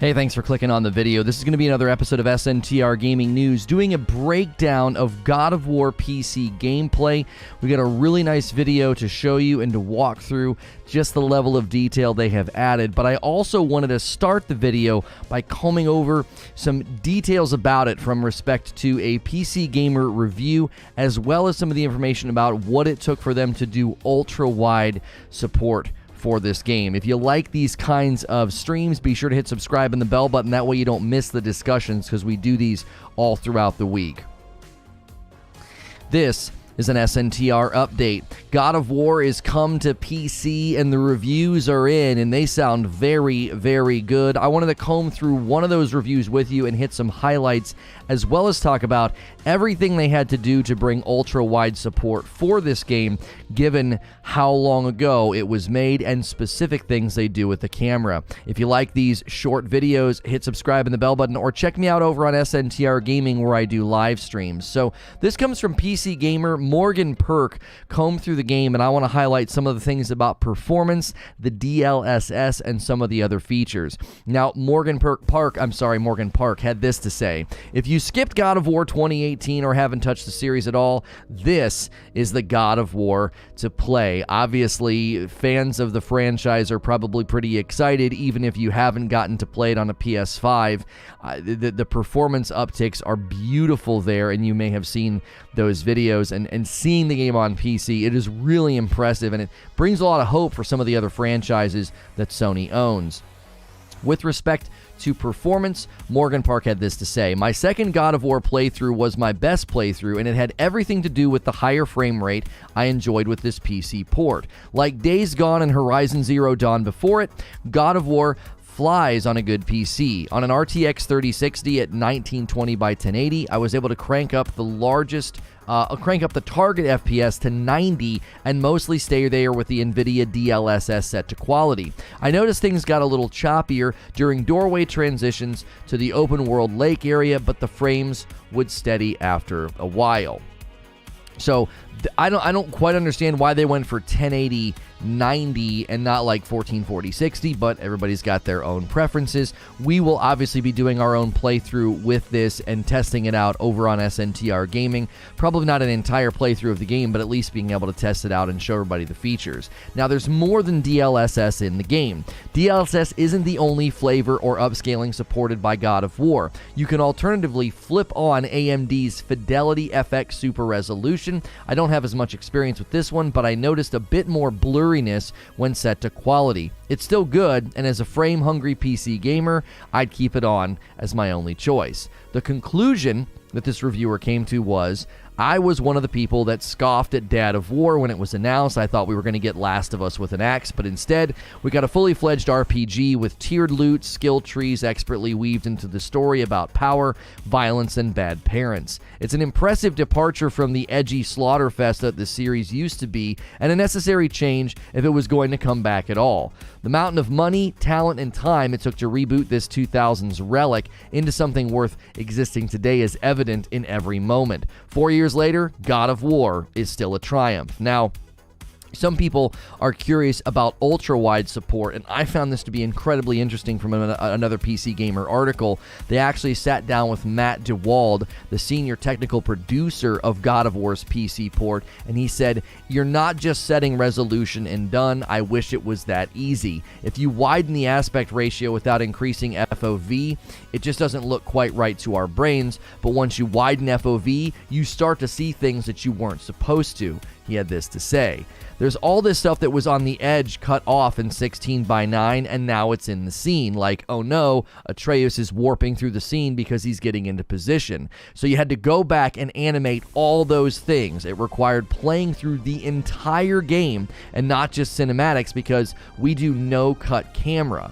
Hey, thanks for clicking on the video. This is going to be another episode of SNTR Gaming News, doing a breakdown of God of War PC gameplay. We got a really nice video to show you and to walk through just the level of detail they have added, but I also wanted to start the video by combing over some details about it from respect to a PC Gamer review, as well as some of the information about what it took for them to do ultra-wide support for this game. If you like these kinds of streams, be sure to hit subscribe and the bell button. That way you don't miss the discussions, because we do these all throughout the week. This is an SNTR update. God of War is come to PC and the reviews are in, and they sound very, very good. I wanted to comb through one of those reviews with you and hit some highlights, as well as talk about everything they had to do to bring ultra-wide support for this game, given how long ago it was made and specific things they do with the camera. If you like these short videos, hit subscribe and the bell button, or check me out over on SNTR Gaming, where I do live streams. So this comes from PC Gamer. Morgan Perk combed through the game, and I want to highlight some of the things about performance, the DLSS, and some of the other features. Now, Morgan Park had this to say: if you skipped God of War 2018 or haven't touched the series at all, this is the God of War to play. Obviously, fans of the franchise are probably pretty excited, even if you haven't gotten to play it on a PS5. The performance upticks are beautiful there, and you may have seen those videos, and seeing the game on PC, it is really impressive, and it brings a lot of hope for some of the other franchises that Sony owns. With respect to performance, Morgan Park had this to say: my second God of War playthrough was my best playthrough, and it had everything to do with the higher frame rate I enjoyed with this PC port. Like Days Gone and Horizon Zero Dawn before it, God of War flies on a good PC. On an RTX 3060 at 1920 by 1080, I was able to crank up the target FPS to 90 and mostly stay there with the NVIDIA DLSS set to quality. I noticed things got a little choppier during doorway transitions to the open world lake area, but the frames would steady after a while. So I don't quite understand why they went for 1080 90 and not like 1440 60, but everybody's got their own preferences. We will obviously be doing our own playthrough with this and testing it out over on SNTR Gaming. Probably not an entire playthrough of the game, but at least being able to test it out and show everybody the features. Now, there's more than DLSS in the game. DLSS isn't the only flavor or upscaling supported by God of War. You can alternatively flip on AMD's FidelityFX Super Resolution. I don't have as much experience with this one, but I noticed a bit more blurriness when set to quality. It's still good, and as a frame-hungry PC gamer, I'd keep it on as my only choice. The conclusion that this reviewer came to was: I was one of the people that scoffed at God of War when it was announced. I thought we were going to get Last of Us with an axe, but instead, we got a fully fledged RPG with tiered loot, skill trees expertly weaved into the story about power, violence, and bad parents. It's an impressive departure from the edgy slaughterfest that the series used to be, and a necessary change if it was going to come back at all. The mountain of money, talent, and time it took to reboot this 2000s relic into something worth existing today is evident in every moment. 4 years later, God of War is still a triumph. Now, some people are curious about ultra-wide support, and I found this to be incredibly interesting from another PC Gamer article. They actually sat down with Matt DeWald, the senior technical producer of God of War's PC port, and he said, "You're not just setting resolution and done. I wish it was that easy. If you widen the aspect ratio without increasing FOV, it just doesn't look quite right to our brains, but once you widen FOV, you start to see things that you weren't supposed to." He had this to say: there's all this stuff that was on the edge cut off in 16 by 9, and now it's in the scene. Like, oh no, Atreus is warping through the scene because he's getting into position. So you had to go back and animate all those things. It required playing through the entire game and not just cinematics, because we do no-cut camera.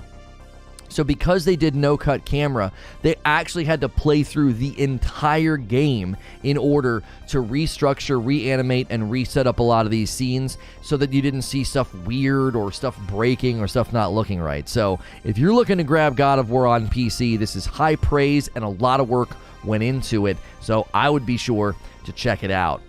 So because they did no-cut camera, they actually had to play through the entire game in order to restructure, reanimate, and reset up a lot of these scenes so that you didn't see stuff weird or stuff breaking or stuff not looking right. So if you're looking to grab God of War on PC, this is high praise, and a lot of work went into it, so I would be sure to check it out.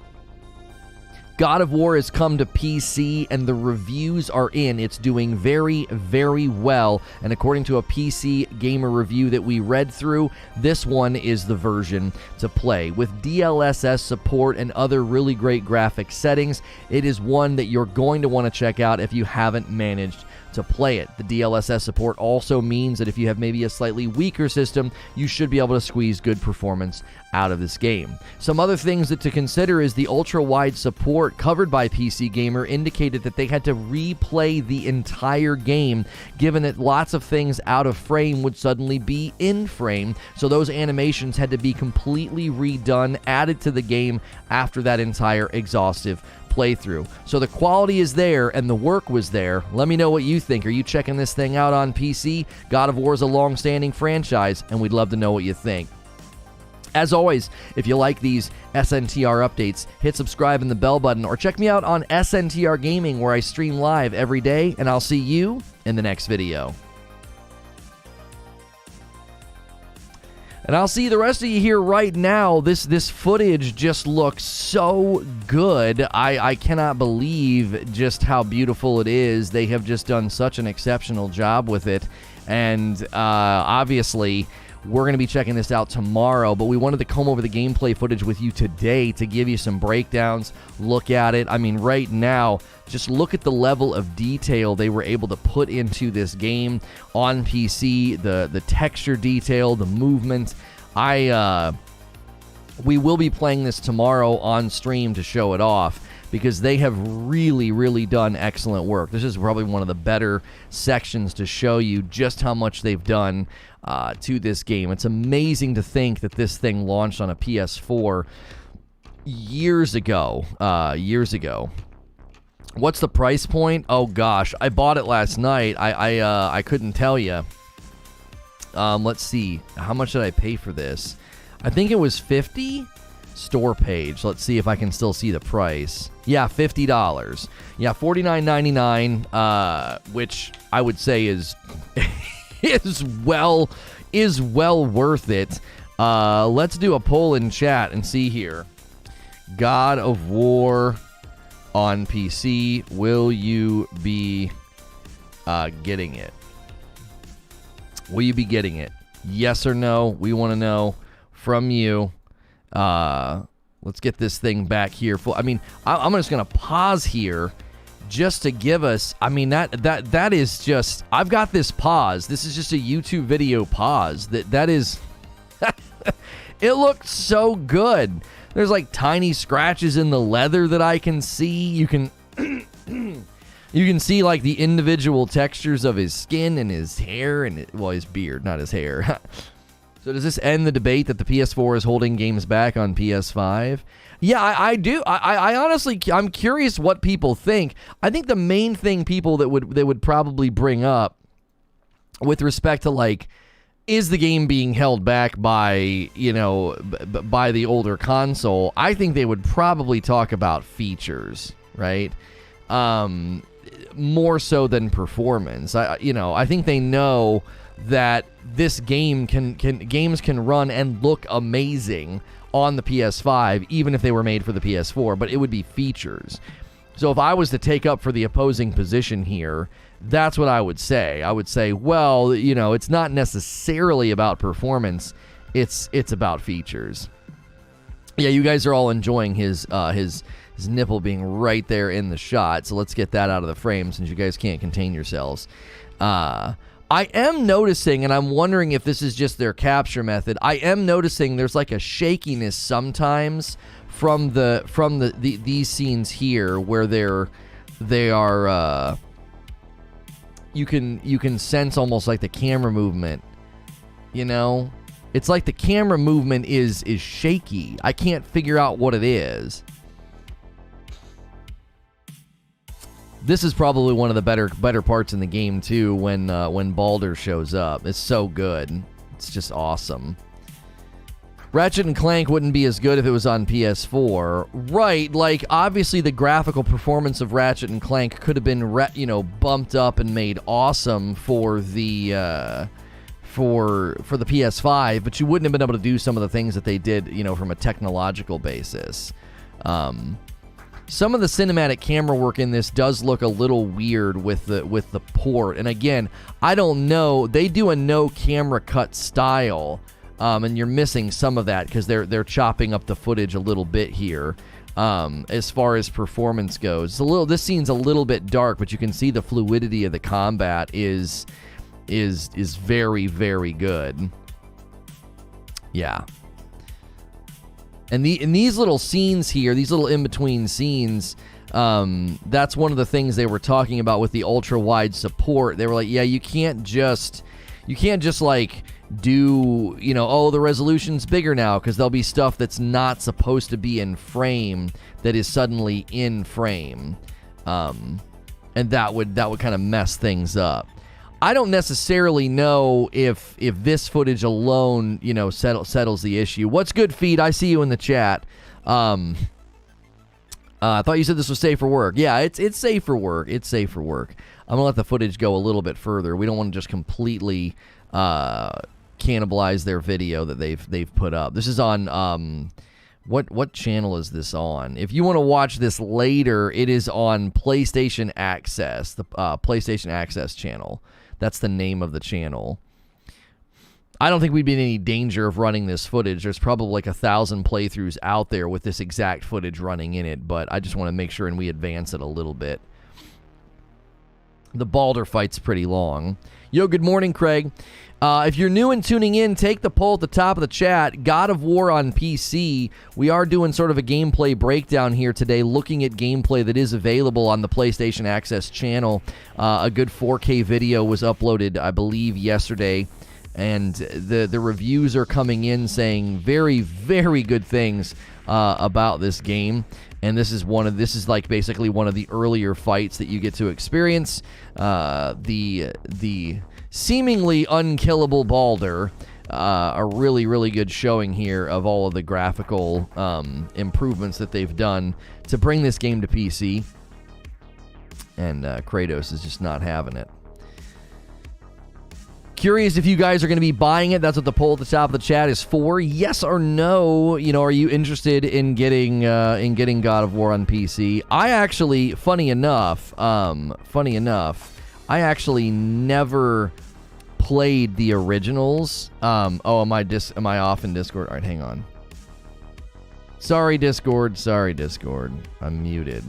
God of War has come to PC, and the reviews are in. It's doing very, very well, and according to a PC Gamer review that we read through, this one is the version to play. With DLSS support and other really great graphic settings, it is one that you're going to want to check out if you haven't managed to play it. The DLSS support also means that if you have maybe a slightly weaker system, you should be able to squeeze good performance out of this game. Some other things that to consider is the ultra-wide support covered by PC Gamer indicated that they had to replay the entire game, given that lots of things out of frame would suddenly be in frame, so those animations had to be completely redone, added to the game after that entire exhaustive playthrough. So the quality is there and the work was there. Let me know what you think. Are you checking this thing out on PC? God of War is a long-standing franchise, and we'd love to know what you think. As always, if you like these SNTR updates, hit subscribe and the bell button, or check me out on SNTR Gaming, where I stream live every day, and I'll see you in the next video. And I'll see the rest of you here right now. This footage just looks so good. I cannot believe just how beautiful it is. They have just done such an exceptional job with it. And obviously, we're going to be checking this out tomorrow, but we wanted to comb over the gameplay footage with you today to give you some breakdowns, look at it. I mean, right now, just look at the level of detail they were able to put into this game on PC, the texture detail, the movement. We will be playing this tomorrow on stream to show it off, because they have really, really done excellent work. This is probably one of the better sections to show you just how much they've done to this game. It's amazing to think that this thing launched on a PS4 years ago. What's the price point? Oh gosh, I bought it last night. I couldn't tell you. Let's see. How much did I pay for this? I think it was $50. Store page. Let's see if I can still see the price. Yeah, $50. Yeah, $49.99, which I would say is well worth it. Let's do a poll in chat and see here. God of War on PC, will you be getting it? Will you be getting it? Yes or no? We want to know from you. Let's get this thing back here. I mean, I'm just gonna pause here just to give us. I mean, that is just. I've got this pause. This is just a YouTube video pause. That is. It looks so good. There's like tiny scratches in the leather that I can see. You can. You can see like the individual textures of his skin and his hair and his beard, not his hair. So does this end the debate that the PS4 is holding games back on PS5? Yeah, I do. I honestly, I'm curious what people think. I think the main thing people that would probably bring up with respect to, like, is the game being held back by, by the older console? I think they would probably talk about features, right? More so than performance. I think they know that this game games can run and look amazing on the PS5, even if they were made for the PS4, but it would be features. So if I was to take up for the opposing position here, that's what I would say. I would say, well, it's not necessarily about performance, it's about features. Yeah, you guys are all enjoying his nipple being right there in the shot, so let's get that out of the frame since you guys can't contain yourselves. I am noticing, and I'm wondering if this is just their capture method, I am noticing there's like a shakiness sometimes from these scenes here where they are you can sense almost like the camera movement. It's like the camera movement is shaky. I can't figure out what it is. This is probably one of the better parts in the game too. When Baldur shows up, it's so good. It's just awesome. Ratchet and Clank wouldn't be as good if it was on PS4, right? Like, obviously the graphical performance of Ratchet and Clank could have been bumped up and made awesome for the for the PS5, but you wouldn't have been able to do some of the things that they did, from a technological basis. some of the cinematic camera work in this does look a little weird with the port. And again, I don't know. They do a no camera cut style, and you're missing some of that because they're chopping up the footage a little bit here. As far as performance goes, this scene's a little bit dark, but you can see the fluidity of the combat is very, very good. Yeah. And these little scenes here, these little in-between scenes, that's one of the things they were talking about with the ultra-wide support. They were like, yeah, you can't just like do, you know, oh, the resolution's bigger now, because there'll be stuff that's not supposed to be in frame that is suddenly in frame. And that would kind of mess things up. I don't necessarily know if this footage alone, you know, settles the issue. What's good, Feed? I see you in the chat. I thought you said this was safe for work. Yeah, it's safe for work. It's safe for work. I'm gonna let the footage go a little bit further. We don't want to just completely cannibalize their video that they've put up. This is on what channel is this on? If you want to watch this later, it is on PlayStation Access, the PlayStation Access channel. That's the name of the channel. I don't think we'd be in any danger of running this footage. There's probably like 1,000 playthroughs out there with this exact footage running in it, but I just want to make sure and we advance it a little bit. The Balder fight's pretty long. Yo, good morning, Craig. If you're new and tuning in, take the poll at the top of the chat. God of War on PC. We are doing sort of a gameplay breakdown here today, looking at gameplay that is available on the PlayStation Access channel. A good 4K video was uploaded, I believe, yesterday, and the reviews are coming in saying very, very good things about this game. And this is like basically one of the earlier fights that you get to experience. The seemingly unkillable Balder, a really, really good showing here of all of the graphical improvements that they've done to bring this game to PC. And Kratos is just not having it. Curious if you guys are going to be buying it. That's what the poll at the top of the chat is for. Yes or no? You know, are you interested in getting God of War on PC? I actually, funny enough, I actually never played the originals. Oh, am I off in Discord? All right, hang on. Sorry, Discord. I'm muted.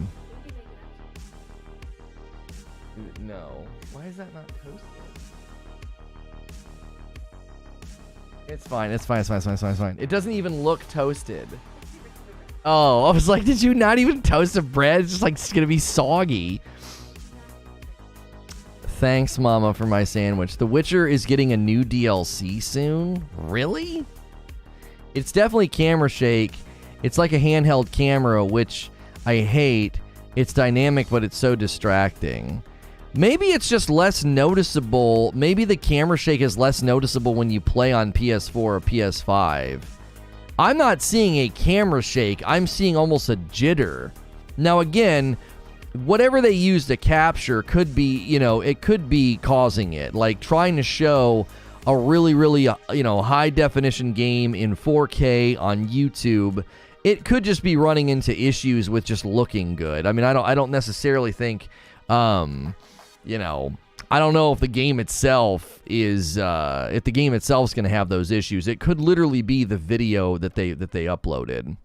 No. Why is that not posted? It's fine. It doesn't even look toasted. Oh, I was like, did you not even toast the bread? It's just like, it's gonna be soggy. Thanks, Mama, for my sandwich. The Witcher is getting a new DLC soon? Really? It's definitely camera shake. It's like a handheld camera, which I hate. It's dynamic, but it's so distracting. Maybe it's just less noticeable. Maybe the camera shake is less noticeable when you play on PS4 or PS5. I'm not seeing a camera shake. I'm seeing almost a jitter. Now, again, whatever they use to capture could be, you know, it could be causing it. Like trying to show a really, really, you know, high definition game in 4K on YouTube. It could just be running into issues with just looking good. I mean, I don't necessarily think, you know, I don't know if the game itself is going to have those issues. It could literally be the video that they uploaded.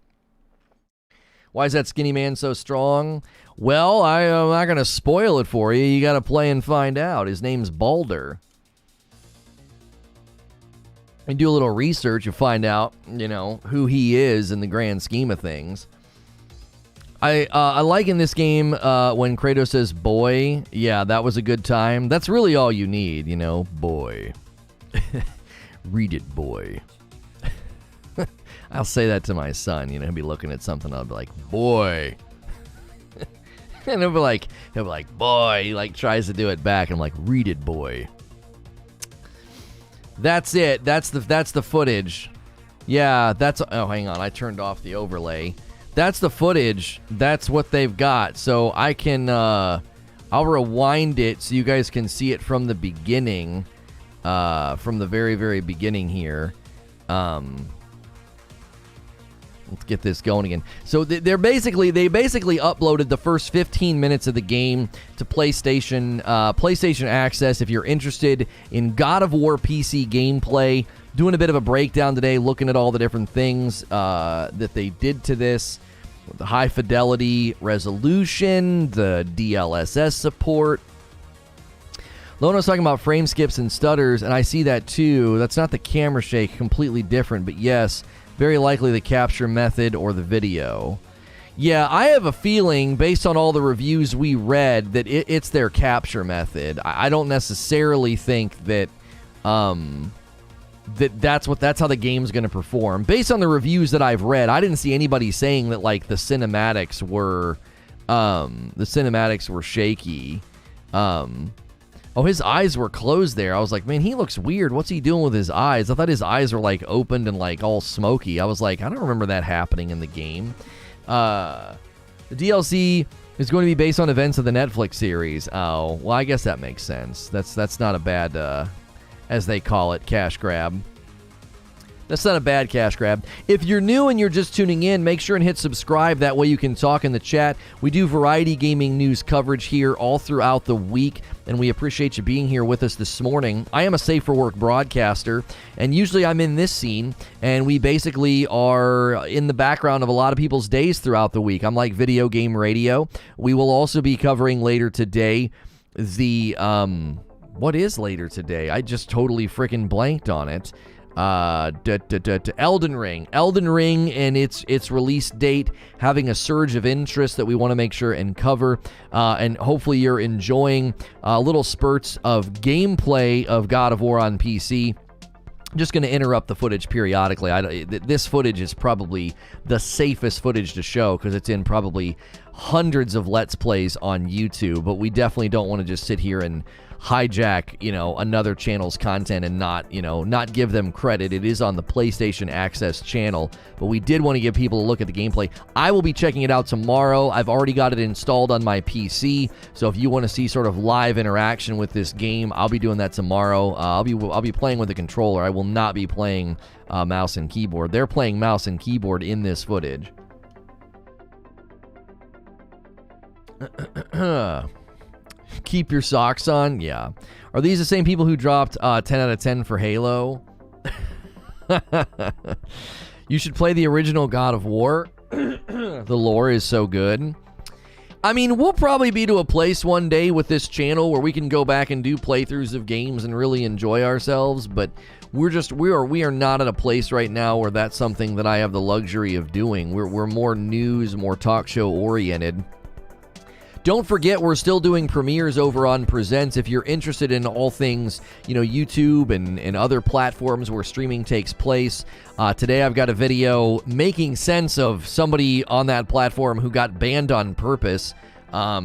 Why is that skinny man so strong? Well, I'm not going to spoil it for you. You got to play and find out. His name's Balder. And do a little research, you find out, you know, who he is in the grand scheme of things. I like in this game when Kratos says boy. Yeah, that was a good time. That's really all you need, you know, boy. Read it, boy. I'll say that to my son, you know, he'll be looking at something, I'll be like, boy. And he'll be like, boy. He like tries to do it back. I'm like, read it, boy. That's it. That's the footage. Yeah, oh, hang on. I turned off the overlay. That's the footage. That's what they've got. So I can, I'll rewind it so you guys can see it from the beginning, from the very, very beginning here. Let's get this going again. So they basically uploaded the first 15 minutes of the game to PlayStation Access. If you're interested in God of War PC gameplay, doing a bit of a breakdown today, looking at all the different things that they did to this, the high fidelity resolution, the DLSS support. Lono's talking about frame skips and stutters, and I see that too. That's not the camera shake, completely different, but yes, very likely the capture method or the video. Yeah, I have a feeling, based on all the reviews we read, that it's their capture method. I don't necessarily think that that's how the game's going to perform. Based on the reviews that I've read, I didn't see anybody saying that like the cinematics were shaky. Oh, his eyes were closed there. I was like, man, he looks weird. What's he doing with his eyes? I thought his eyes were like opened and like all smoky. I was like, I don't remember that happening in the game. The DLC is going to be based on events of the Netflix series. Oh, well, I guess that makes sense. That's not a bad, as they call it, cash grab. That's not a bad cash grab. If you're new and you're just tuning in, make sure and hit subscribe. That way you can talk in the chat. We do variety gaming news coverage here all throughout the week, and we appreciate you being here with us this morning. I am a Safe for Work broadcaster, and usually I'm in this scene, and we basically are in the background of a lot of people's days throughout the week. I'm like video game radio. We will also be covering later today the, what is later today? I just totally freaking blanked on it. Elden Ring and its release date having a surge of interest that we want to make sure and cover, and hopefully you're enjoying little spurts of gameplay of God of War on PC. I'm just going to interrupt the footage periodically. This footage is probably the safest footage to show because it's in probably hundreds of Let's Plays on YouTube, but we definitely don't want to just sit here and hijack, another channel's content and not give them credit. It is on the PlayStation Access channel, but we did want to give people a look at the gameplay. I will be checking it out tomorrow. I've already got it installed on my PC, so if you want to see sort of live interaction with this game, I'll be doing that tomorrow. I'll be playing with a controller. I will not be playing mouse and keyboard. They're playing mouse and keyboard in this footage. Keep your socks on? Yeah. Are these the same people who dropped 10 out of 10 for Halo? You should play the original God of War. The lore is so good. I mean, we'll probably be to a place one day with this channel where we can go back and do playthroughs of games and really enjoy ourselves, but we are not at a place right now where that's something that I have the luxury of doing. We're more news, more talk show oriented. Don't forget, we're still doing premieres over on Presents. If you're interested in all things, YouTube and other platforms where streaming takes place. Today I've got a video making sense of somebody on that platform who got banned on purpose. I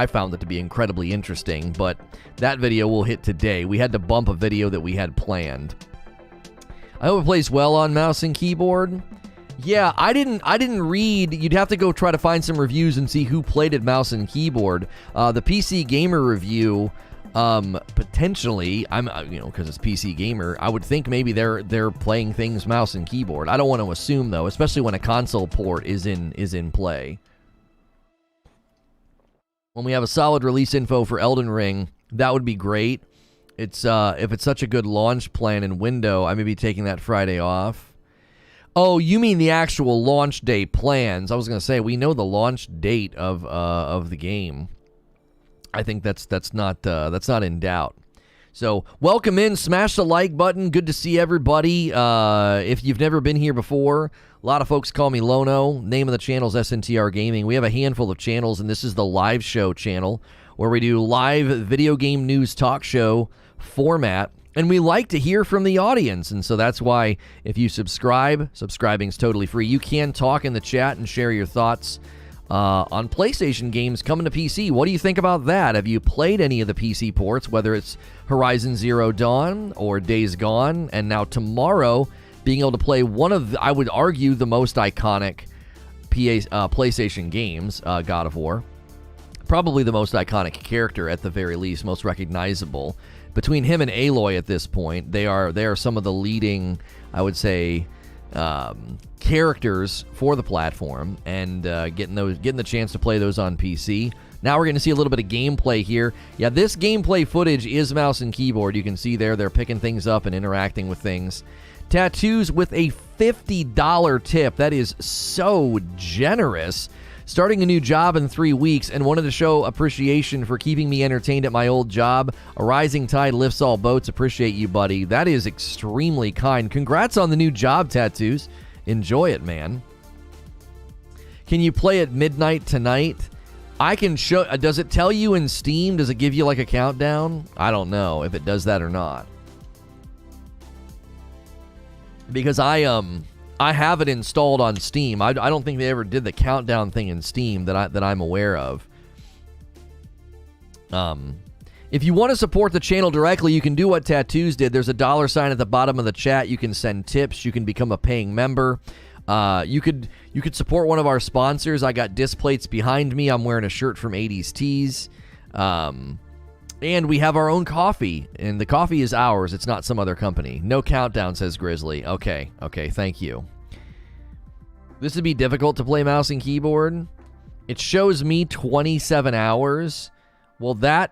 found it to be incredibly interesting, but that video will hit today. We had to bump a video that we had planned. I hope it plays well on mouse and keyboard. Yeah, I didn't read. You'd have to go try to find some reviews and see who played it mouse and keyboard. The PC Gamer review, potentially, because it's PC Gamer, I would think maybe they're playing things mouse and keyboard. I don't want to assume though, especially when a console port is in play. When we have a solid release info for Elden Ring, that would be great. It's if it's such a good launch plan in window, I may be taking that Friday off. Oh, you mean the actual launch day plans? I was going to say we know the launch date of the game. I think that's not in doubt. So welcome in, smash the like button. Good to see everybody. If you've never been here before, a lot of folks call me Lono. Name of the channel is SNTR Gaming. We have a handful of channels, and this is the live show channel where we do live video game news talk show format. And we like to hear from the audience, and so that's why if you subscribing's totally free. You can talk in the chat and share your thoughts on PlayStation games coming to PC. What do you think about that? Have you played any of the PC ports, whether it's Horizon Zero Dawn or Days Gone, and now tomorrow being able to play one of, I would argue, the most iconic PlayStation games, God of War. Probably the most iconic character at the very least, most recognizable. Between him and Aloy at this point, they are some of the leading, I would say, characters for the platform and getting the chance to play those on PC. Now we're going to see a little bit of gameplay here. Yeah, this gameplay footage is mouse and keyboard. You can see there they're picking things up and interacting with things. Tattoos with a $50 tip. That is so generous. Starting a new job in 3 weeks and wanted to show appreciation for keeping me entertained at my old job. A rising tide lifts all boats. Appreciate you, buddy. That is extremely kind. Congrats on the new job, Tattoos. Enjoy it, man. Can you play at midnight tonight? I can show. Does it tell you in Steam? Does it give you like a countdown? I don't know if it does that or not. Because I have it installed on Steam. I don't think they ever did the countdown thing in Steam that I'm aware of. If you want to support the channel directly, you can do what Tattoos did. There's a $sign at the bottom of the chat. You can send tips. You can become a paying member. You could support one of our sponsors. I got disc plates behind me. I'm wearing a shirt from 80s Tees. And we have our own coffee, and the coffee is ours. It's not some other company. No countdown, says Grizzly. Okay, thank you. This would be difficult to play mouse and keyboard. It shows me 27 hours. Well, that's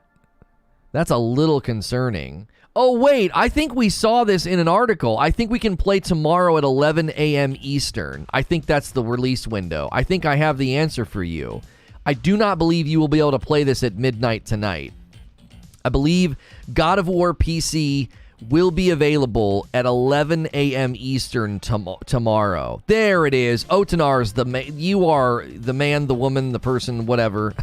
a little concerning. Oh, wait, I think we saw this in an article. I think we can play tomorrow at 11 a.m. Eastern. I think that's the release window. I think I have the answer for you. I do not believe you will be able to play this at midnight tonight. I believe God of War PC will be available at 11 a.m. Eastern tomorrow. There it is. Otanar's you are the man, the woman, the person, whatever.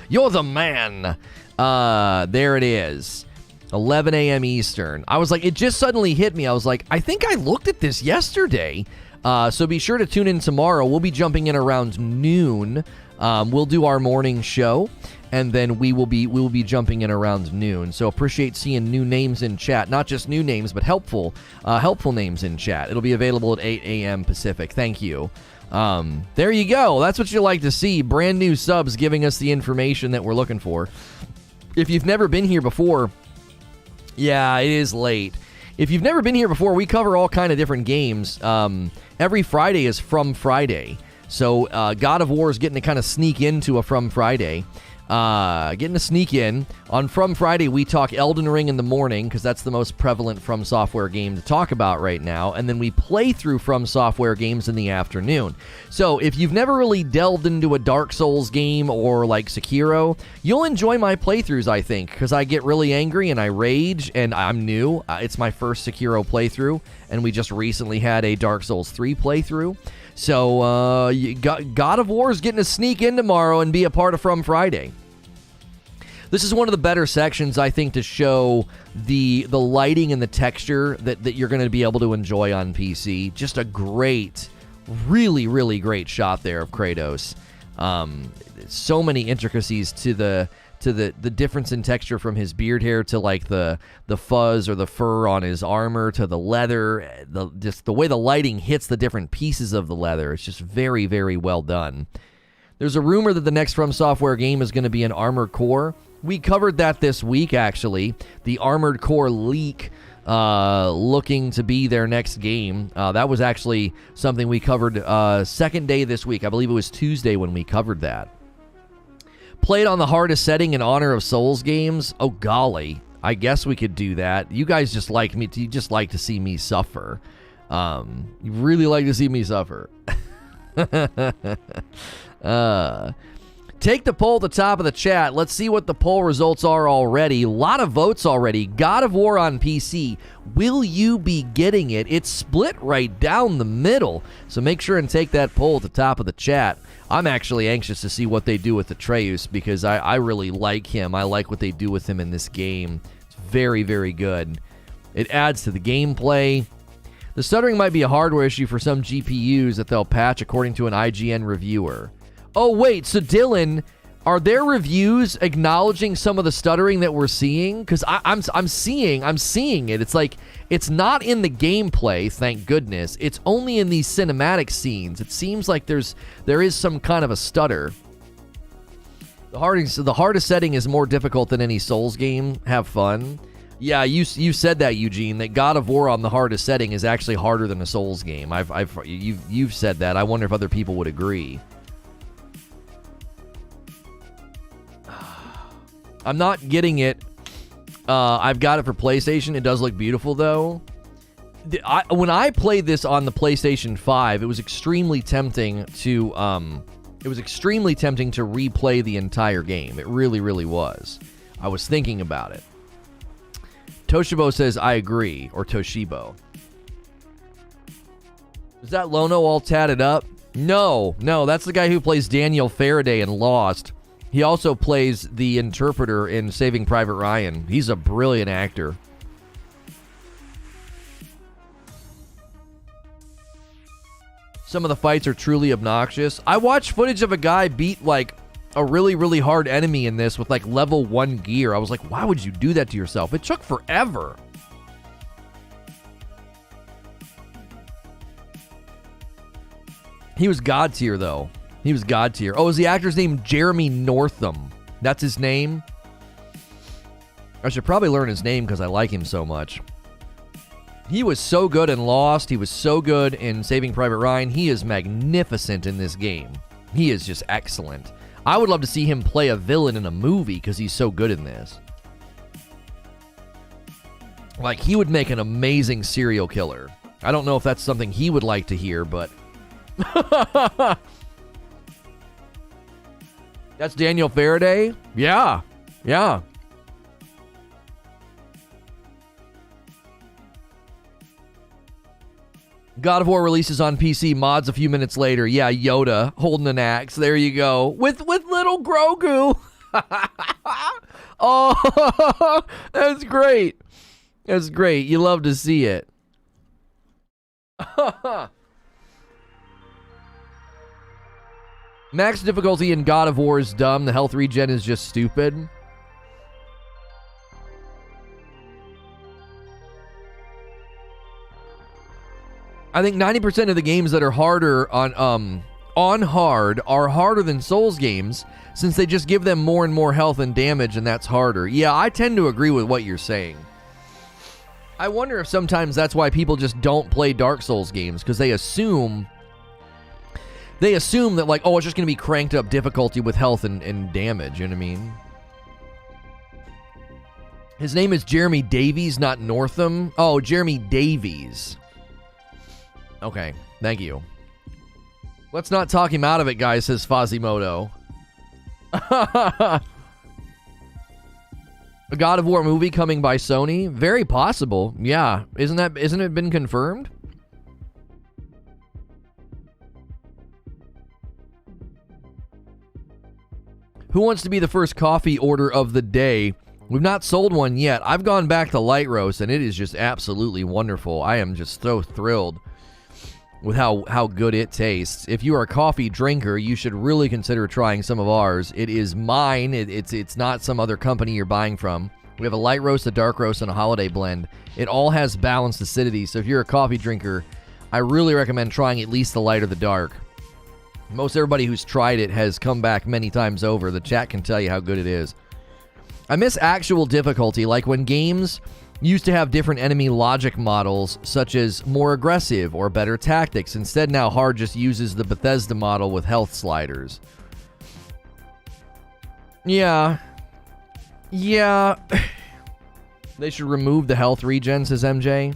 You're the man. There it is. 11 a.m. Eastern. I was like, it just suddenly hit me. I was like, I think I looked at this yesterday. So be sure to tune in tomorrow. We'll be jumping in around noon. We'll do our morning show, and then we will be jumping in around noon. So appreciate seeing new names in chat. Not just new names, but helpful names in chat. It'll be available at 8 a.m. Pacific. Thank you. There you go. That's what you like to see. Brand new subs giving us the information that we're looking for. If you've never been here before, yeah, it is late. If you've never been here before, we cover all kind of different games. Every Friday is From Friday. So God of War is getting to kind of sneak into a From Friday. Getting to sneak in. On From Friday, we talk Elden Ring in the morning, because that's the most prevalent From Software game to talk about right now. And then we play through From Software games in the afternoon. So if you've never really delved into a Dark Souls game or like Sekiro, you'll enjoy my playthroughs, I think, because I get really angry and I rage, and I'm new. It's my first Sekiro playthrough, and we just recently had a Dark Souls 3 playthrough. So God of War is getting to sneak in tomorrow and be a part of From Friday. This is one of the better sections, I think, to show the lighting and the texture that you're going to be able to enjoy on PC. Just a great, really, really great shot there of Kratos. So many intricacies to the difference in texture from his beard hair to like the fuzz or the fur on his armor to the leather. Just the way the lighting hits the different pieces of the leather. It's just very, very well done. There's a rumor that the next From Software game is going to be an Armored Core. We covered that this week, actually. The Armored Core leak looking to be their next game. That was actually something we covered second day this week. I believe it was Tuesday when we covered that. Played on the hardest setting in honor of Souls games. Oh, golly. I guess we could do that. You guys just like me. You just like to see me suffer. You really like to see me suffer. Take the poll at the top of the chat. Let's see what the poll results are already. A lot of votes already. God of War on PC. Will you be getting it? It's split right down the middle. So make sure and take that poll at the top of the chat. I'm actually anxious to see what they do with Atreus, because I really like him. I like what they do with him in this game. It's very, very good. It adds to the gameplay. The stuttering might be a hardware issue for some GPUs that they'll patch, according to an IGN reviewer. Oh, wait, so Dylan, are there reviews acknowledging some of the stuttering that we're seeing? Because I'm seeing it. It's like, it's not in the gameplay, thank goodness. It's only in these cinematic scenes. It seems like there is some kind of a stutter. The hardest setting is more difficult than any Souls game. Have fun. Yeah, you said that, Eugene, that God of War on the hardest setting is actually harder than a Souls game. You've said that. I wonder if other people would agree. I'm not getting it. I've got it for PlayStation. It does look beautiful, though. When I played this on the PlayStation 5, it was extremely tempting to replay the entire game. It really, really was. I was thinking about it. Toshibo says, I agree. Or Toshibo. Is that Lono all tatted up? No, that's the guy who plays Daniel Faraday in Lost. He also plays the interpreter in Saving Private Ryan. He's a brilliant actor. Some of the fights are truly obnoxious. I watched footage of a guy beat like a really, really hard enemy in this with like level 1 gear. I was like, why would you do that to yourself? It took forever. He was God tier though. He was God tier. Oh, is the actor's name Jeremy Northam? That's his name? I should probably learn his name because I like him so much. He was so good in Lost. He was so good in Saving Private Ryan. He is magnificent in this game. He is just excellent. I would love to see him play a villain in a movie because he's so good in this. Like, he would make an amazing serial killer. I don't know if that's something he would like to hear, but... That's Daniel Faraday? Yeah. God of War releases on PC, mods a few minutes later. Yeah, Yoda holding an axe. There you go. With little Grogu. Oh, that's great. That's great. You love to see it. Max difficulty in God of War is dumb. The health regen is just stupid. I think 90% of the games that are harder on hard are harder than Souls games since they just give them more and more health and damage, and that's harder. Yeah, I tend to agree with what you're saying. I wonder if sometimes that's why people just don't play Dark Souls games, because they assume that, like, oh, it's just going to be cranked up difficulty with health and damage, you know what I mean? His name is Jeremy Davies, not Northam. Oh, Jeremy Davies. Okay, thank you. Let's not talk him out of it, guys, says Fazimoto. A God of War movie coming by Sony? Very possible. Yeah. Isn't it been confirmed? Who wants to be the first coffee order of the day? We've not sold one yet. I've gone back to light roast, and it is just absolutely wonderful. I am just so thrilled with how good it tastes. If you are a coffee drinker, you should really consider trying some of ours. It is mine. It's not some other company you're buying from. We have a light roast, a dark roast, and a holiday blend. It all has balanced acidity, so if you're a coffee drinker, I really recommend trying at least the light or the dark. Most everybody who's tried it has come back many times over. The chat can tell you how good it is. I miss actual difficulty, like when games used to have different enemy logic models, such as more aggressive or better tactics. Instead, now hard just uses the Bethesda model with health sliders. Yeah. They should remove the health regen, says MJ.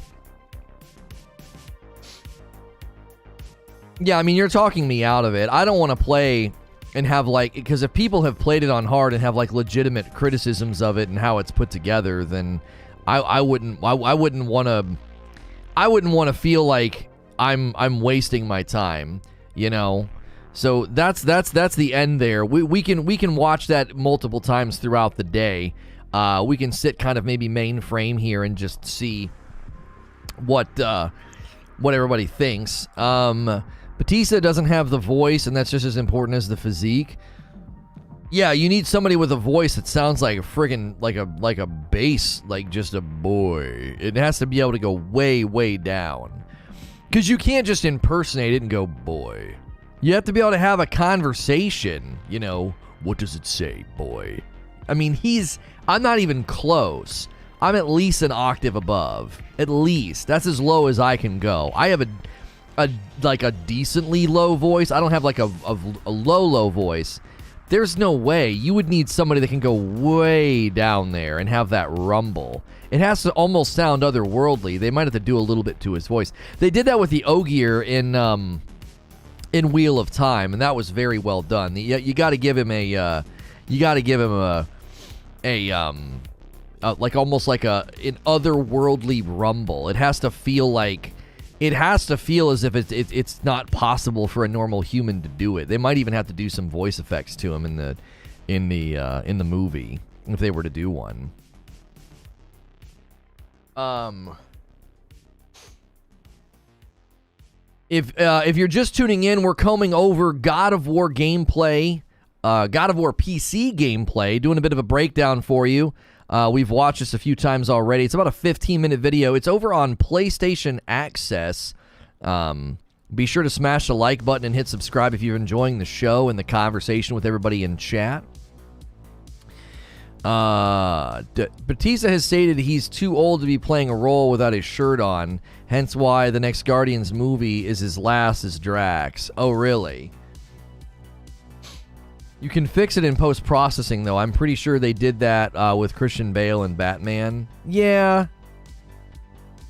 Yeah, I mean, you're talking me out of it. I don't want to play and have, like, because if people have played it on hard and have, like, legitimate criticisms of it and how it's put together, then I wouldn't want to feel like I'm wasting my time, you know. So that's the end there. We can watch that multiple times throughout the day. We can sit kind of maybe mainframe here and just see what everybody thinks. Batista doesn't have the voice, and that's just as important as the physique. Yeah, you need somebody with a voice that sounds like a friggin' like a bass, like just a boy. It has to be able to go way, way down. Because you can't just impersonate it and go, boy. You have to be able to have a conversation, you know. What does it say, boy? I mean, I'm not even close. I'm at least an octave above. At least. That's as low as I can go. I have a decently low voice. I don't have like a low voice. There's no way. You would need somebody that can go way down there and have that rumble. It has to almost sound otherworldly. They might have to do a little bit to his voice. They did that with the Ogier in Wheel of Time, and that was very well done. You got to give him like almost like an otherworldly rumble. It has to feel as if it's not possible for a normal human to do it. They might even have to do some voice effects to him in the movie if they were to do one. If you're just tuning in, we're combing over God of War gameplay, God of War PC gameplay, doing a bit of a breakdown for you. We've watched this a few times already. It's about a 15-minute video. It's over on PlayStation Access. Be sure to smash the like button and hit subscribe if you're enjoying the show and the conversation with everybody in chat. Batista has stated he's too old to be playing a role without his shirt on, hence why the next Guardians movie is his last as Drax. Oh, really? You can fix it in post-processing, though. I'm pretty sure they did that with Christian Bale and Batman. Yeah.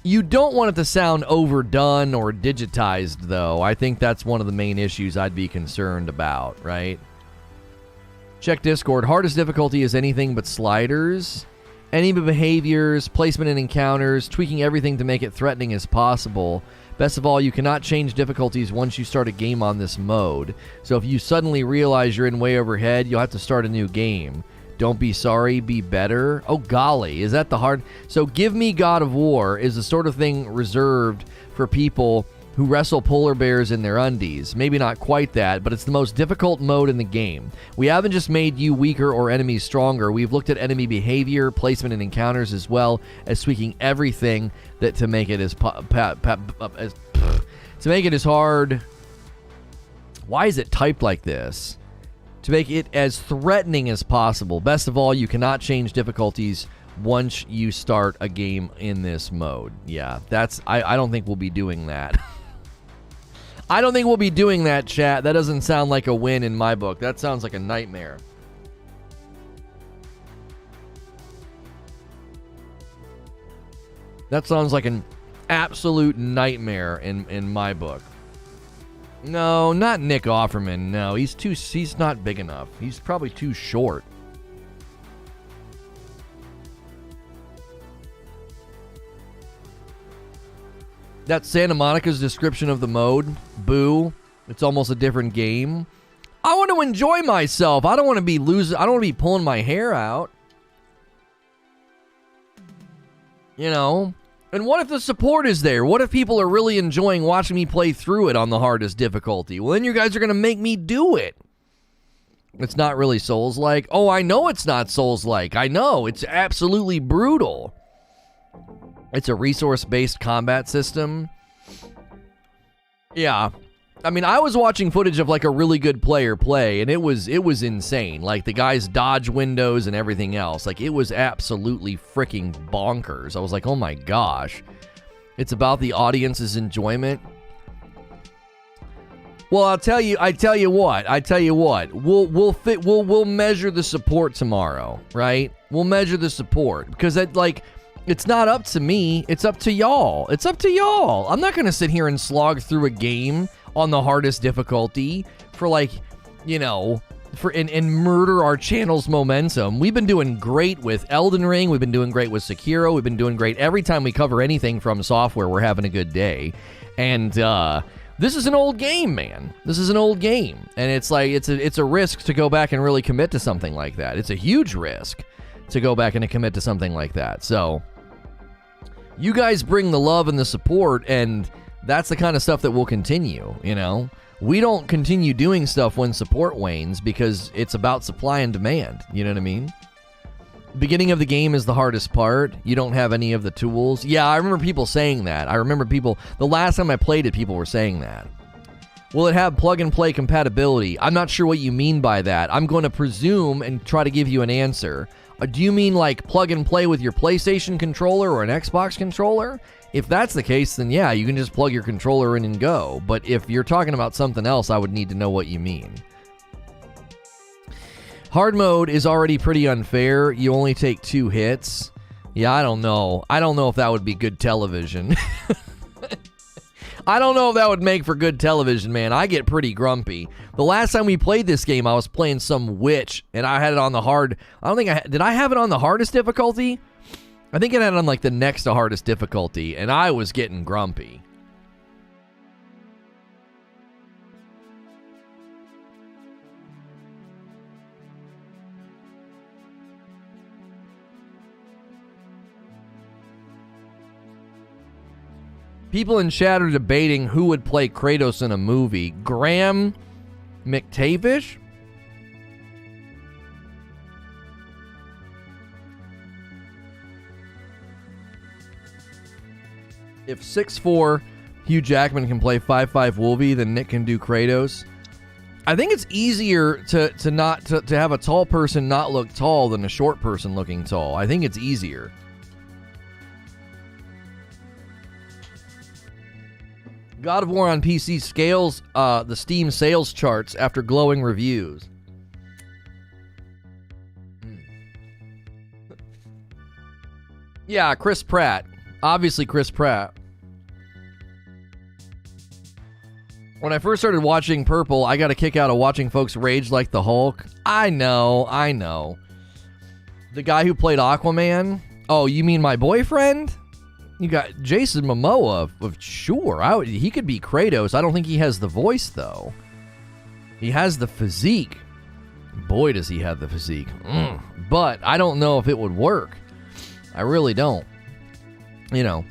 You don't want it to sound overdone or digitized, though. I think that's one of the main issues I'd be concerned about, right? Check Discord. Hardest difficulty is anything but sliders. Enemy behaviors, placement and encounters, tweaking everything to make it threatening as possible. Best of all, you cannot change difficulties once you start a game on this mode. So if you suddenly realize you're in way overhead, you'll have to start a new game. Don't be sorry, be better. Oh, golly, is that the hard... So Give Me God of War is the sort of thing reserved for people who wrestle polar bears in their undies. Maybe not quite that, but it's the most difficult mode in the game. We haven't just made you weaker or enemies stronger. We've looked at enemy behavior, placement, and encounters, as well as tweaking everything that to make it as hard. Why is it typed like this? To make it as threatening as possible. Best of all, you cannot change difficulties once you start a game in this mode. Yeah, that's... I don't think we'll be doing that. I don't think we'll be doing that, chat. That doesn't sound like a win in my book. That sounds like a nightmare. That sounds like an absolute nightmare in my book. No, not Nick Offerman. No, he's not big enough. He's probably too short. That's Santa Monica's description of the mode. Boo. It's almost a different game. I want to enjoy myself. I don't want to be losing. I don't want to be pulling my hair out. You know? And what if the support is there? What if people are really enjoying watching me play through it on the hardest difficulty? Well, then you guys are going to make me do it. It's not really Souls-like. Oh, I know it's not Souls-like. I know. It's absolutely brutal. It's a resource-based combat system. Yeah. I mean, I was watching footage of like a really good player play, and it was insane. Like the guy's dodge windows and everything else. Like it was absolutely freaking bonkers. I was like, oh my gosh. It's about the audience's enjoyment. Well, I tell you what. We'll measure the support tomorrow, right? We'll measure the support because it's not up to me. It's up to y'all. It's up to y'all. I'm not going to sit here and slog through a game on the hardest difficulty for and murder our channel's momentum. We've been doing great with Elden Ring. We've been doing great with Sekiro. We've been doing great every time we cover anything from software. We're having a good day. And this is an old game, man. This is an old game. And it's like it's a risk to go back and really commit to something like that. It's a huge risk to go back and to commit to something like that. So you guys bring the love and the support, and that's the kind of stuff that will continue, you know? We don't continue doing stuff when support wanes because it's about supply and demand, you know what I mean? Beginning of the game is the hardest part. You don't have any of the tools. Yeah, I remember people saying that. The last time I played it, people were saying that. Will it have plug-and-play compatibility? I'm not sure what you mean by that. I'm going to presume and try to give you an answer. Do you mean like plug and play with your PlayStation controller or an Xbox controller? If that's the case, then yeah, you can just plug your controller in and go. But if you're talking about something else, I would need to know what you mean. Hard mode is already pretty unfair. You only take 2 hits. Yeah, I don't know. I don't know if that would be good television. I don't know if that would make for good television, man. I get pretty grumpy. The last time we played this game, I was playing some witch, and I had it on the hard... I don't think did I have it on the hardest difficulty? I think it had it on like the next to hardest difficulty, and I was getting grumpy. People in chat are debating who would play Kratos in a movie. Graham McTavish? If 6'4" Hugh Jackman can play 5'5" Wolvie, then Nick can do Kratos. I think it's easier to have a tall person not look tall than a short person looking tall. I think it's easier. God of War on PC scales the Steam sales charts after glowing reviews. Yeah, Chris Pratt. Obviously Chris Pratt. When I first started watching Purple, I got a kick out of watching folks rage like the Hulk. I know. The guy who played Aquaman? Oh, you mean my boyfriend? You got Jason Momoa. Sure, he could be Kratos. I don't think he has the voice, though. He has the physique. Boy, does he have the physique. But I don't know if it would work. I really don't. You know,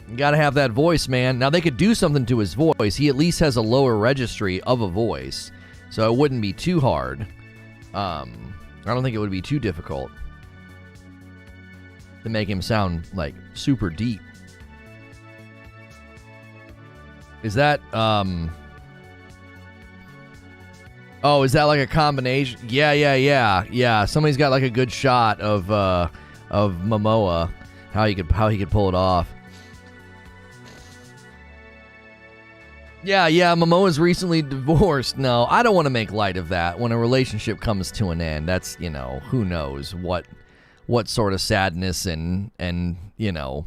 you got to have that voice, man. Now, they could do something to his voice. He at least has a lower registry of a voice, so it wouldn't be too hard. I don't think it would be too difficult to make him sound, like, super deep. Is that, oh, is that like a combination? Yeah. Somebody's got, like, a good shot of Momoa. How he could pull it off. Yeah, Momoa's recently divorced. No, I don't want to make light of that. When a relationship comes to an end, that's, you know, who knows what sort of sadness and you know,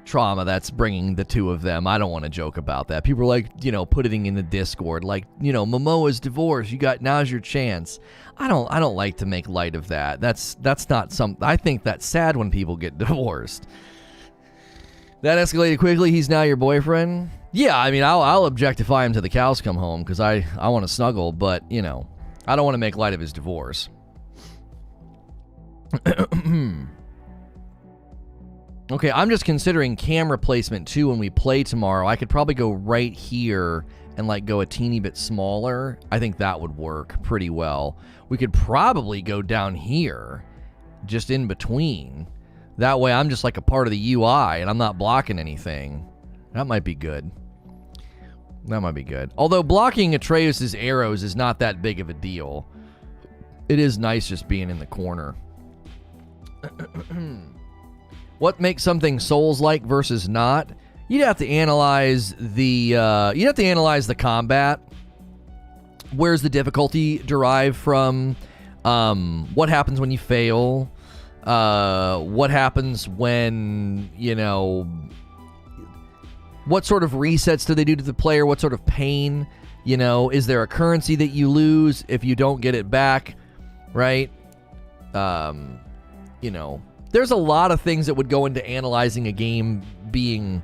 trauma that's bringing the two of them. I don't want to joke about that. People are like, you know, putting in the Discord, like, you know, Momoa's divorced. Now's your chance. I don't like to make light of that. That's not something. I think that's sad when people get divorced. That escalated quickly. He's now your boyfriend. Yeah, I mean, I'll objectify him till the cows come home because I want to snuggle, but you know, I don't want to make light of his divorce. Okay, I'm just considering camera placement too when we play tomorrow. I could probably go right here and like go a teeny bit smaller. I think that would work pretty well. We could probably go down here, just in between. That way I'm just like a part of the UI and I'm not blocking anything. That might be good. That might be good. Although blocking Atreus' arrows is not that big of a deal. It is nice just being in the corner. What makes something Souls-like versus not? You'd have to analyze the combat. Where's the difficulty derived from? What happens when you fail? What happens when, you know, what sort of resets do they do to the player? What sort of pain? You know, is there a currency that you lose if you don't get it back? Right? You know, there's a lot of things that would go into analyzing a game being,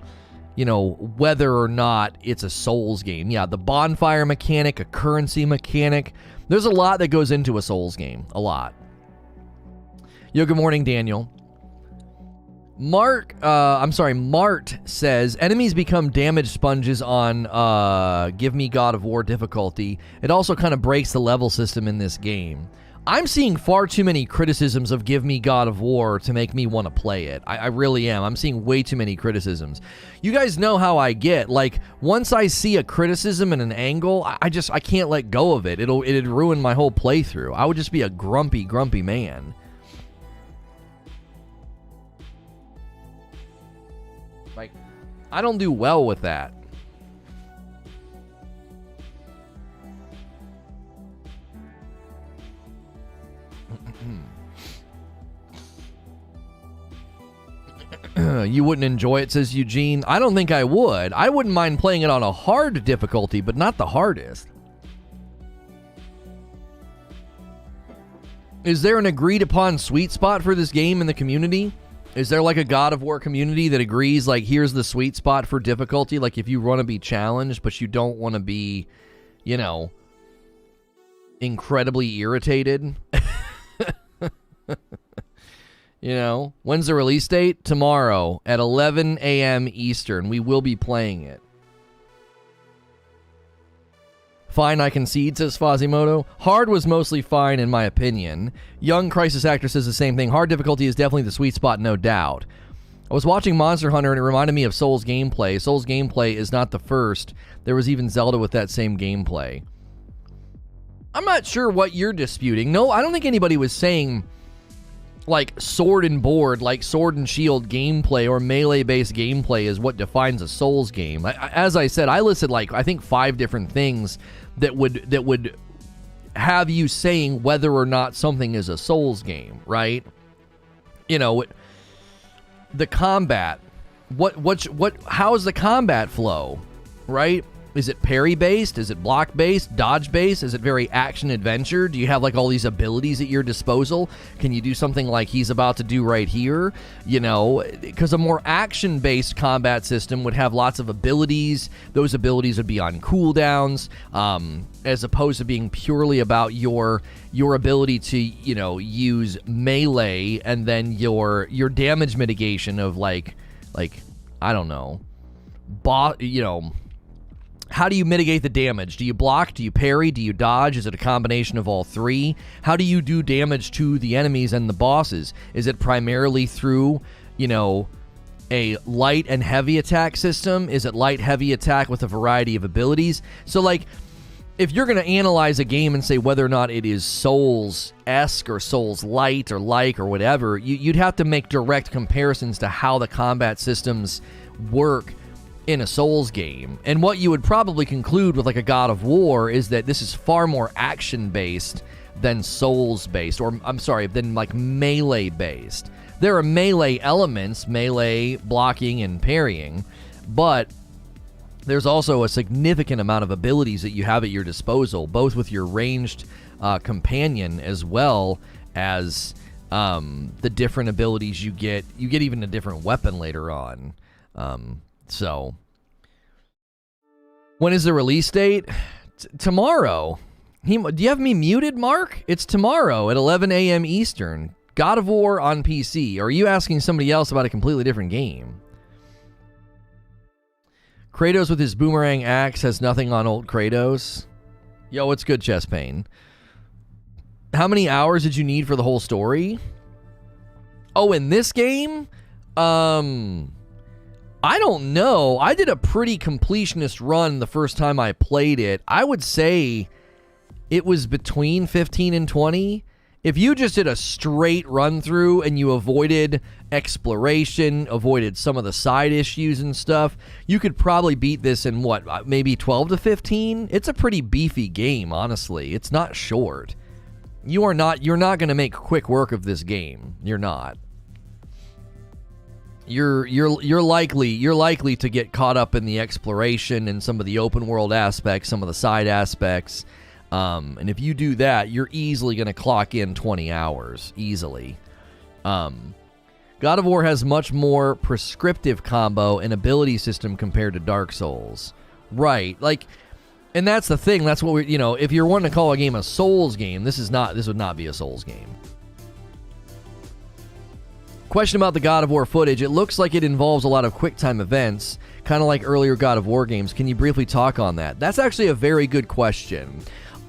you know, whether or not it's a Souls game. Yeah, the bonfire mechanic, a currency mechanic. There's a lot that goes into a Souls game. A lot. Yo, good morning, Daniel. Mart says, enemies become damage sponges on Give Me God of War difficulty. It also kind of breaks the level system in this game. I'm seeing far too many criticisms of Give Me God of War to make me want to play it. I really am. I'm seeing way too many criticisms. You guys know how I get. Like, once I see a criticism and an angle, I can't let go of it. It'd ruin my whole playthrough. I would just be a grumpy man. Like, I don't do well with that. You wouldn't enjoy it, says Eugene. I don't think I would. I wouldn't mind playing it on a hard difficulty, but not the hardest. Is there an agreed upon sweet spot for this game in the community? Is there like a God of War community that agrees, like, here's the sweet spot for difficulty? Like, if you want to be challenged, but you don't want to be, you know, incredibly irritated. You know, when's the release date? Tomorrow at 11 a.m. Eastern. We will be playing it. Fine, I concede, says Fazimoto. Hard was mostly fine, in my opinion. Young Crisis Actor says the same thing. Hard difficulty is definitely the sweet spot, no doubt. I was watching Monster Hunter, and it reminded me of Soul's gameplay. Soul's gameplay is not the first. There was even Zelda with that same gameplay. I'm not sure what you're disputing. No, I don't think anybody was saying, like, sword and board, like sword and shield gameplay or melee-based gameplay is what defines a Souls game. As I said, I listed, like, I think 5 different things that would have you saying whether or not something is a Souls game, right? You know, the combat. How is the combat flow, right? Is it parry-based? Is it block-based? Dodge-based? Is it very action-adventure? Do you have, like, all these abilities at your disposal? Can you do something like he's about to do right here? You know, because a more action-based combat system would have lots of abilities. Those abilities would be on cooldowns, as opposed to being purely about your ability to, you know, use melee and then your damage mitigation of, like I don't know, how do you mitigate the damage? Do you block? Do you parry? Do you dodge? Is it a combination of all 3? How do you do damage to the enemies and the bosses? Is it primarily through, you know, a light and heavy attack system? Is it light, heavy attack with a variety of abilities? So, like, if you're going to analyze a game and say whether or not it is Souls-esque or Souls-light or like or whatever, you'd have to make direct comparisons to how the combat systems work in a Souls game. And what you would probably conclude with, like, a God of War is that this is far more action-based than Souls-based, or, I'm sorry, than, like, melee-based. There are melee elements, melee, blocking, and parrying, but there's also a significant amount of abilities that you have at your disposal, both with your ranged companion as well as the different abilities you get. You get even a different weapon later on. So, when is the release date? Tomorrow. Do you have me muted, Mark? It's tomorrow at 11 a.m. Eastern. God of War on PC. Or are you asking somebody else about a completely different game? Kratos with his boomerang axe has nothing on old Kratos. Yo, what's good, Chest Pain? How many hours did you need for the whole story? Oh, in this game? I don't know. I did a pretty completionist run the first time I played it. I would say it was between 15 and 20. If you just did a straight run through and you avoided exploration, avoided some of the side issues and stuff, you could probably beat this in what, maybe 12 to 15? It's a pretty beefy game, honestly. It's not short. You're not going to make quick work of this game. You're not. You're likely to get caught up in the exploration and some of the open world aspects, some of the side aspects. And if you do that, you're easily going to clock in 20 hours. Easily. God of War has much more prescriptive combo and ability system compared to Dark Souls. Right. Like, and that's the thing. That's what if you're wanting to call a game a Souls game, this would not be a Souls game. Question about the God of War footage. It looks like it involves a lot of QuickTime events, kind of like earlier God of War games. Can you briefly talk on that? That's actually a very good question.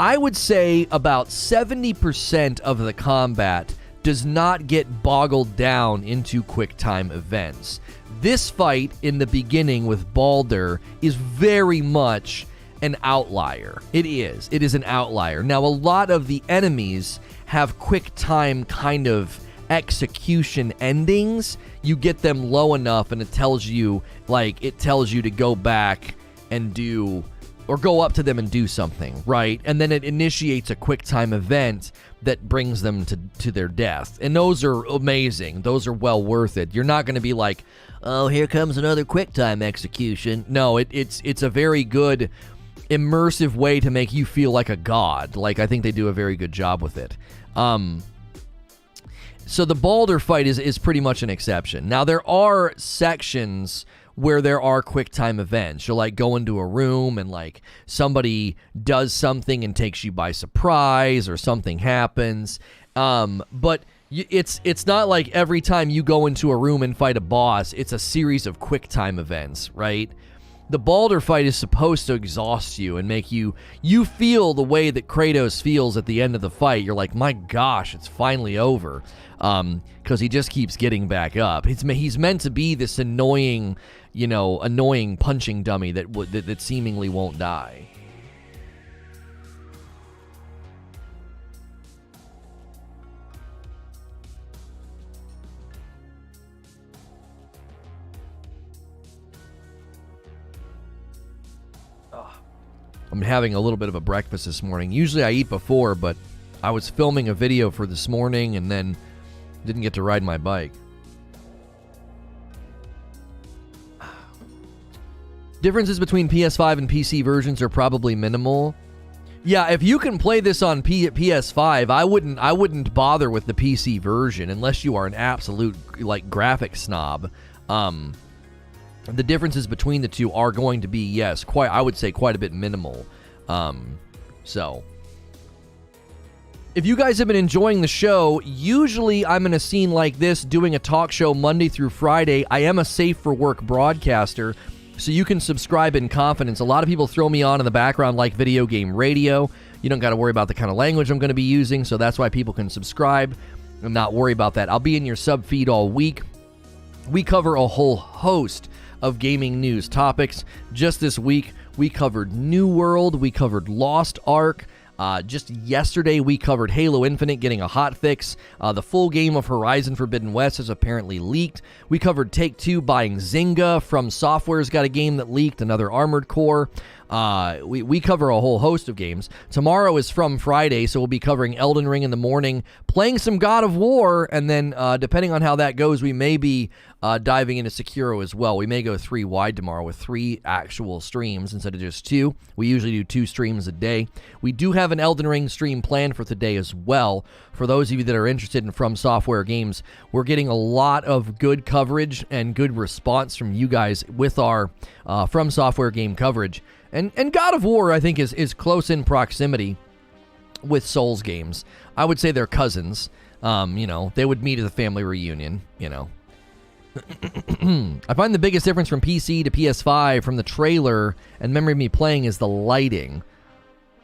I would say about 70% of the combat does not get boggled down into QuickTime events. This fight in the beginning with Baldur is very much an outlier. It is an outlier. Now, a lot of the enemies have QuickTime kind of execution endings, you get them low enough and it tells you to go back and do, or go up to them and do something, right? And then it initiates a quick time event that brings them to their death. And those are amazing. Those are well worth it. You're not going to be like, oh, here comes another quick time execution. No, it's a very good immersive way to make you feel like a god. Like, I think they do a very good job with it. So the Baldur fight is pretty much an exception. Now, there are sections where there are quick time events. You'll like go into a room and like somebody does something and takes you by surprise, or something happens. But it's not like every time you go into a room and fight a boss, it's a series of quick time events, right? The Baldur fight is supposed to exhaust you and make you feel the way that Kratos feels at the end of the fight. You're like, my gosh, it's finally over. Because he just keeps getting back up. He's meant to be this annoying punching dummy that seemingly won't die. I'm having a little bit of a breakfast this morning. Usually I eat before, but I was filming a video for this morning and then didn't get to ride my bike. Differences between PS5 and PC versions are probably minimal. Yeah, if you can play this on PS5, I wouldn't bother with the PC version unless you are an absolute like graphic snob. The differences between the two are going to be, yes, I would say quite a bit minimal. So if you guys have been enjoying the show, usually I'm in a scene like this doing a talk show Monday through Friday. I am a safe for work broadcaster, so you can subscribe in confidence. A lot of people throw me on in the background like video game radio. You don't got to worry about the kind of language I'm going to be using, so that's why people can subscribe and not worry about that. I'll be in your sub feed all week. We cover a whole host of gaming news topics. Just this week, we covered New World, we covered Lost Ark. Just yesterday, we covered Halo Infinite getting a hotfix. The full game of Horizon Forbidden West has apparently leaked. We covered Take-Two buying Zynga. From Software's got a game that leaked, another Armored Core. We cover a whole host of games. Tomorrow is From Friday, so we'll be covering Elden Ring in the morning, playing some God of War, and then depending on how that goes, we may be diving into Sekiro as well. We may go 3 wide tomorrow with 3 actual streams instead of just 2. We usually do 2 streams a day. We do have an Elden Ring stream planned for today as well. For those of you that are interested in From Software games, we're getting a lot of good coverage and good response from you guys with our From Software game coverage. And God of War, I think, is close in proximity with Souls games. I would say they're cousins. They would meet at the family reunion, I find the biggest difference from PC to PS5 from the trailer and memory of me playing is the lighting.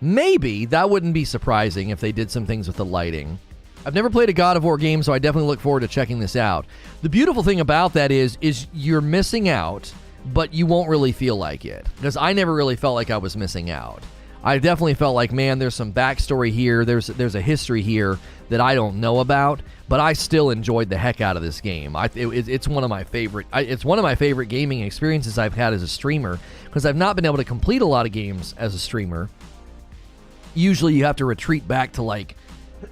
Maybe. That wouldn't be surprising if they did some things with the lighting. I've never played a God of War game, so I definitely look forward to checking this out. The beautiful thing about that is you're missing out, but you won't really feel like it. Because I never really felt like I was missing out. I definitely felt like, man, there's some backstory here. There's a history here that I don't know about, but I still enjoyed the heck out of this game. It's one of my favorite. It's one of my favorite gaming experiences I've had as a streamer, because I've not been able to complete a lot of games as a streamer. Usually, you have to retreat back to like.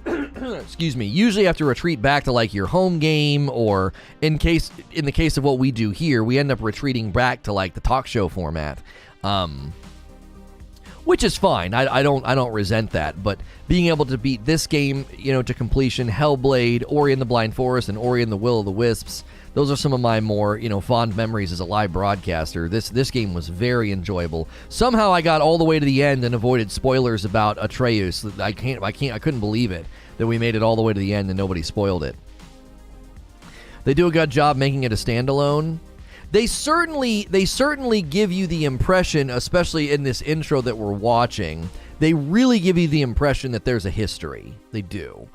Excuse me. Usually, you have to retreat back to like your home game, or in the case of what we do here, we end up retreating back to like the talk show format. Which is fine. I don't resent that. But being able to beat this game, to completion, Hellblade, Ori and the Blind Forest, and Ori and the Will of the Wisps, those are some of my more, fond memories as a live broadcaster. This game was very enjoyable. Somehow I got all the way to the end and avoided spoilers about Atreus. I couldn't believe it that we made it all the way to the end and nobody spoiled it. They do a good job making it a standalone. They certainly give you the impression, especially in this intro that we're watching, they really give you the impression that there's a history. They do.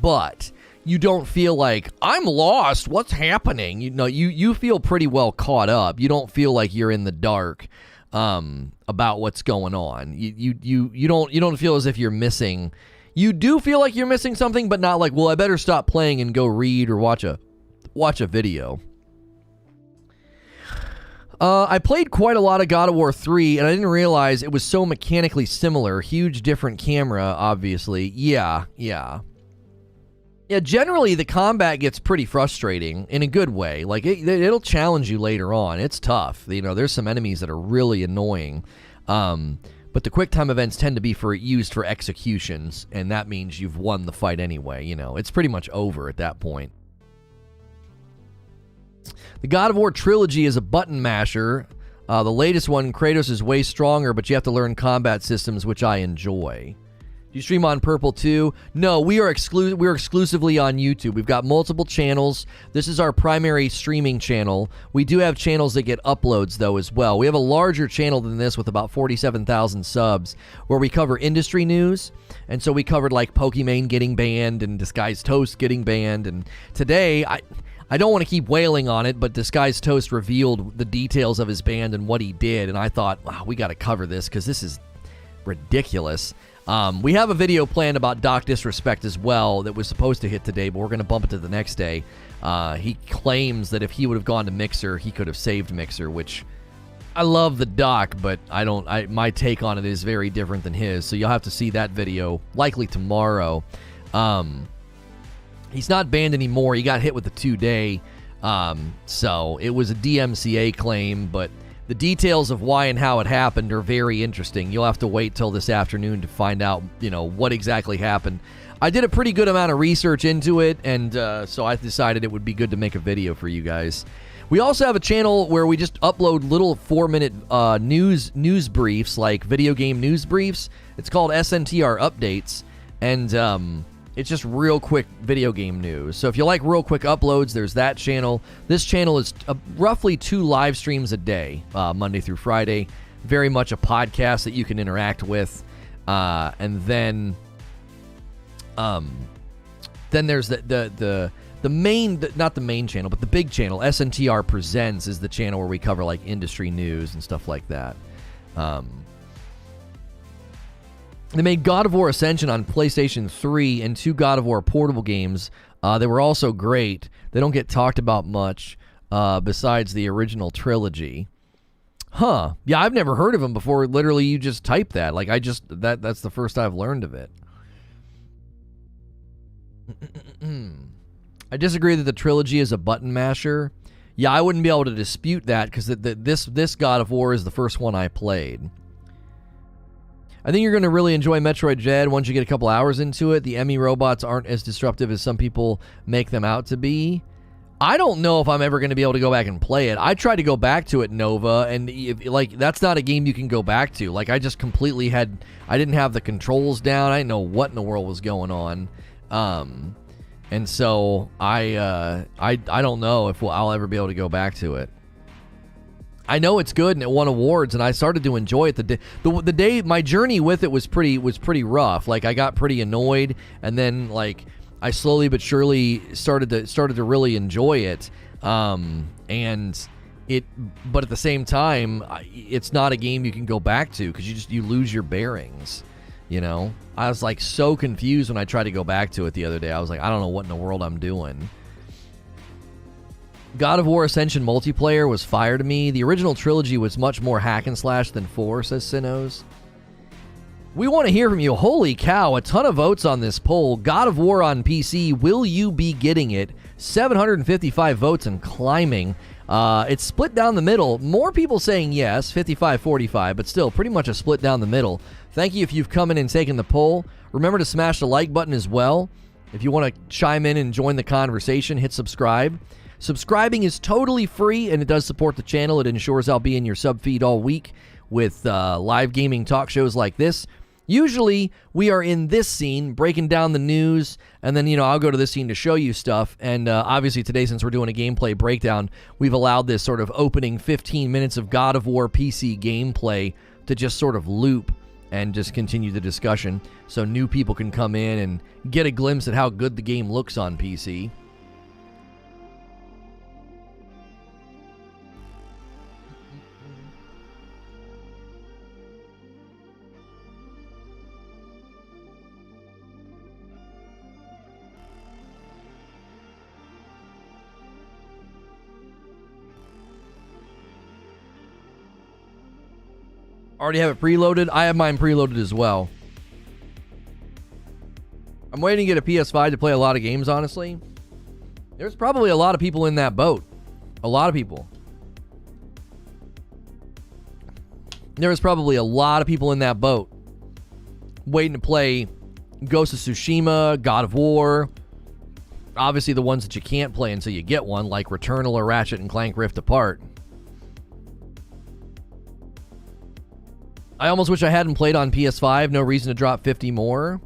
But you don't feel like, I'm lost, what's happening? You feel pretty well caught up. You don't feel like you're in the dark about what's going on. You don't feel as if you're missing You do feel like you're missing something, but not like, well, I better stop playing and go read or watch a video. I played quite a lot of God of War 3, and I didn't realize it was so mechanically similar. Huge different camera, obviously. Yeah, generally the combat gets pretty frustrating in a good way. Like, it'll challenge you later on. It's tough. You know, there's some enemies that are really annoying. But the quick time events tend to be used for executions, and that means you've won the fight anyway. You know, it's pretty much over at that point. The God of War trilogy is a button masher. The latest one, Kratos, is way stronger, but you have to learn combat systems, which I enjoy. Do you stream on Purple too? No, we're exclusively on YouTube. We've got multiple channels. This is our primary streaming channel. We do have channels that get uploads, though, as well. We have a larger channel than this with about 47,000 subs where we cover industry news. And so we covered, like, Pokimane getting banned and Disguised Toast getting banned. And today, I don't want to keep wailing on it, but Disguised Toast revealed the details of his ban and what he did. And I thought, wow, we got to cover this because this is ridiculous. We have a video planned about Doc Disrespect as well that was supposed to hit today, but we're going to bump it to the next day. He claims that if he would have gone to Mixer, he could have saved Mixer, which I love the Doc, but my take on it is very different than his. So you'll have to see that video likely tomorrow. He's not banned anymore. He got hit with the 2-day. So it was a DMCA claim, but the details of why and how it happened are very interesting. You'll have to wait till this afternoon to find out, you know, what exactly happened. I did a pretty good amount of research into it, and so I decided it would be good to make a video for you guys. We also have a channel where we just upload little 4-minute news briefs, like video game news briefs. It's called SNTR Updates, and it's just real quick video game news. So if you like real quick uploads, there's that channel. This channel is roughly 2 live streams a day, Monday through Friday. Very much a podcast that you can interact with. And then there's the main, not the main channel, but the big channel, SNTR Presents, is the channel where we cover like industry news and stuff like that. They made God of War Ascension on PlayStation 3 and 2 God of War portable games. They were also great. They don't get talked about much besides the original trilogy. Huh. Yeah, I've never heard of them before. Literally, you just type that. Like, that's the first I've learned of it. I disagree that the trilogy is a button masher. Yeah, I wouldn't be able to dispute that because this God of War is the first one I played. I think you're going to really enjoy Metroid Dread once you get a couple hours into it. The Emmy robots aren't as disruptive as some people make them out to be. I don't know if I'm ever going to be able to go back and play it. I tried to go back to it, Nova, and that's not a game you can go back to. Like, I just completely I didn't have the controls down. I didn't know what in the world was going on. And so I don't know if I'll ever be able to go back to it. I know it's good and it won awards, and I started to enjoy it. The day my journey with it was pretty rough. Like, I got pretty annoyed, and then like I slowly but surely started to really enjoy it. But at the same time, it's not a game you can go back to because you lose your bearings. You know, I was like so confused when I tried to go back to it the other day. I was like, I don't know what in the world I'm doing. God of War Ascension multiplayer was fire to me. The original trilogy was much more hack and slash than 4, says Sinos. We want to hear from you. Holy cow, a ton of votes on this poll. God of War on PC, will you be getting it? 755 votes and climbing. It's split down the middle. More people saying yes, 55-45, but still pretty much a split down the middle. Thank you if you've come in and taken the poll. Remember to smash the like button as well. If you want to chime in and join the conversation, hit subscribe. Subscribing is totally free, and it does support the channel. It ensures I'll be in your sub feed all week with live gaming talk shows like this. Usually, we are in this scene, breaking down the news, and then, I'll go to this scene to show you stuff. And obviously today, since we're doing a gameplay breakdown, we've allowed this sort of opening 15 minutes of God of War PC gameplay to just sort of loop and just continue the discussion so new people can come in and get a glimpse at how good the game looks on PC. Already have it preloaded. I have mine preloaded as well. I'm waiting to get a PS5 to play a lot of games, honestly. There's probably a lot of people in that boat. A lot of people. There's probably a lot of people in that boat waiting to play Ghost of Tsushima, God of War. Obviously the ones that you can't play until you get one, like Returnal or Ratchet and Clank Rift Apart. I almost wish I hadn't played on PS5. No reason to drop 50 more.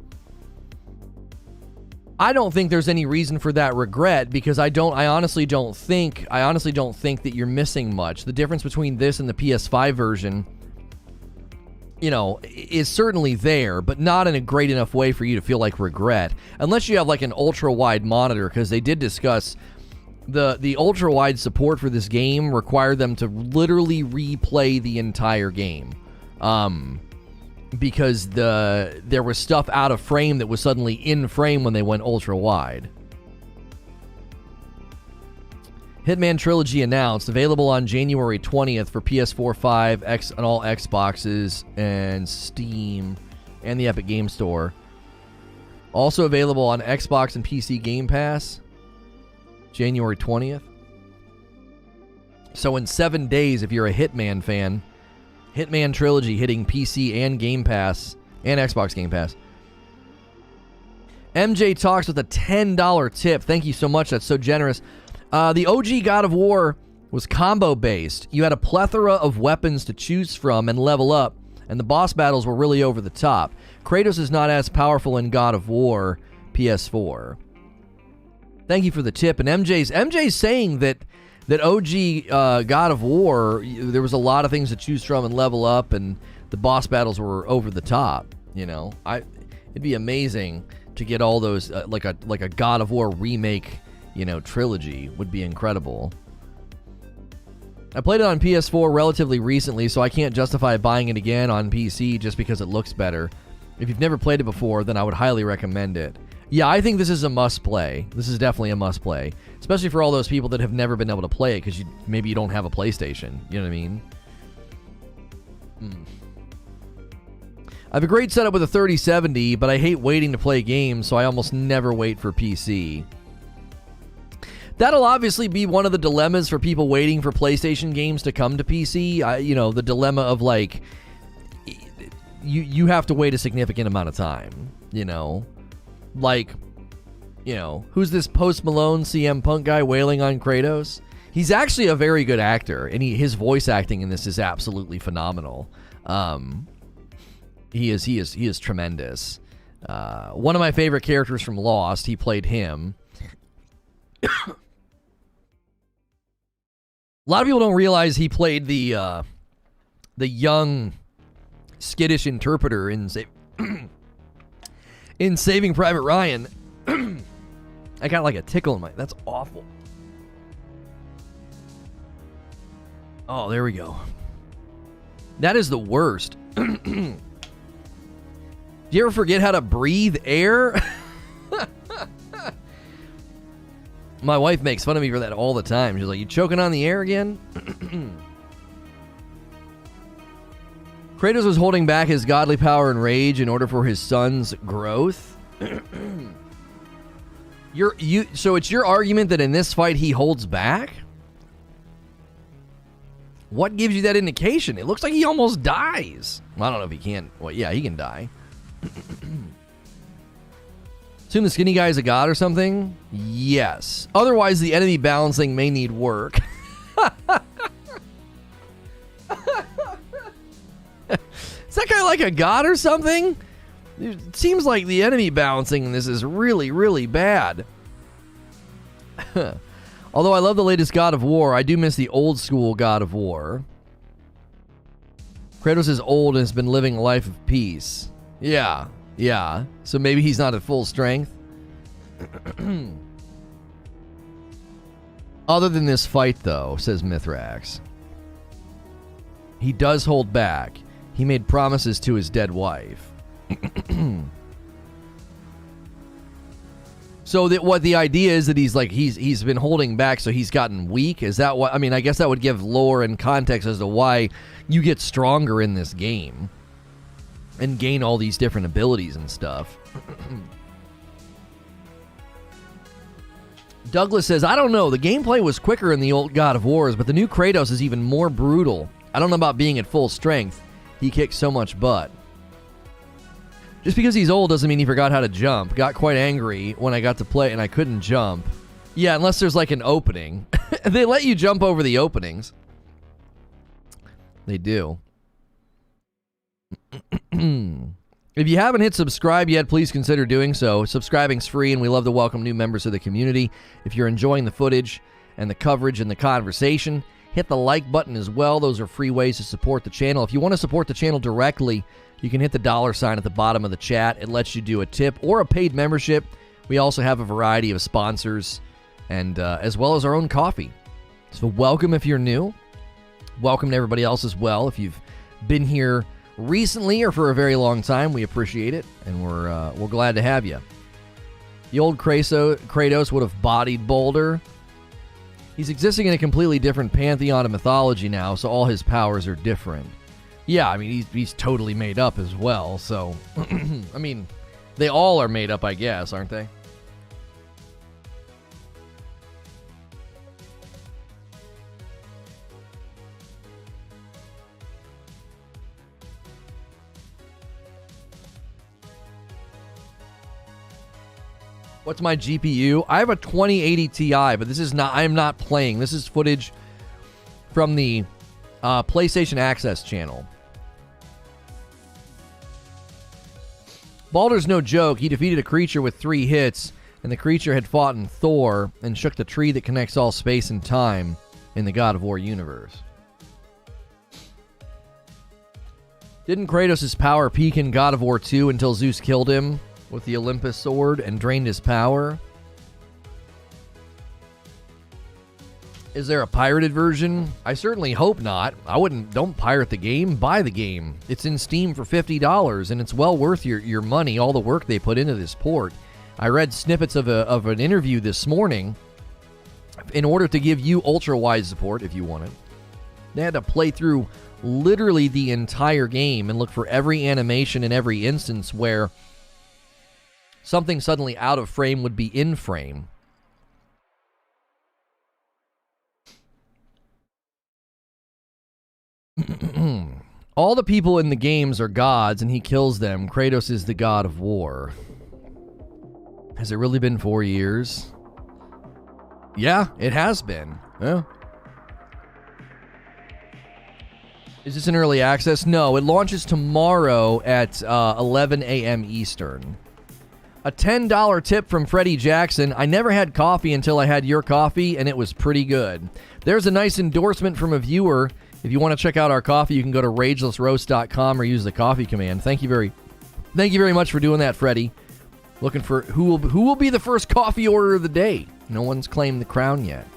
I don't think there's any reason for that regret, because I honestly don't think that you're missing much. The difference between this and the PS5 version, you know, is certainly there, but not in a great enough way for you to feel like regret. Unless you have like an ultra-wide monitor, because they did discuss the ultra-wide support for this game required them to literally replay the entire game. Because there was stuff out of frame that was suddenly in frame when they went ultra-wide. Hitman Trilogy announced, available on January 20th for PS4, 5, X, and all Xboxes, and Steam, and the Epic Game Store. Also available on Xbox and PC Game Pass, January 20th. So in 7 days, if you're a Hitman fan, Hitman Trilogy hitting PC and Game Pass, and Xbox Game Pass. MJ Talks with a $10 tip. Thank you so much. That's so generous. The OG God of War was combo-based. You had a plethora of weapons to choose from and level up, and the boss battles were really over the top. Kratos is not as powerful in God of War PS4. Thank you for the tip. And MJ's saying that OG God of War, there was a lot of things to choose from and level up, and the boss battles were over the top. You know, it'd be amazing to get all those like a God of War remake, you know, trilogy would be incredible. I played it on PS4 relatively recently, so I can't justify buying it again on PC just because it looks better. If you've never played it before, then I would highly recommend it. Yeah, I think this is a must-play. This is definitely a must-play, especially for all those people that have never been able to play it because maybe you don't have a PlayStation. You know what I mean? I have a great setup with a 3070, but I hate waiting to play games, so I almost never wait for PC. That'll obviously be one of the dilemmas for people waiting for PlayStation games to come to PC. You know, the dilemma of like, you have to wait a significant amount of time, you know? Like, you know, who's this Post Malone CM Punk guy wailing on Kratos? He's actually a very good actor, and his voice acting in this is absolutely phenomenal. He is tremendous. One of my favorite characters from Lost, he played him. A lot of people don't realize he played the young, skittish interpreter in Saving Private Ryan. I got like a tickle in my... That's awful. Oh, there we go. That is the worst. Do you ever forget how to breathe air? My wife makes fun of me for that all the time. She's like, you choking on the air again? Kratos was holding back his godly power and rage in order for his son's growth. So it's your argument that in this fight he holds back? What gives you that indication? It looks like he almost dies. I don't know if he can. Well, yeah, he can die. Assume the skinny guy is a god or something? Yes. Otherwise, the enemy balancing may need work. Is that guy like a god or something? It seems like the enemy balancing in this is really, really bad. Although I love the latest God of War, I do miss the old school God of War. Kratos is old and has been living a life of peace. Yeah. So maybe he's not at full strength. Other than this fight, though, says Mithrax, he does hold back. He made promises to his dead wife. So that what the idea is that he's been holding back, so he's gotten weak. Is that what I mean? I guess that would give lore and context as to why you get stronger in this game and gain all these different abilities and stuff. Douglas says, I don't know. The gameplay was quicker in the old God of Wars, but the new Kratos is even more brutal. I don't know about being at full strength. He kicks so much butt. Just because he's old doesn't mean he forgot how to jump. Got quite angry when I got to play and I couldn't jump. Yeah, unless there's like an opening. They let you jump over the openings. They do. If you haven't hit subscribe yet, please consider doing so. Subscribing's free, and we love to welcome new members of the community. If you're enjoying the footage and the coverage and the conversation, hit the like button as well. Those are free ways to support the channel. If you want to support the channel directly, you can hit the $ at the bottom of the chat. It lets you do a tip or a paid membership. We also have a variety of sponsors, and as well as our own coffee. So welcome if you're new. Welcome to everybody else as well. If you've been here recently or for a very long time, we appreciate it, and we're glad to have you. The old Kratos would have bodied Boulder. He's existing in a completely different pantheon of mythology now, so all his powers are different. Yeah, I mean, he's totally made up as well, so... I mean, they all are made up, I guess, aren't they? What's my GPU? I have a 2080 Ti, but this is not... I am not playing. This is footage from the PlayStation Access channel. Baldur's no joke. He defeated a creature with 3 hits, and the creature had fought in Thor and shook the tree that connects all space and time in the God of War universe. Didn't Kratos' power peak in God of War 2 until Zeus killed him with the Olympus sword and drained his power? Is there a pirated version? I certainly hope not. Don't pirate the game, buy the game. It's in Steam for $50, and it's well worth your money, all the work they put into this port. I read snippets of an interview this morning. In order to give you ultra-wide support, if you want it, they had to play through literally the entire game and look for every animation in every instance where something suddenly out of frame would be in frame. All the people in the games are gods, and he kills them. Kratos is the God of War. Has it really been 4 years? Yeah, it has been. Yeah. Is this an early access? No, it launches tomorrow at 11 a.m. Eastern. A $10 tip from Freddie Jackson. I never had coffee until I had your coffee, and it was pretty good. There's a nice endorsement from a viewer. If you want to check out our coffee, you can go to ragelessroast.com or use the coffee command. Thank you very much for doing that, Freddie. Looking for who will be the first coffee order of the day. No one's claimed the crown yet.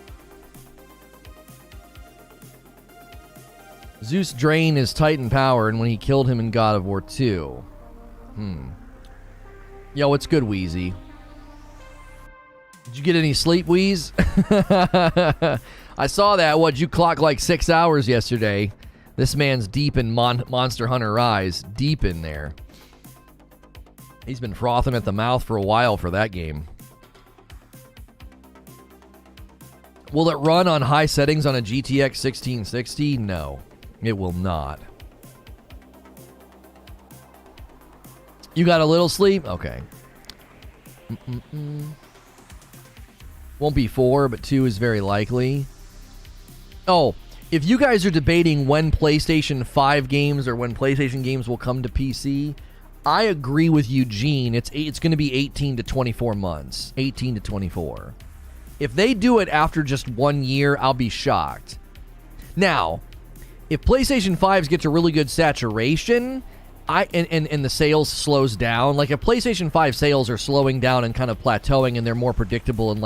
Zeus drained his Titan power, and when he killed him in God of War 2. Yo, what's good, Wheezy? Did you get any sleep, Wheeze? I saw that. What, you clocked like 6 hours yesterday. This man's deep in Monster Hunter Rise. Deep in there. He's been frothing at the mouth for a while for that game. Will it run on high settings on a GTX 1660? No, it will not. You got a little sleep? Okay. Won't be 4, but 2 is very likely. Oh, if you guys are debating when PlayStation 5 games or when PlayStation games will come to PC, I agree with Eugene. It's going to be 18 to 24 months. 18 to 24. If they do it after just 1 year, I'll be shocked. Now, if PlayStation 5s get to really good saturation, and the sales slows down, like if PlayStation 5 sales are slowing down and kind of plateauing and they're more predictable in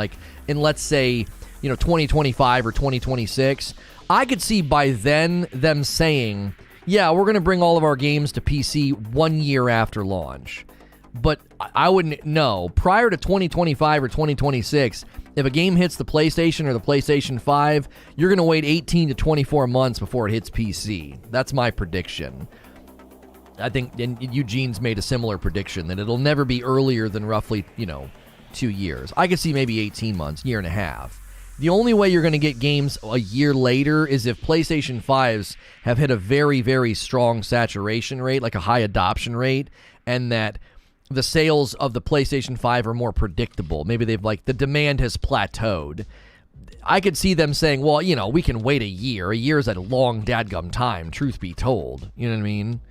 let's say, 2025 or 2026, I could see by then them saying, yeah, we're going to bring all of our games to PC 1 year after launch. but I wouldn't know. Prior to 2025 or 2026, if a game hits the PlayStation or the PlayStation 5, you're going to wait 18 to 24 months before it hits PC. That's my prediction. I think, and Eugene's made a similar prediction, that it'll never be earlier than roughly, 2 years. I could see maybe 18 months, year and a half. The only way you're going to get games a year later is if PlayStation 5s have hit a very, very strong saturation rate, like a high adoption rate, and that the sales of the PlayStation 5 are more predictable. Maybe the demand has plateaued. I could see them saying, well, we can wait a year. A year is a long dadgum time, truth be told. You know what I mean?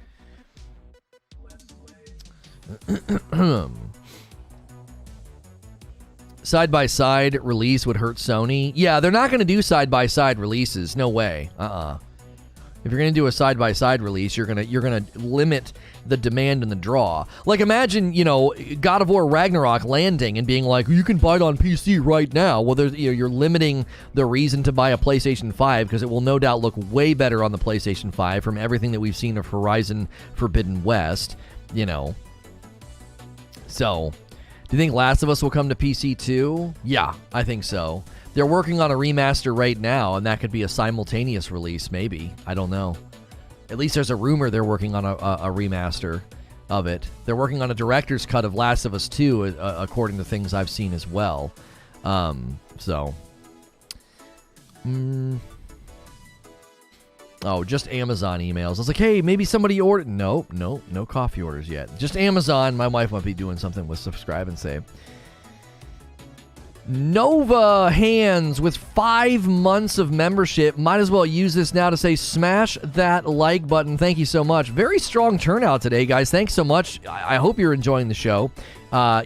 Side-by-side release would hurt Sony. Yeah, they're not going to do side-by-side releases. No way. If you're going to do a side-by-side release, you're going to limit the demand and the draw. Like, imagine, God of War Ragnarok landing and being like, you can buy it on PC right now. Well, there's, you're limiting the reason to buy a PlayStation 5 because it will no doubt look way better on the PlayStation 5 from everything that we've seen of Horizon Forbidden West, So, do you think Last of Us will come to PC too? Yeah, I think so. They're working on a remaster right now, and that could be a simultaneous release, maybe. I don't know. At least there's a rumor they're working on a remaster of it. They're working on a director's cut of Last of Us 2, according to things I've seen as well. Oh, just Amazon emails. I was like, hey, maybe somebody ordered. No coffee orders yet. Just Amazon. My wife might be doing something with Subscribe and Save. Nova Hands with 5 months of membership. Might as well use this now to say smash that like button. Thank you so much. Very strong turnout today, guys. Thanks so much. I hope you're enjoying the show.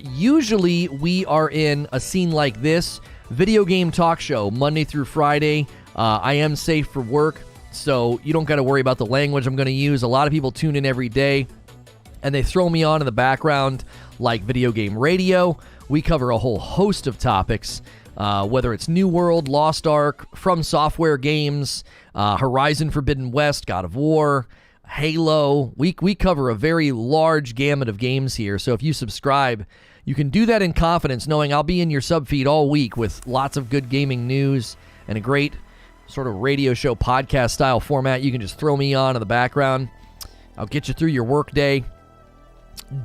Usually we are in a scene like this. Video game talk show, Monday through Friday. I am safe for work, so you don't got to worry about the language I'm going to use. A lot of people tune in every day, and they throw me on in the background like video game radio. We cover a whole host of topics, whether it's New World, Lost Ark, From Software games, Horizon Forbidden West, God of War, Halo. We cover a very large gamut of games here, so if you subscribe, you can do that in confidence, knowing I'll be in your sub feed all week with lots of good gaming news and a great sort of radio show podcast style format. You can just throw me on in the background. I'll get you through your work day.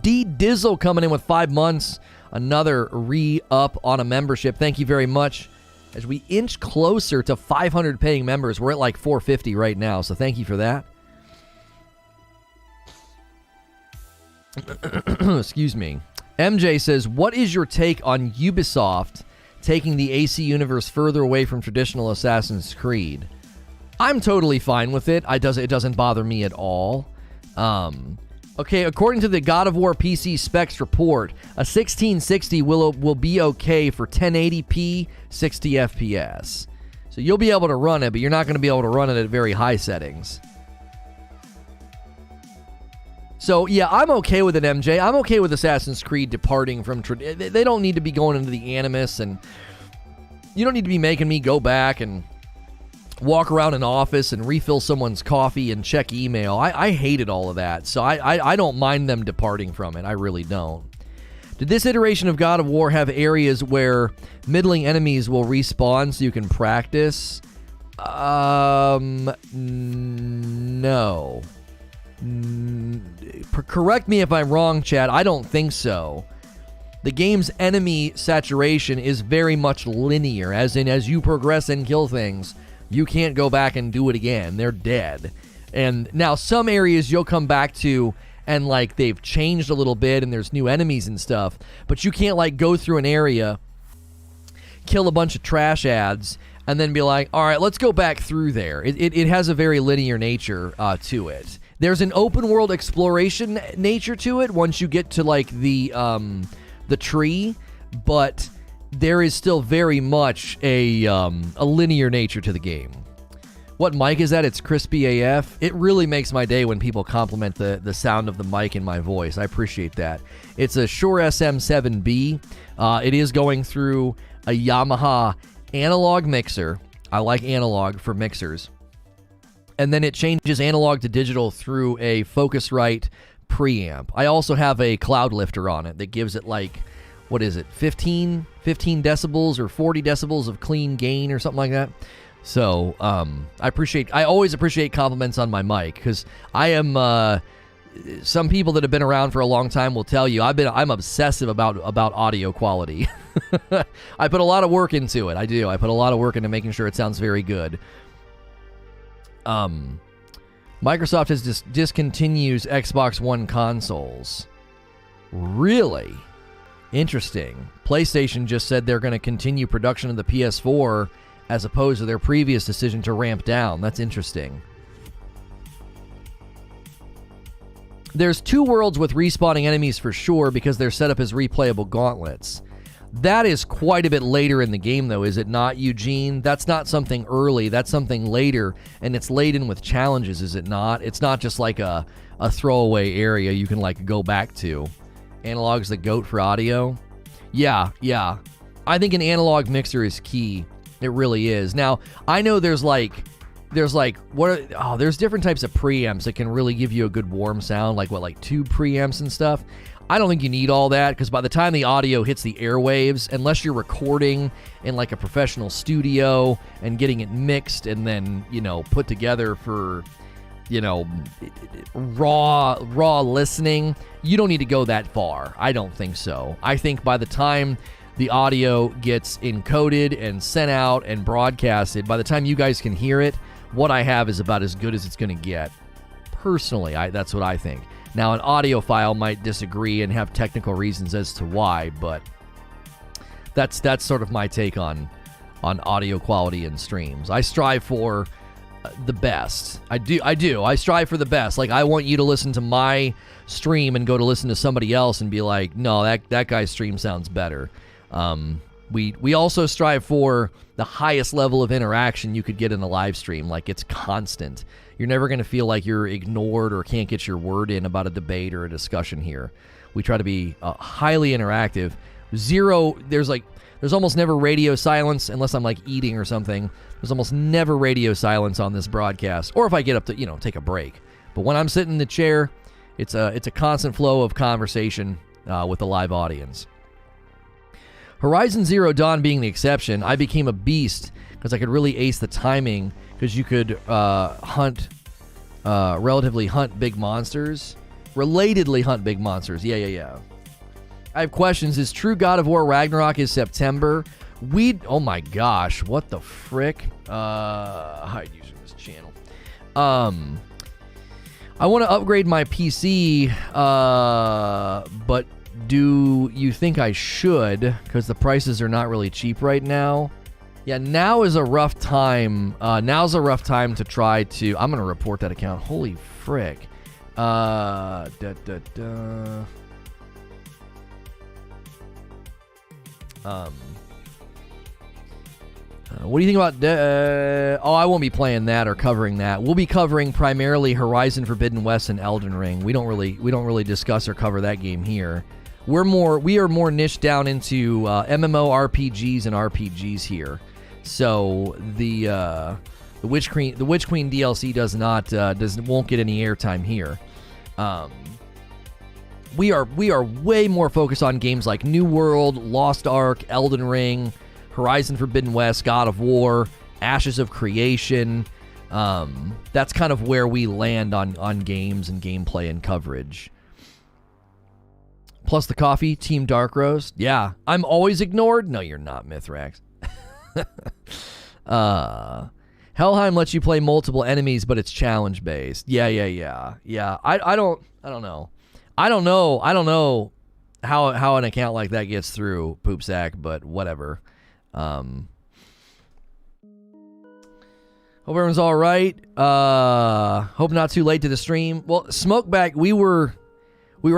D Dizzle coming in with 5 months. Another re-up on a membership. Thank you very much. As we inch closer to 500 paying members, we're at like 450 right now, so thank you for that. Excuse me. MJ says, what is your take on Ubisoft taking the AC universe further away from traditional Assassin's Creed? I'm totally fine with it. It doesn't bother me at all. Okay, according to the God of War PC specs report, a 1660 will be okay for 1080p, 60 FPS. So you'll be able to run it, but you're not going to be able to run it at very high settings. So yeah, I'm okay with it, MJ. I'm okay with Assassin's Creed departing from... They don't need to be going into the Animus, and you don't need to be making me go back and walk around an office and refill someone's coffee and check email. I hated all of that, so I don't mind them departing from it. I really don't. Did this iteration of God of War have areas where middling enemies will respawn so you can practice? No. Correct me if I'm wrong, Chad. I don't think so. The game's enemy saturation is very much linear, as in as you progress and kill things, you can't go back and do it again. They're dead. And now some areas you'll come back to and like they've changed a little bit and there's new enemies and stuff, but you can't like go through an area, kill a bunch of trash ads, and then be like, all right, let's go back through there. It has a very linear nature to it. There's an open world exploration nature to it once you get to like the tree, but there is still very much a linear nature to the game. What mic is that? It's crispy AF. It really makes my day when people compliment the sound of the mic in my voice. I appreciate that. It's a Shure SM7B. It is going through a Yamaha analog mixer. I like analog for mixers. And then it changes analog to digital through a Focusrite preamp. I also have a cloud lifter on it that gives it like, what is it, 15 decibels or 40 decibels of clean gain or something like that. So I always appreciate compliments on my mic, because I am some people that have been around for a long time will tell you I'm obsessive about audio quality. I put a lot of work into it. I do. I put a lot of work into making sure it sounds very good. Microsoft has discontinues Xbox One consoles. Really? Interesting. PlayStation just said they're going to continue production of the PS4 as opposed to their previous decision to ramp down. That's interesting. There's 2 worlds with respawning enemies for sure because they're set up as replayable gauntlets. That is quite a bit later in the game, though, is it not, Eugene? That's not something early. That's something later, and it's laden with challenges, is it not? It's not just like a throwaway area you can, like, go back to. Analog's the GOAT for audio? Yeah. I think an analog mixer is key. It really is. Now, I know there's different types of preamps that can really give you a good warm sound, like tube preamps and stuff. I don't think you need all that, because by the time the audio hits the airwaves, unless you're recording in like a professional studio and getting it mixed and then, put together for, raw listening, you don't need to go that far. I don't think so. I think by the time the audio gets encoded and sent out and broadcasted, by the time you guys can hear it, what I have is about as good as it's going to get. Personally, that's what I think. Now, an audiophile might disagree and have technical reasons as to why, but that's sort of my take on audio quality in streams. I strive for the best. I do. I strive for the best. Like, I want you to listen to my stream and go to listen to somebody else and be like, no, that guy's stream sounds better. We also strive for the highest level of interaction you could get in a live stream. Like, it's constant. You're never going to feel like you're ignored or can't get your word in about a debate or a discussion here. We try to be highly interactive. There's almost never radio silence unless I'm like eating or something. There's almost never radio silence on this broadcast, or if I get up to, take a break. But when I'm sitting in the chair, it's a constant flow of conversation with the live audience. Horizon Zero Dawn being the exception, I became a beast because I could really ace the timing, because you could relatively hunt big monsters. Relatedly hunt big monsters. Yeah. I have questions. Is true God of War Ragnarok is September? Oh my gosh, what the frick? Hide user this channel. I want to upgrade my PC, but do you think I should? Because the prices are not really cheap right now. Yeah, now is a rough time. Now's a rough time to try to... I'm going to report that account. Holy frick. What do you think about... I won't be playing that or covering that. We'll be covering primarily Horizon Forbidden West and Elden Ring. We don't really discuss or cover that game here. We are more niched down into MMORPGs and RPGs here. So the Witch Queen DLC won't get any airtime here. We are way more focused on games like New World, Lost Ark, Elden Ring, Horizon Forbidden West, God of War, Ashes of Creation. That's kind of where we land on games and gameplay and coverage. Plus the coffee, Team Dark Roast. Yeah, I'm always ignored. No, you're not, Mithrax. Helheim lets you play multiple enemies, but it's challenge based. Yeah. I don't know. I don't know how an account like that gets through, Poopsack, but whatever. Hope everyone's all right. Hope not too late to the stream. Well, Smokeback, we were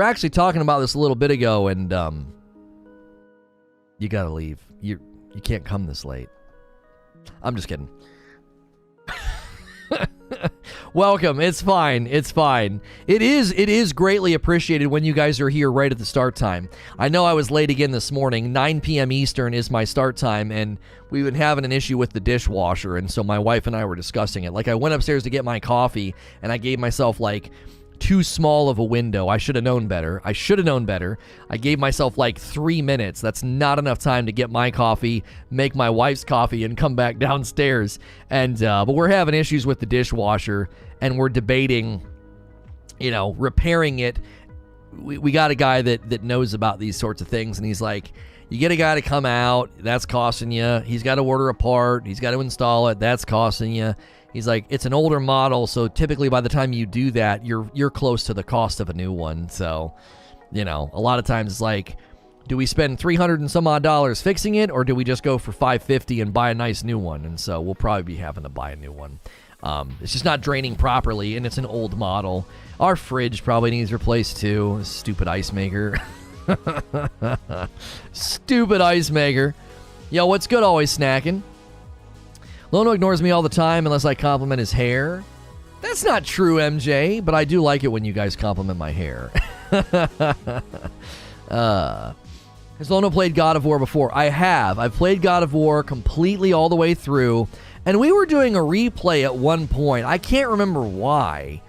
actually talking about this a little bit ago, and you gotta leave. You can't come this late. I'm just kidding. Welcome. It's fine. It is greatly appreciated when you guys are here right at the start time. I know I was late again this morning. 9 p.m. Eastern is my start time, and we've been having an issue with the dishwasher, and so my wife and I were discussing it. Like, I went upstairs to get my coffee, and I gave myself like too small of a window. I should have known better. I gave myself like 3 minutes. That's not enough time to get my coffee, make my wife's coffee, and come back downstairs. And but we're having issues with the dishwasher, and we're debating, repairing it. We got a guy that knows about these sorts of things, and he's like, you get a guy to come out, that's costing you. He's got to order a part. He's got to install it. That's costing you. He's like, it's an older model, so typically by the time you do that, you're close to the cost of a new one. So, a lot of times it's like, do we spend $300 and some odd fixing it, or do we just go for $550 and buy a nice new one? And so we'll probably be having to buy a new one. It's just not draining properly, and it's an old model. Our fridge probably needs replaced too. Stupid ice maker. Stupid ice maker. Yo, what's good? Always snacking. Lono ignores me all the time unless I compliment his hair. That's not true, MJ, but I do like it when you guys compliment my hair. Has Lono played God of War before? I have. I've played God of War completely all the way through, and we were doing a replay at one point. I can't remember why.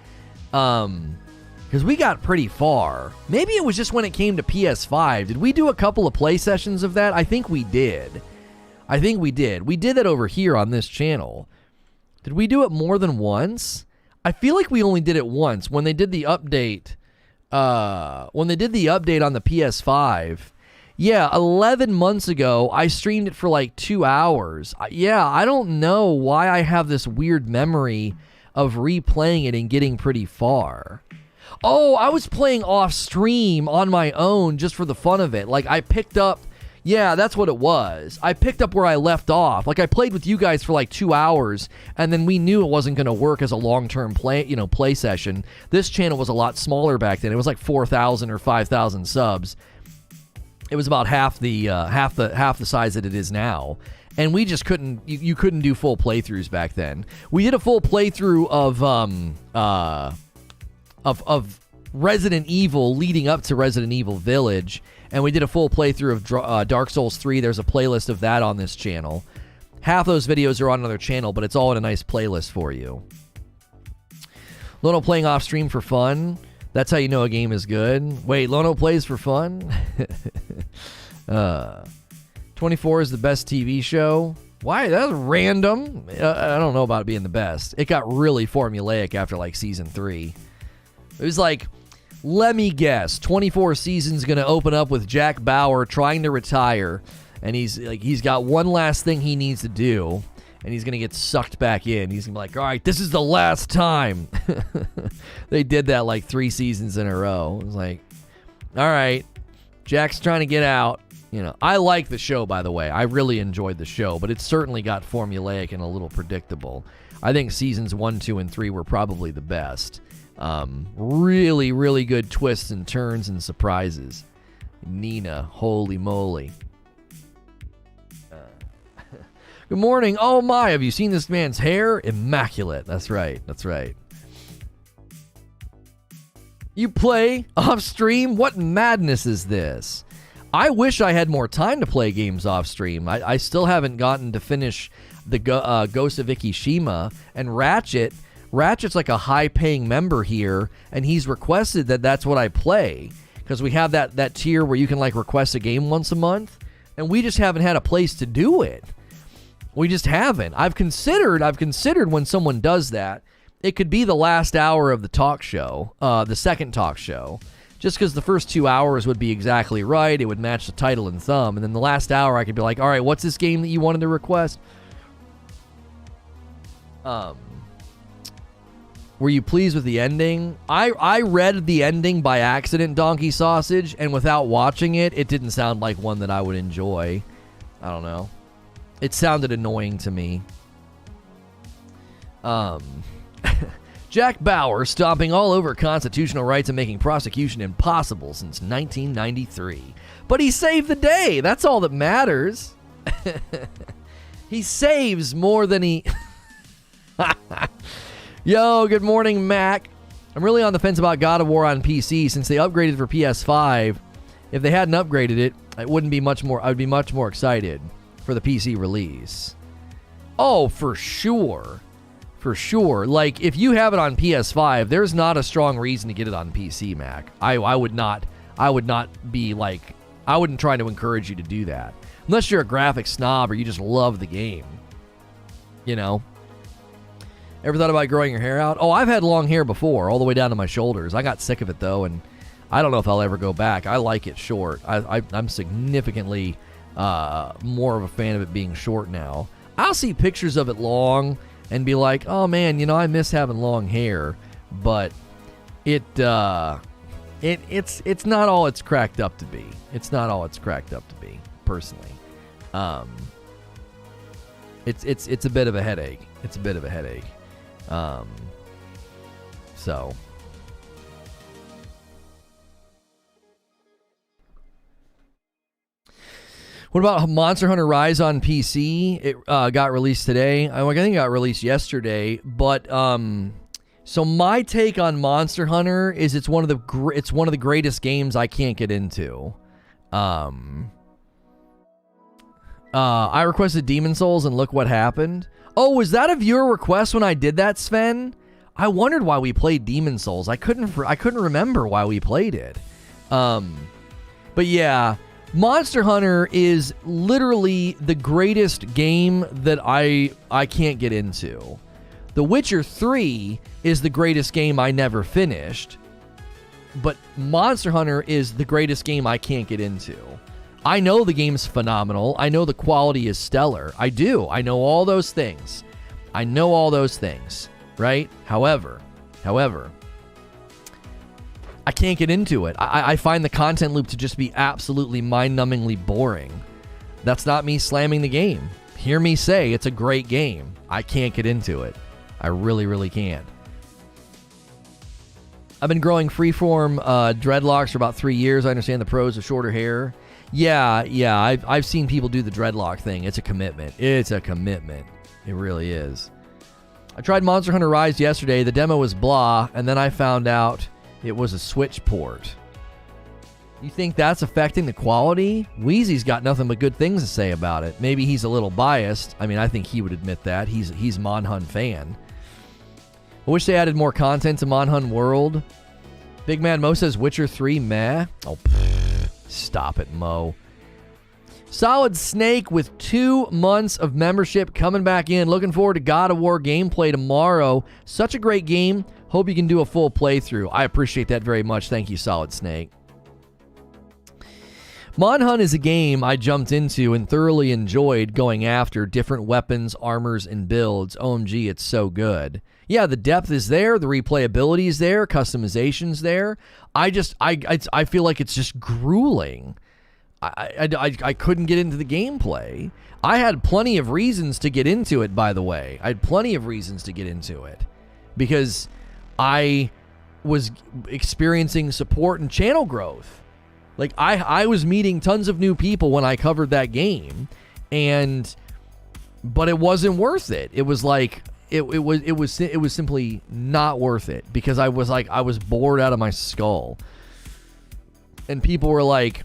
Because we got pretty far. Maybe it was just when it came to PS5. Did we do a couple of play sessions of that? I think we did. We did that over here on this channel. Did we do it more than once? I feel like we only did it once when they did the update. When they did the update on the PS5. Yeah, 11 months ago, I streamed it for like 2 hours. Yeah, I don't know why I have this weird memory of replaying it and getting pretty far. Oh, I was playing off stream on my own just for the fun of it. Like, I picked up... Yeah, that's what it was. I picked up where I left off. Like, I played with you guys for like 2 hours, and then we knew it wasn't going to work as a long-term play session. This channel was a lot smaller back then. It was like 4,000 or 5,000 subs. It was about half the size that it is now. And we just couldn't, you couldn't do full playthroughs back then. We did a full playthrough of Resident Evil leading up to Resident Evil Village, and we did a full playthrough of Dark Souls 3. There's a playlist of that on this channel. Half those videos are on another channel, but it's all in a nice playlist for you. Lono playing off stream for fun. That's how you know a game is good. Wait, Lono plays for fun? 24 is the best TV show. Why? That was random. I don't know about it being the best. It got really formulaic after like season 3. It was like, let me guess, 24 seasons going to open up with Jack Bauer trying to retire, and he's got one last thing he needs to do, and he's going to get sucked back in. He's going to be like, all right, this is the last time. They did that like 3 seasons in a row. It was like, all right, Jack's trying to get out. I like the show, by the way. I really enjoyed the show, but it certainly got formulaic and a little predictable. I think seasons 1, 2, and 3 were probably the best. Really, really good twists and turns and surprises. Nina, holy moly. Good morning. Oh my, have you seen this man's hair? Immaculate. That's right. You play off stream? What madness is this? I wish I had more time to play games off stream. I still haven't gotten to finish the Ghost of Ikishima, and Ratchet. Ratchet's like a high-paying member here, and he's requested that that's what I play, because we have that tier where you can like request a game once a month, and we just haven't had a place to do it. We just haven't. I've considered when someone does that, it could be the last hour of the talk show, the second talk show, just because the first 2 hours would be exactly right. It would match the title and thumb, and then the last hour I could be like, all right, what's this game that you wanted to request? Were you pleased with the ending? I read the ending by accident, Donkey Sausage, and without watching it, it didn't sound like one that I would enjoy. I don't know. It sounded annoying to me. Jack Bauer stomping all over constitutional rights and making prosecution impossible since 1993. But he saved the day. That's all that matters. He saves more than he... Yo, good morning, Mac. I'm really on the fence about God of War on PC since they upgraded for PS5. If they hadn't upgraded it, it wouldn't be much more. I would be much more excited for the PC release. Oh, for sure. for sure. Like, if you have it on PS5, there's not a strong reason to get it on PC, Mac. I would not be like, I wouldn't try to encourage you to do that. Unless you're a graphic snob or you just love the game. You know? Ever thought about growing your hair out? Oh, I've had long hair before, all the way down to my shoulders. I got sick of it, though, and I don't know if I'll ever go back. I like it short. I'm significantly more of a fan of it being short now. I'll see pictures of it long and be like, oh, man, you know, I miss having long hair. But it's not all it's cracked up to be. It's not all it's cracked up to be, personally. It's a bit of a headache. It's a bit of a headache. So. What about Monster Hunter Rise on PC? It got released today. I think it got released yesterday. But so my take on Monster Hunter is it's one of the greatest games I can't get into. I requested Demon Souls and look what happened. Oh, was that a viewer request when I did that, Sven? I wondered why we played Demon Souls. I couldn't remember why we played it. But yeah, Monster Hunter is literally the greatest game that I can't get into. The Witcher 3 is the greatest game I never finished. But Monster Hunter is the greatest game I can't get into. I know the game's phenomenal. I know the quality is stellar. I do. I know all those things. Right? However, I can't get into it. I find the content loop to just be absolutely mind-numbingly boring. That's not me slamming the game. Hear me say it's a great game. I can't get into it. I really, really can't. I've been growing freeform dreadlocks for about 3 years. I understand the pros of shorter hair. Yeah. I've seen people do the dreadlock thing. It's a commitment. It really is. I tried Monster Hunter Rise yesterday. The demo was blah, and then I found out it was a Switch port. You think that's affecting the quality? Wheezy's got nothing but good things to say about it. Maybe he's a little biased. I mean, I think he would admit that. He's Monhun fan. I wish they added more content to Monhun World. Big Man Mo says Witcher 3 meh. Oh, stop it, Mo. Solid Snake with 2 months of membership coming back in. Looking forward to God of War gameplay tomorrow. Such a great game. Hope you can do a full playthrough. I appreciate that very much. Thank you, Solid Snake. Monhun is a game I jumped into and thoroughly enjoyed going after different weapons, armors, and builds. OMG, it's so good. Yeah, the depth is there, the replayability is there, customization's there. I feel like it's just grueling. I couldn't get into the gameplay. I had plenty of reasons to get into it, by the way. I had plenty of reasons to get into it. Because I was experiencing support and channel growth. Like, I was meeting tons of new people when I covered that game. But it wasn't worth it. It was like... It was simply not worth it because I was bored out of my skull. And people were like,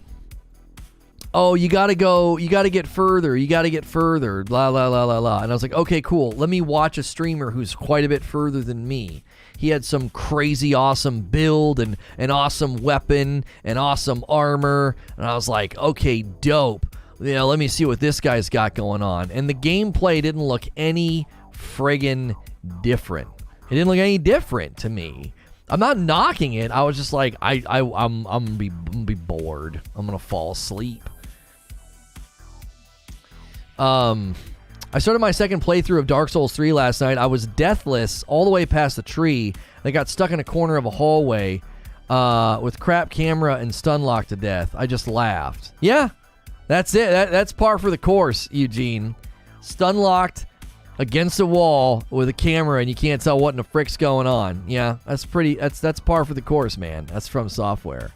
oh, you got to get further, blah, blah, blah, blah, blah. And I was like, okay, cool. Let me watch a streamer who's quite a bit further than me. He had some crazy awesome build and an awesome weapon and awesome armor. And I was like, okay, dope. You know, let me see what this guy's got going on. And the gameplay didn't look any friggin' different. It didn't look any different to me. I'm not knocking it. I was just like, I'm gonna be bored. I'm gonna fall asleep. I started my second playthrough of Dark Souls 3 last night. I was deathless all the way past the tree. I got stuck in a corner of a hallway with crap camera and stun locked to death. I just laughed. Yeah, that's it. That's par for the course, Eugene. Stun locked against a wall with a camera and you can't tell what in the frick's going on. Yeah, that's par for the course, man. That's From Software.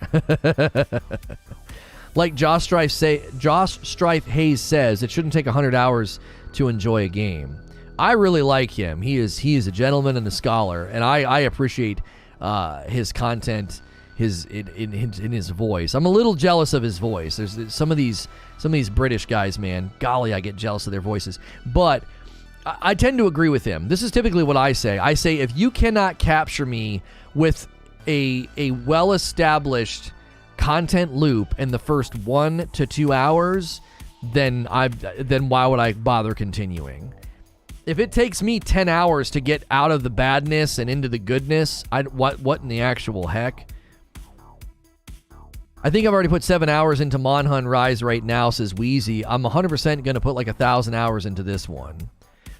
Like Josh Strife Hayes says, it shouldn't take 100 hours to enjoy a game. I really like him. He is a gentleman and a scholar, and I appreciate his content, in his voice. I'm a little jealous of his voice. There's some of these British guys, man. Golly, I get jealous of their voices. But I tend to agree with him. This is typically what I say. I say if you cannot capture me with a well-established content loop in the first 1 to 2 hours, then why would I bother continuing? If it takes me 10 hours to get out of the badness and into the goodness, what in the actual heck? I think I've already put 7 hours into Monhun Rise right now, says Wheezy. I'm 100% going to put like 1,000 hours into this one.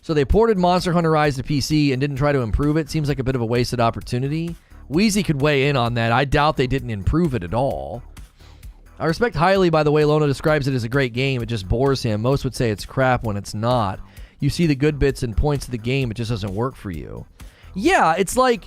So they ported Monster Hunter Rise to PC and didn't try to improve it. Seems like a bit of a wasted opportunity. Wheezy could weigh in on that. I doubt they didn't improve it at all. I respect highly, by the way, Lono describes it as a great game. It just bores him. Most would say it's crap when it's not. You see the good bits and points of the game. It just doesn't work for you. Yeah, it's like...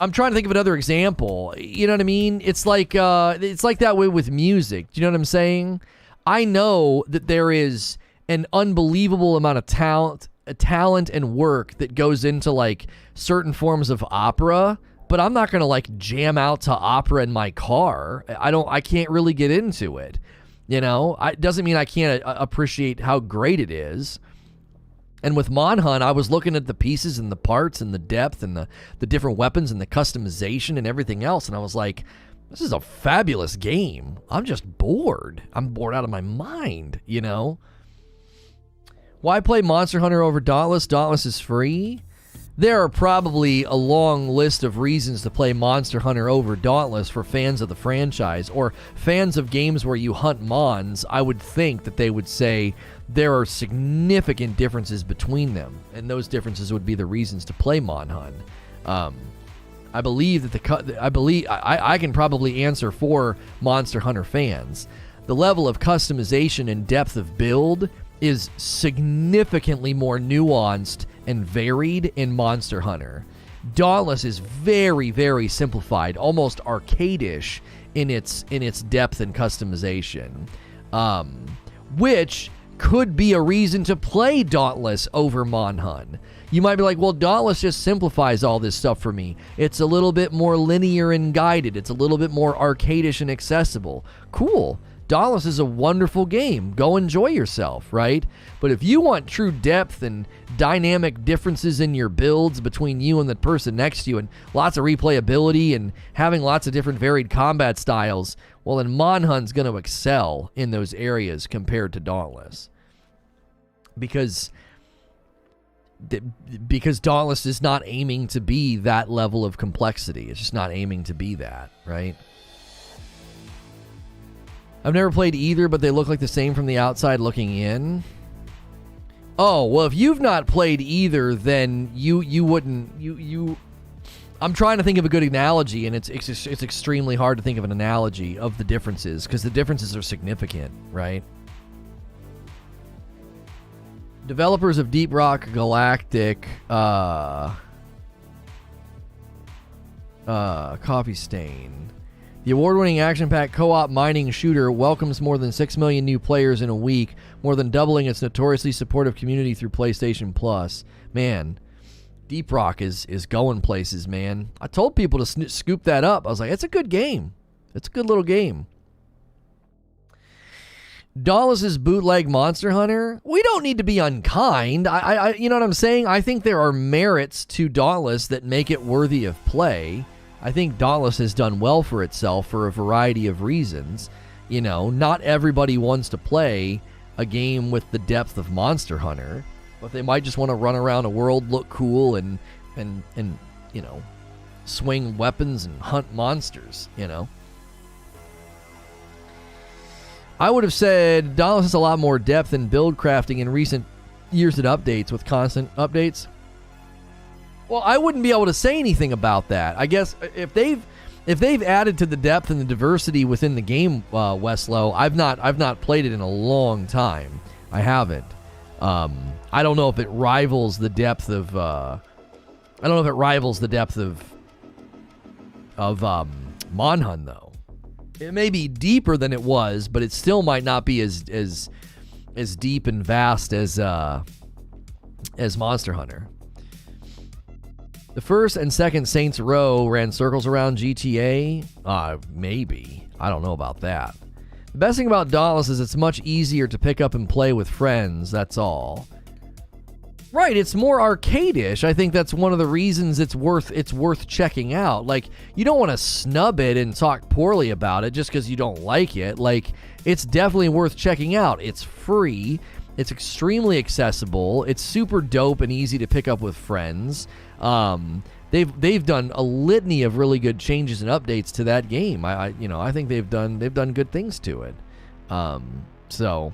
I'm trying to think of another example. You know what I mean? It's like that way with music. Do you know what I'm saying? I know that there is an unbelievable amount of talent and work that goes into like certain forms of opera, but I'm not going to like jam out to opera in my car. I can't really get into it. You know, it doesn't mean I can't appreciate how great it is. And with Monhun, I was looking at the pieces and the parts and the depth and the different weapons and the customization and everything else, and I was like, this is a fabulous game. I'm just bored. I'm bored out of my mind, you know? Why play Monster Hunter over Dauntless? Dauntless is free. There are probably a long list of reasons to play Monster Hunter over Dauntless for fans of the franchise, or fans of games where you hunt mons. I would think that they would say there are significant differences between them, and those differences would be the reasons to play Monhun. I believe that I can probably answer for Monster Hunter fans. The level of customization and depth of build is significantly more nuanced and varied in Monster Hunter. Dauntless is very, very simplified, almost arcade-ish in its depth and customization, which could be a reason to play Dauntless over Monhun. You might be like, well, Dauntless just simplifies all this stuff for me. It's a little bit more linear and guided. It's a little bit more arcade-ish and accessible. Cool. Dauntless is a wonderful game. Go enjoy yourself, right? But if you want true depth and dynamic differences in your builds between you and the person next to you, and lots of replayability and having lots of different varied combat styles, well, then Monhun's going to excel in those areas compared to Dauntless. Because Dauntless is not aiming to be that level of complexity. It's just not aiming to be that, right? I've never played either, but they look like the same from the outside looking in. Oh, well, if you've not played either, then you wouldn't... I'm trying to think of a good analogy, and it's extremely hard to think of an analogy of the differences, because the differences are significant, right? Developers of Deep Rock Galactic... Coffee Stain... The award-winning action-packed co-op mining shooter welcomes more than 6 million new players in a week, more than doubling its notoriously supportive community through PlayStation Plus. Man, Deep Rock is going places, man. I told people to scoop that up. I was like, it's a good game. It's a good little game. Dauntless's bootleg Monster Hunter? We don't need to be unkind. I you know what I'm saying? I think there are merits to Dauntless that make it worthy of play. I think Dauntless has done well for itself for a variety of reasons. You know, not everybody wants to play a game with the depth of Monster Hunter, but they might just want to run around a world, look cool, and you know, swing weapons and hunt monsters, you know. I would have said Dauntless has a lot more depth and build crafting in recent years and updates with constant updates. Well, I wouldn't be able to say anything about that. I guess if they've added to the depth and the diversity within the game, Westlow, I've not played it in a long time. I haven't. I don't know if it rivals the depth of Monhun though. It may be deeper than it was, but it still might not be as deep and vast as Monster Hunter. The first and second Saints Row ran circles around GTA? Maybe. I don't know about that. The best thing about Dauntless is it's much easier to pick up and play with friends, that's all. Right, it's more arcade-ish. I think that's one of the reasons it's worth checking out. Like, you don't want to snub it and talk poorly about it just because you don't like it. Like, it's definitely worth checking out. It's free. It's extremely accessible. It's super dope and easy to pick up with friends. They've done a litany of really good changes and updates to that game. I think they've done good things to it. So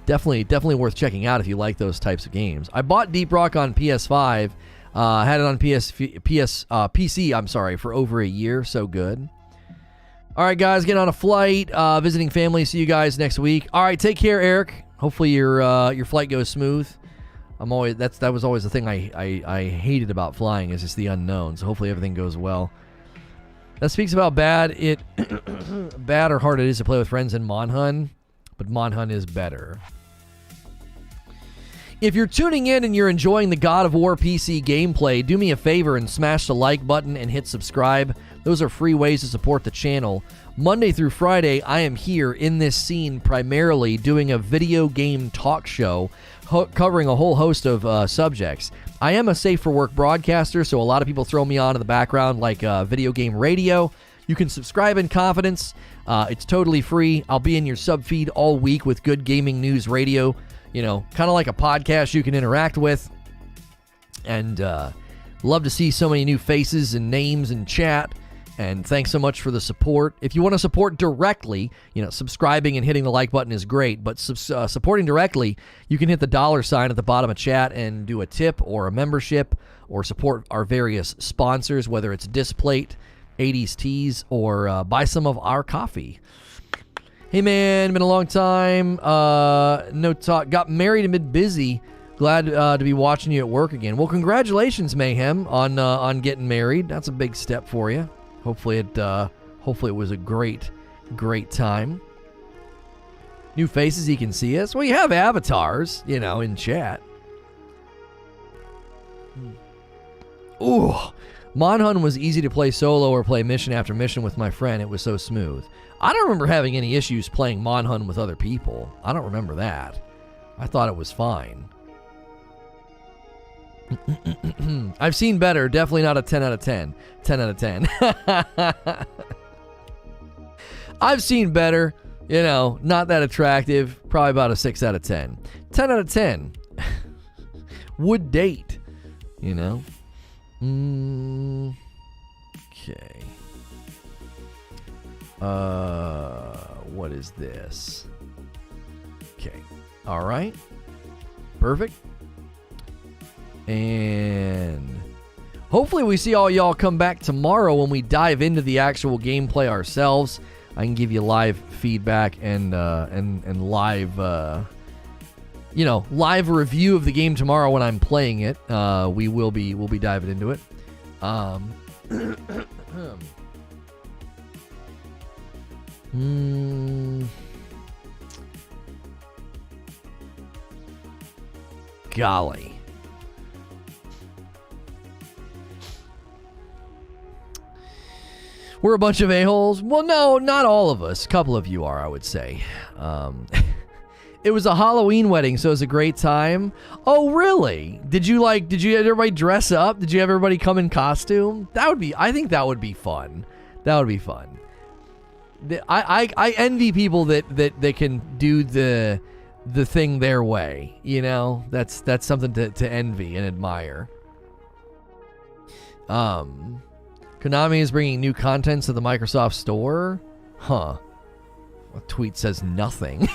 definitely worth checking out if you like those types of games. I bought Deep Rock on PS5, had it on PC. I'm sorry, for over a year. So good. All right, guys, getting on a flight, visiting family. See you guys next week. All right, take care, Eric. Hopefully your flight goes smooth. That was always the thing I hated about flying, is just the unknown. So hopefully everything goes well. That speaks about bad or hard it is to play with friends in Monhun, but Monhun is better. If you're tuning in and you're enjoying the God of War PC gameplay, do me a favor and smash the like button and hit subscribe. Those are free ways to support the channel. Monday through Friday, I am here in this scene primarily doing a video game talk show covering a whole host of subjects. I am a safe for work broadcaster, so a lot of people throw me on in the background like video game radio. You can subscribe in confidence. It's totally free. I'll be in your sub feed all week with good gaming news radio. You know, kind of like a podcast you can interact with. And love to see so many new faces and names in chat. And thanks so much for the support. If you want to support directly, subscribing and hitting the like button is great. But supporting directly, you can hit the $ at the bottom of chat and do a tip or a membership or support our various sponsors, whether it's Displate, 80s Teas, or buy some of our coffee. Hey man, been a long time. No talk. Got married amid busy. Glad to be watching you at work again. Well, congratulations, Mayhem, on getting married. That's a big step for you. Hopefully it was a great time. New faces, you can see us. Well, you have avatars, in chat. Ooh, Monhun was easy to play solo or play mission after mission with my friend. It was so smooth. I don't remember having any issues playing Monhun with other people. I don't remember that. I thought it was fine. I've seen better. Definitely not a 10 out of 10. 10 out of 10. I've seen better. Not that attractive. Probably about a 6 out of 10. 10 out of 10. Would date. Okay. What is this? Okay. All right. Perfect. And hopefully we see all y'all come back tomorrow when we dive into the actual gameplay ourselves. I can give you live feedback and live live review of the game tomorrow when I'm playing it. We'll be diving into it. Golly. We're a bunch of a-holes. Well, no, not all of us. A couple of you are, I would say. It was a Halloween wedding, so it was a great time. Oh, really? Did you everybody dress up? Did you have everybody come in costume? I think that would be fun. That would be fun. I envy people that can do the thing their way. That's something to envy and admire. Konami is bringing new content to the Microsoft Store? Huh. A tweet says nothing.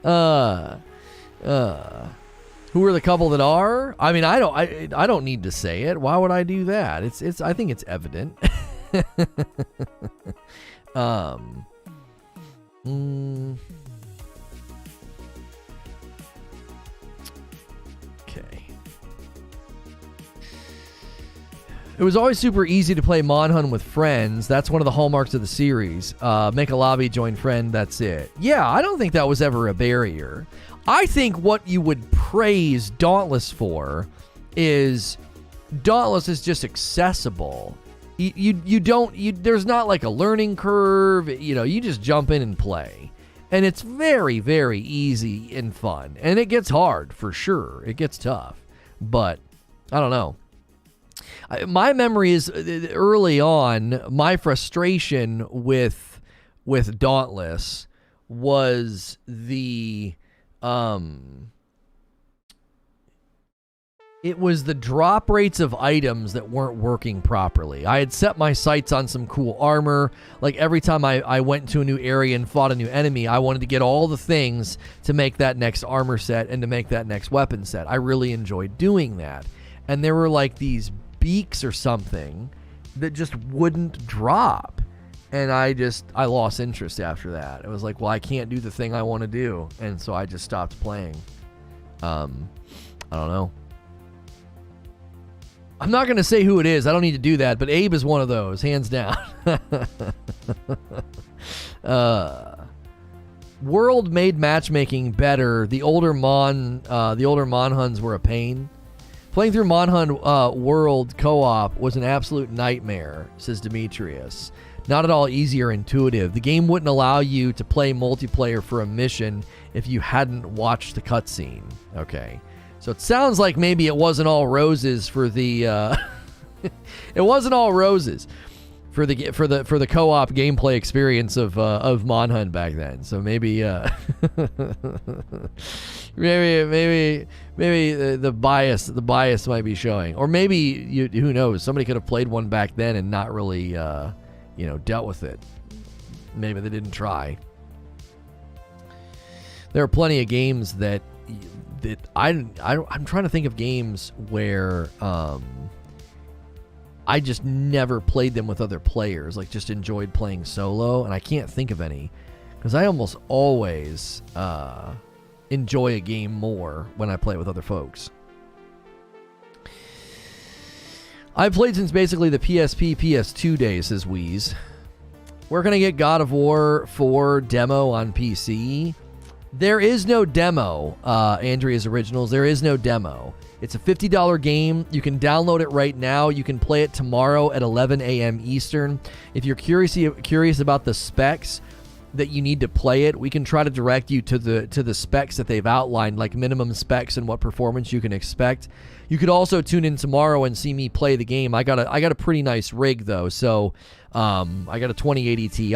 Who are the couple that are? I mean, I don't need to say it. Why would I do that? I think it's evident. Okay. It was always super easy to play Monhun with friends. That's one of the hallmarks of the series. Make a lobby, join friend, that's it. Yeah, I don't think that was ever a barrier. I think what you would praise Dauntless for is Dauntless is just accessible. There's not like a learning curve. You just jump in and play. And it's very, very easy and fun. And it gets hard, for sure. It gets tough. But, I don't know. My memory is, early on, my frustration with Dauntless was it was the drop rates of items that weren't working properly. I had set my sights on some cool armor. Like every time I went to a new area and fought a new enemy, I wanted to get all the things to make that next armor set and to make that next weapon set. I really enjoyed doing that. And there were like these beaks or something that just wouldn't drop. And I lost interest after that. It was like, well, I can't do the thing I want to do. And so I just stopped playing. I don't know. I'm not going to say who it is. I don't need to do that. But Abe is one of those, hands down. World made matchmaking better. The older Monhuns were a pain. Playing through Monhun World co-op was an absolute nightmare, says Demetrius. Not at all easy or intuitive. The game wouldn't allow you to play multiplayer for a mission if you hadn't watched the cutscene. Okay. So it sounds like maybe it wasn't all roses for the it wasn't all roses for the co-op gameplay experience of Monhun back then. So maybe maybe the bias might be showing, or maybe who knows, somebody could have played one back then and not really dealt with it. Maybe they didn't try. There are plenty of games that I'm trying to think of games where I just never played them with other players, like just enjoyed playing solo, and I can't think of any because I almost always enjoy a game more when I play it with other folks. I've played since basically the PSP, PS2 days, says Wheeze. Where can I get God of War 4 demo on PC? There is no demo, Andrea's Originals. There is no demo. It's a $50 game. You can download it right now. You can play it tomorrow at 11 a.m. Eastern. If you're curious about the specs that you need to play it, we can try to direct you to the specs that they've outlined, like minimum specs and what performance you can expect. You could also tune in tomorrow and see me play the game. I got a pretty nice rig though, so I got a 2080 Ti,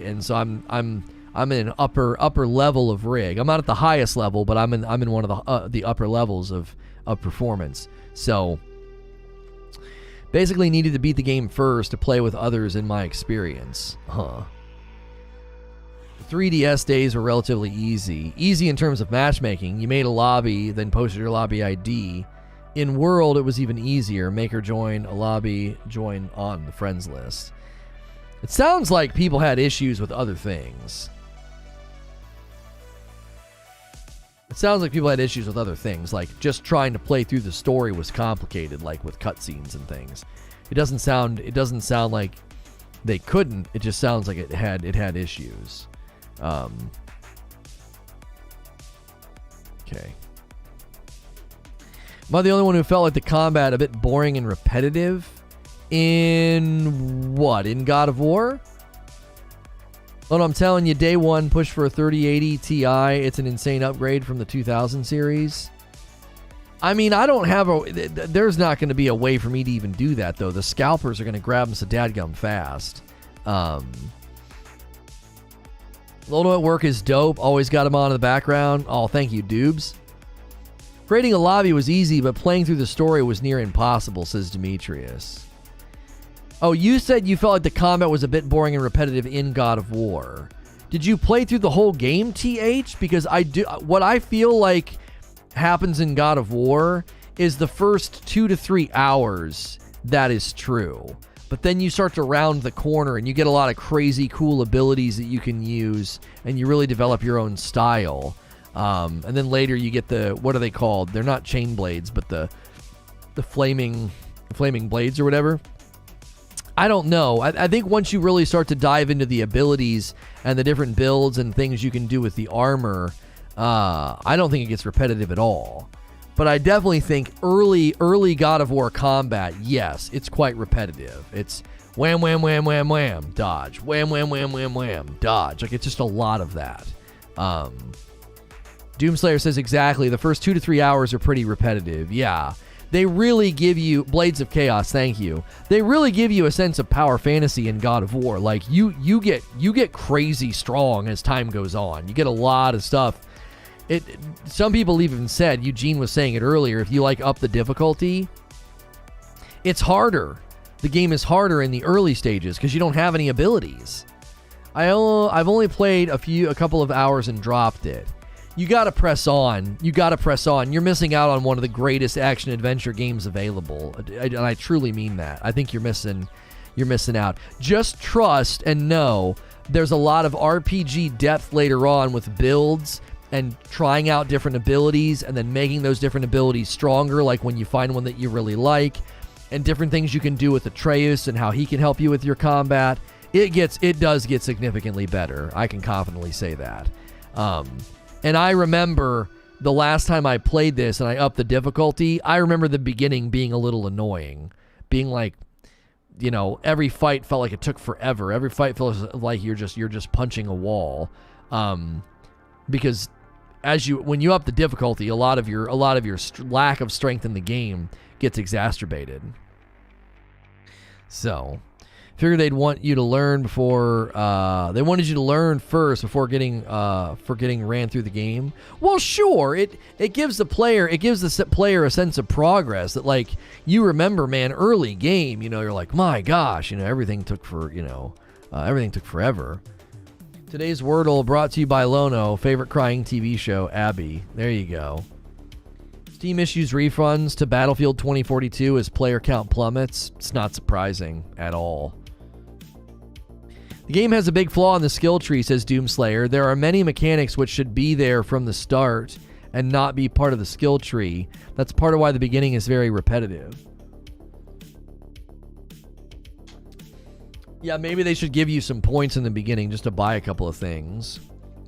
and so I'm in an upper level of rig. I'm not at the highest level, but I'm in one of the upper levels of performance. So basically needed to beat the game first to play with others in my experience. The 3DS days were relatively easy. Easy in terms of matchmaking. You made a lobby, then posted your lobby ID. In World, it was even easier. Make or join a lobby, join on the friends list. It sounds like people had issues with other things. It sounds like people had issues with other things, like just trying to play through the story was complicated, like with cutscenes and things. It doesn't sound like they couldn't. It just sounds like it had issues. Okay. Am I the only one who felt like the combat a bit boring and repetitive? In what? In God of War? Well, I'm telling you, day one, push for a 3080 Ti. It's an insane upgrade from the 2000 series. I mean, there's not going to be a way for me to even do that, though. The scalpers are going to grab them so dadgum fast. Lono at work is dope. Always got him on in the background. Oh, thank you, Doobs. Creating a lobby was easy, but playing through the story was near impossible, says Demetrius. Oh, you said you felt like the combat was a bit boring and repetitive in God of War. Did you play through the whole game, TH? Because what I feel like happens in God of War is the first 2 to 3 hours, that is true. But then you start to round the corner and you get a lot of crazy cool abilities that you can use, and you really develop your own style. And then later you get what are they called? They're not chain blades, but the flaming blades or whatever. I don't know. I think once you really start to dive into the abilities and the different builds and things you can do with the armor, I don't think it gets repetitive at all. But I definitely think early God of War combat, yes, it's quite repetitive. It's wham, wham, wham, wham, wham, dodge. Wham, wham, wham, wham, wham, dodge. Like, it's just a lot of that. Doomslayer says exactly. The first 2 to 3 hours are pretty repetitive. Yeah. They really give you Blades of Chaos, thank you. They really give you a sense of power fantasy in God of War. Like you get crazy strong as time goes on. You get a lot of stuff. Some people even said, Eugene was saying it earlier, if you like up the difficulty, it's harder. The game is harder in the early stages because you don't have any abilities. I've only played a couple of hours and dropped it. You gotta press on. You're missing out on one of the greatest action adventure games available, and I truly mean that. I think you're missing out. Just trust and know there's a lot of RPG depth later on with builds and trying out different abilities and then making those different abilities stronger, like when you find one that you really like, and different things you can do with Atreus and how he can help you with your combat. It does get significantly better. I can confidently say that. And I remember the last time I played this and I upped the difficulty, I remember the beginning being a little annoying. Being like, every fight felt like it took forever. Every fight felt like you're just punching a wall. Because when you up the difficulty, a lot of your lack of strength in the game gets exacerbated. So, figured they'd want you to learn before they wanted you to learn first before getting ran through the game. Well, sure, it gives the player a sense of progress that, like, you remember, man, early game, you're like, my gosh, everything took forever. Today's Wordle brought to you by Lono, favorite crying TV show, Abby. There you go. Steam issues refunds to Battlefield 2042 as player count plummets. It's not surprising at all. The game has a big flaw in the skill tree, says Doomslayer. There are many mechanics which should be there from the start and not be part of the skill tree. That's part of why the beginning is very repetitive. Yeah, maybe they should give you some points in the beginning just to buy a couple of things.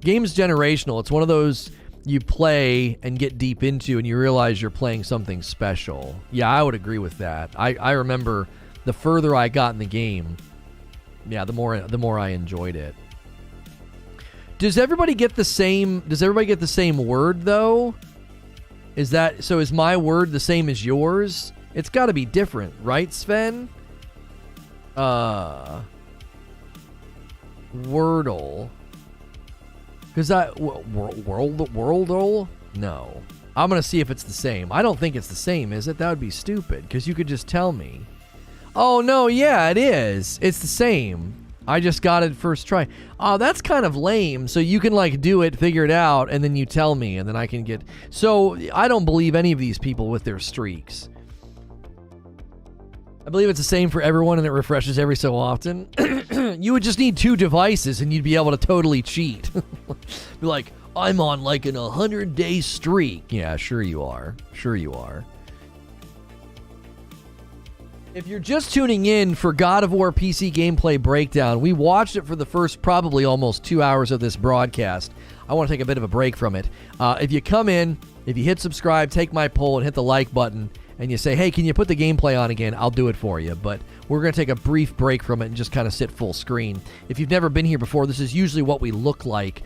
Game's generational. It's one of those you play and get deep into and you realize you're playing something special. Yeah, I would agree with that. I remember the further I got in the game, yeah, the more I enjoyed it. Does everybody get the same word though? Is my word the same as yours? It's got to be different, right, Sven? Wordle. Because Worldle? No. I'm going to see if it's the same. I don't think it's the same, is it? That would be stupid, because you could just tell me. Oh, no, yeah, it is. It's the same. I just got it first try. Oh, that's kind of lame. So you can, like, do it, figure it out, and then you tell me, and then I can get... So I don't believe any of these people with their streaks. I believe it's the same for everyone, and it refreshes every so often. You would just need 2 devices, and you'd be able to totally cheat. Be like, I'm on like an 100-day streak. Yeah, sure you are. Sure you are. If you're just tuning in for God of War PC gameplay breakdown, we watched it for the first probably almost 2 hours of this broadcast. I want to take a bit of a break from it. If you come in, if you hit subscribe, take my poll, and hit the like button, and you say, hey, can you put the gameplay on again? I'll do it for you. But we're going to take a brief break from it and just kind of sit full screen. If you've never been here before, this is usually what we look like.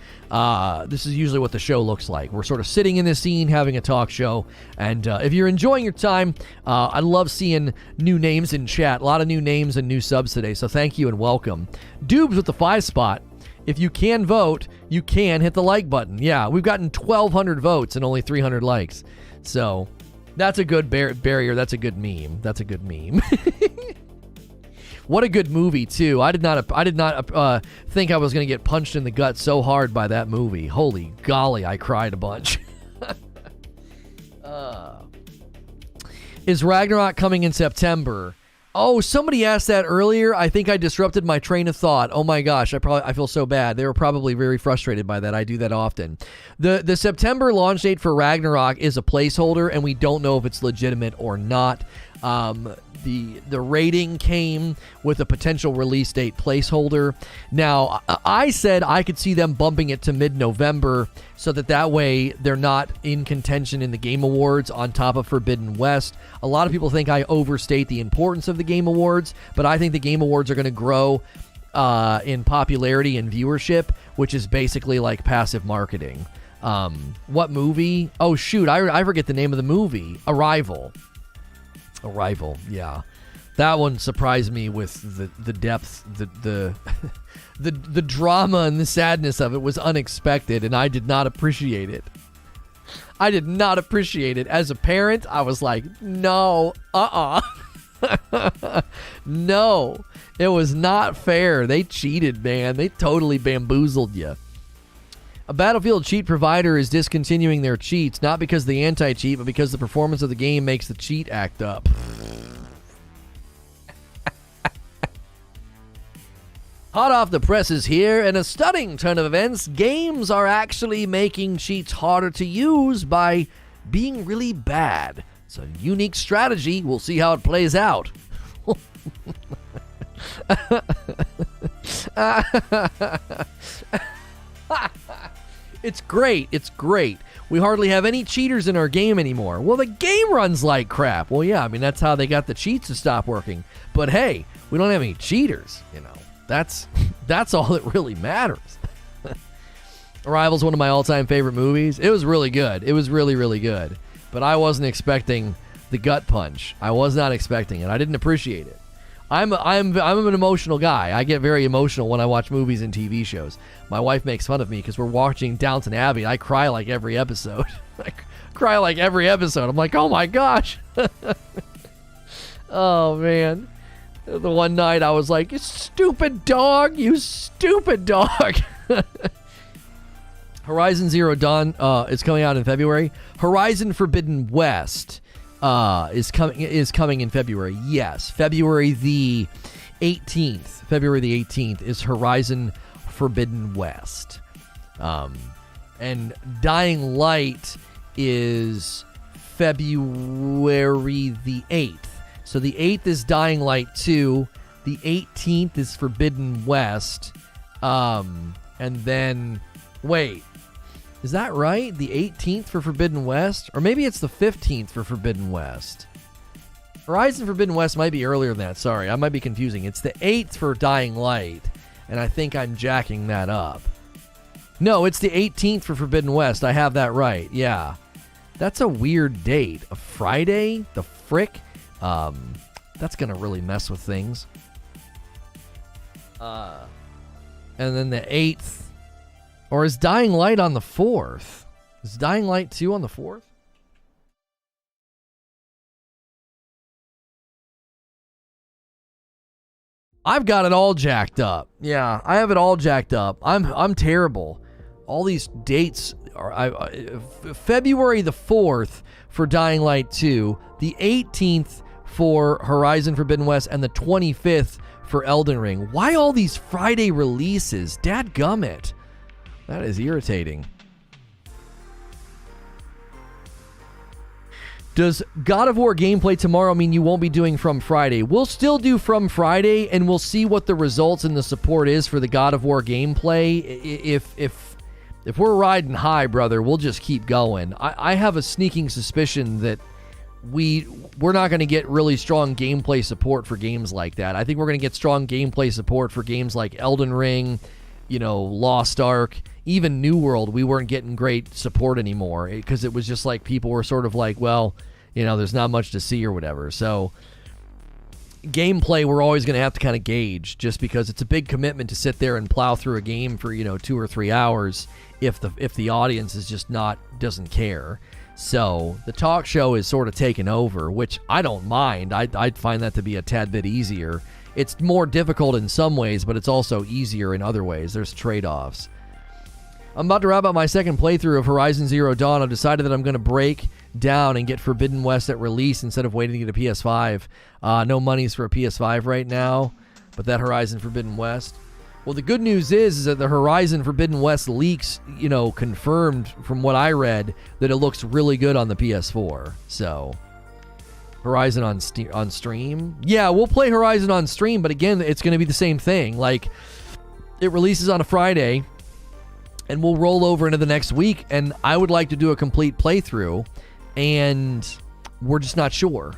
This is usually what the show looks like. We're sort of sitting in this scene, having a talk show. And if you're enjoying your time, I love seeing new names in chat. A lot of new names and new subs today. So thank you and welcome. Doobs with the 5 spot. If you can vote, you can hit the like button. Yeah, we've gotten 1,200 votes and only 300 likes. So... that's a good barrier. That's a good meme. That's a good meme. What a good movie too. I did not think I was going to get punched in the gut so hard by that movie. Holy golly, I cried a bunch. Is Ragnarok coming in September? Oh, somebody asked that earlier. I think I disrupted my train of thought. Oh my gosh, I feel so bad. They were probably very frustrated by that. I do that often. The September launch date for Ragnarok is a placeholder, and we don't know if it's legitimate or not. The rating came with a potential release date placeholder. Now, I said I could see them bumping it to mid-November so that way they're not in contention in the Game Awards on top of Forbidden West. A lot of people think I overstate the importance of the Game Awards, but I think the Game Awards are going to grow in popularity and viewership, which is basically like passive marketing. What movie? Oh, shoot. I forget the name of the movie. Arrival. Yeah. That one surprised me with the depth, the drama and the sadness of it was unexpected, and I did not appreciate it. As a parent, I was like, no, no, it was not fair. They cheated, man. They totally bamboozled you. A Battlefield cheat provider is discontinuing their cheats, not because of the anti-cheat, but because the performance of the game makes the cheat act up. Hot off the presses here, in a stunning turn of events, games are actually making cheats harder to use by being really bad. It's a unique strategy. We'll see how it plays out. It's great. We hardly have any cheaters in our game anymore. Well, the game runs like crap. Well, yeah, I mean, that's how they got the cheats to stop working. But hey, we don't have any cheaters, you know. That's all that really matters. Arrival's one of my all-time favorite movies. It was really good. It was really, really good. But I wasn't expecting the gut punch. I was not expecting it. I didn't appreciate it. I'm an emotional guy. I get very emotional when I watch movies and TV shows. My wife makes fun of me because we're watching Downton Abbey. I cry like every episode. I'm like, oh my gosh. Oh man. The one night I was like, you stupid dog. Horizon Zero Dawn is coming out in February. Horizon Forbidden West is coming in February. Yes, February the 18th. February the 18th is Horizon Forbidden West. And Dying Light is February the 8th. So the 8th is Dying Light 2. The 18th is Forbidden West. And then, wait, is that right? The 18th for Forbidden West? Or maybe it's the 15th for Forbidden West. Horizon Forbidden West might be earlier than that. Sorry, I might be confusing. It's the 8th for Dying Light. And I think I'm jacking that up. No, it's the 18th for Forbidden West. I have that right. Yeah. That's a weird date. A Friday? The frick? That's gonna really mess with things. And then the 8th, or is Dying Light on the 4th? Is Dying Light 2 on the 4th? I've got it all jacked up. Yeah, I have it all jacked up. I'm terrible. All these dates are February the 4th for Dying Light 2, the 18th for Horizon Forbidden West, and the 25th for Elden Ring. Why all these Friday releases? Dadgummit. That is irritating. Does God of War gameplay tomorrow mean you won't be doing From Friday? We'll still do From Friday, and we'll see what the results and the support is for the God of War gameplay. If we're riding high, brother, we'll just keep going. I have a sneaking suspicion that we're not going to get really strong gameplay support for games like that. I think we're going to get strong gameplay support for games like Elden Ring, Lost Ark, even New World. We weren't getting great support anymore because it was just like people were sort of like, well, there's not much to see or whatever. So gameplay, we're always going to have to kind of gauge, just because it's a big commitment to sit there and plow through a game for 2 or 3 hours if the audience is just doesn't care. So the talk show is sort of taken over, which I don't mind. I'd find that to be a tad bit easier. It's more difficult in some ways, but it's also easier in other ways. There's trade-offs. I'm about to wrap up my second playthrough of Horizon Zero Dawn. I've decided that I'm going to break down and get Forbidden West at release instead of waiting to get a PS5. No monies for a PS5 right now, but that Horizon Forbidden West. Well, the good news is that the Horizon Forbidden West leaks, confirmed from what I read that it looks really good on the PS4. So, Horizon on stream? Yeah, we'll play Horizon on stream, but again, it's going to be the same thing. Like, it releases on a Friday, and we'll roll over into the next week, and I would like to do a complete playthrough, and we're just not sure.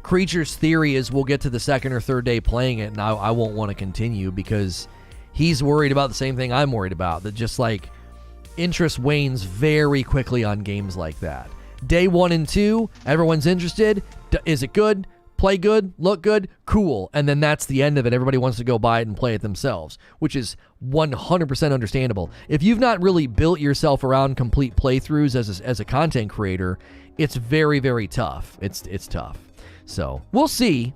Creature's theory is we'll get to the second or third day playing it, and I won't want to continue because he's worried about the same thing I'm worried about, that just like interest wanes very quickly on games like that. Day 1 and 2, everyone's interested. Is it good? Play good? Look good? Cool. And then that's the end of it. Everybody wants to go buy it and play it themselves, which is 100% understandable. If you've not really built yourself around complete playthroughs as a content creator, it's very, very tough. It's tough. So we'll see.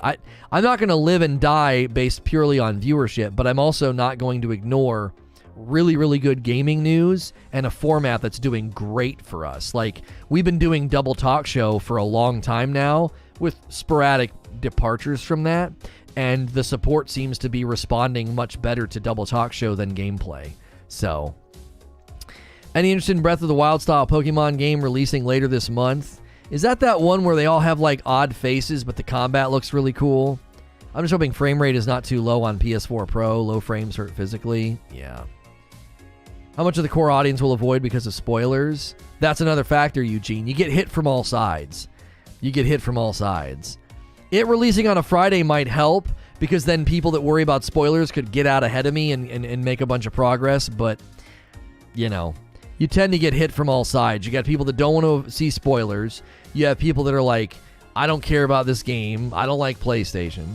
I'm not going to live and die based purely on viewership, but I'm also not going to ignore really, really good gaming news and a format that's doing great for us. Like, we've been doing Double Talk Show for a long time now with sporadic departures from that, and the support seems to be responding much better to Double Talk Show than gameplay. So, any interest in Breath of the Wild style Pokemon game releasing later this month? Is that one where they all have like odd faces but the combat looks really cool? I'm just hoping frame rate is not too low on PS4 Pro. Low frames hurt physically. Yeah. How much of the core audience will avoid because of spoilers? That's another factor, Eugene. You get hit from all sides. It releasing on a Friday might help, because then people that worry about spoilers could get out ahead of me and make a bunch of progress, but, you know, you tend to get hit from all sides. You got people that don't want to see spoilers. You have people that are like, I don't care about this game. I don't like PlayStation.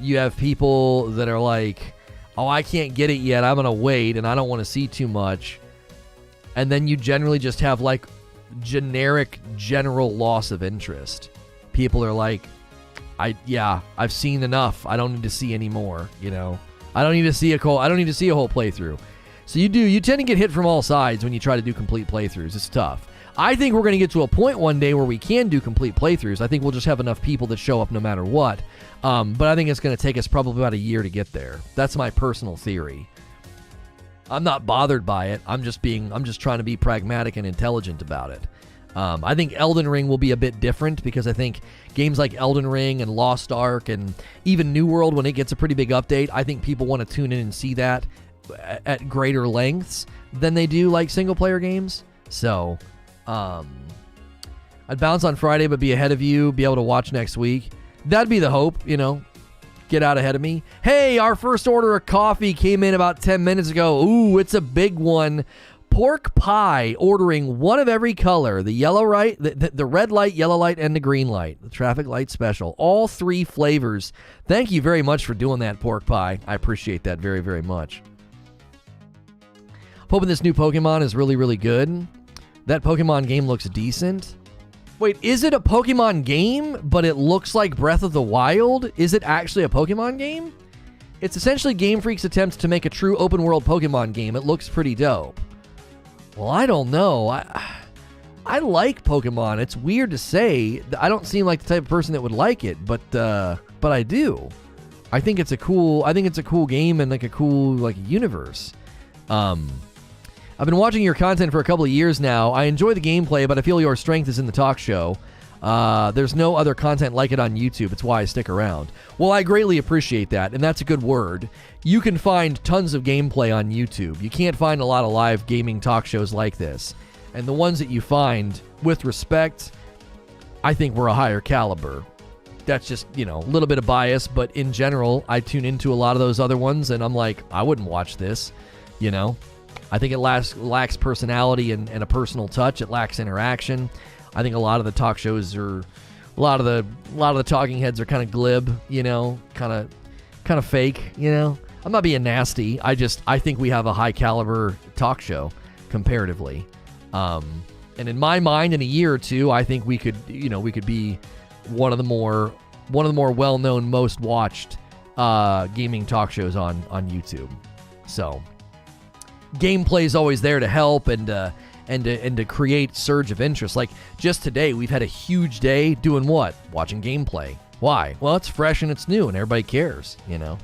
You have people that are like, oh, I can't get it yet. I'm going to wait, and I don't want to see too much. And then you generally just have like general loss of interest. People are like, I've seen enough. I don't need to see any more, you know. I don't need to see a whole playthrough. So you tend to get hit from all sides when you try to do complete playthroughs. It's tough. I think we're going to get to a point one day where we can do complete playthroughs. I think we'll just have enough people that show up no matter what. But I think it's going to take us probably about a year to get there. That's my personal theory. I'm not bothered by it. I'm just trying to be pragmatic and intelligent about it. I think Elden Ring will be a bit different, because I think games like Elden Ring and Lost Ark and even New World, when it gets a pretty big update, I think people want to tune in and see that at greater lengths than they do like single player games. So I'd bounce on Friday but be ahead of you, be able to watch next week. That'd be the hope, you know. Get out ahead of me. Hey, our first order of coffee came in about 10 minutes ago. Ooh, it's a big one. Pork pie, ordering one of every color. The yellow light, the red light, yellow light, and the green light. The traffic light special. All 3 flavors. Thank you very much for doing that, pork pie. I appreciate that very, very much. Hoping this new Pokemon is really, really good. That Pokemon game looks decent. Wait, is it a Pokemon game, but it looks like Breath of the Wild? Is it actually a Pokemon game? It's essentially Game Freak's attempt to make a true open-world Pokemon game. It looks pretty dope. Well, I don't know. I like Pokemon. It's weird to say. I don't seem like the type of person that would like it, but I do. I think it's a cool game and like a cool like universe. I've been watching your content for a couple of years now. I enjoy the gameplay, but I feel your strength is in the talk show. There's no other content like it on YouTube. It's why I stick around. Well, I greatly appreciate that, and that's a good word. You can find tons of gameplay on YouTube. You can't find a lot of live gaming talk shows like this. And the ones that you find, with respect, I think we're a higher caliber. That's just, you know, a little bit of bias, but in general, I tune into a lot of those other ones, and I'm like, I wouldn't watch this, you know? I think it lacks personality and a personal touch. It lacks interaction. I think a lot of the talk shows are, a lot of the talking heads are kind of glib, you know, kind of fake, you know. I'm not being nasty. I think we have a high caliber talk show comparatively. And in my mind, in a year or two, I think we could be one of the more well-known, most watched gaming talk shows on YouTube. So gameplay is always there to help and to create surge of interest. Like just today, we've had a huge day doing what? Watching gameplay. Why? Well, it's fresh and it's new and everybody cares, you know.